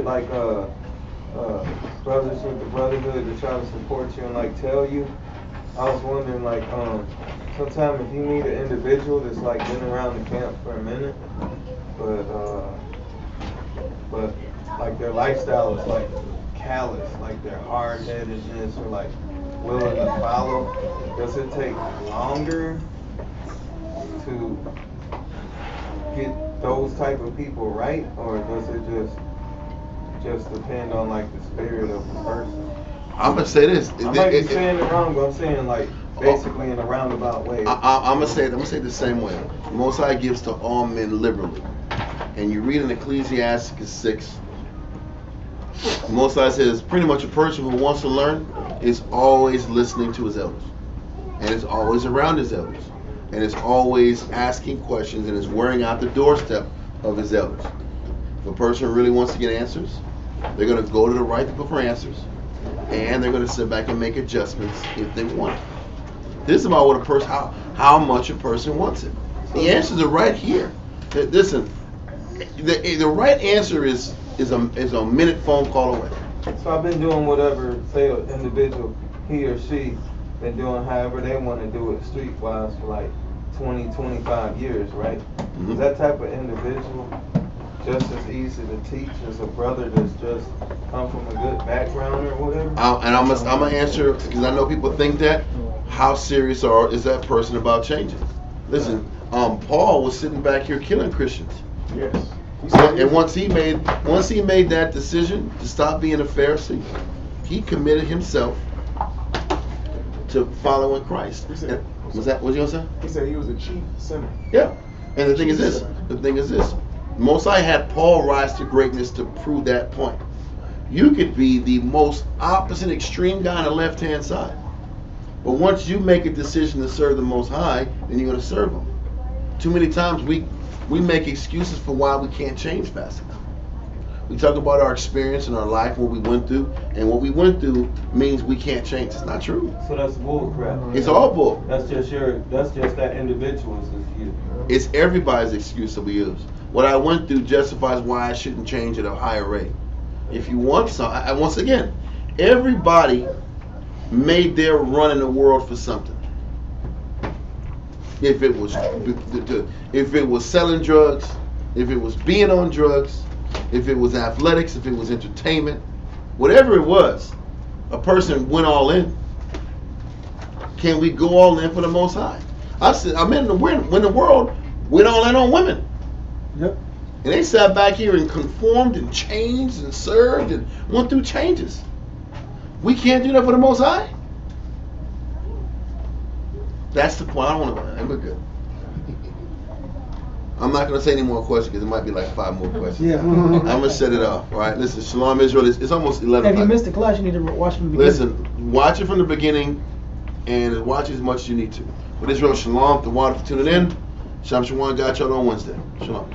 like brothers with the brotherhood to try to support you and like tell you. I was wondering like sometimes if you meet an individual that's like been around the camp for a minute, but like their lifestyle is like callous, like they're hard-headedness or like willing to follow, does it take longer to get those type of people right, or does it just depend on like the spirit of the person? I'm gonna say this. I might be saying it wrong, but I'm saying like basically in a roundabout way. I'm gonna say the same way. Most High gives to all men liberally, and you read in Ecclesiastes 6. Most High says pretty much a person who wants to learn is always listening to his elders, and is always around his elders, and is always asking questions, and is wearing out the doorstep of his elders. If a person really wants to get answers, they're gonna go to the right people for answers, and they're going to sit back and make adjustments if they want it. This is about what a person, how much a person wants it. The answers are right here. Listen, the right answer is a minute phone call away. So I've been doing whatever, say an individual, he or she, been doing however they want to do it streetwise for like 20, 25 years, right? Mm-hmm. Is that type of individual, just as easy to teach as a brother that's just come from a good background or whatever? And I'm gonna answer because I know people think that. How serious is that person about changing? Listen, Paul was sitting back here killing Christians. Yes. And once he made that decision to stop being a Pharisee, he committed himself to following Christ. Was that what you gonna say? He said he was a chief sinner. Yeah. And the thing is this. Most I had Paul rise to greatness to prove that point. You could be the most opposite extreme guy on the left hand side. But once you make a decision to serve the Most High, then you're going to serve Him. Too many times we make excuses for why we can't change fast enough. We talk about our experience in our life, what we went through, and what we went through means we can't change. It's not true. So that's bull crap. It's all bull. That's just that individual's excuse. It's everybody's excuse that we use. What I went through justifies why I shouldn't change at a higher rate. If you want some, once again, everybody made their run in the world for something. If it was selling drugs, if it was being on drugs, if it was athletics, if it was entertainment, whatever it was, a person went all in. Can we go all in for the Most High? When the world went all in on women. Yep. And they sat back here and conformed and changed and served and went through changes. We can't do that for the Most High. That's the point. I don't want to. We're good. I'm not going to say any more questions because it might be like 5 more questions. Yeah. I'm going to set it off. All right. Listen, Shalom Israel. It's almost 11. If you missed the class, you need to watch from the beginning. Listen, watch it from the beginning and watch as much as you need to. But Israel, Shalom. The water for tuning in. Shalom Shalom. Got y'all on Wednesday. Shalom.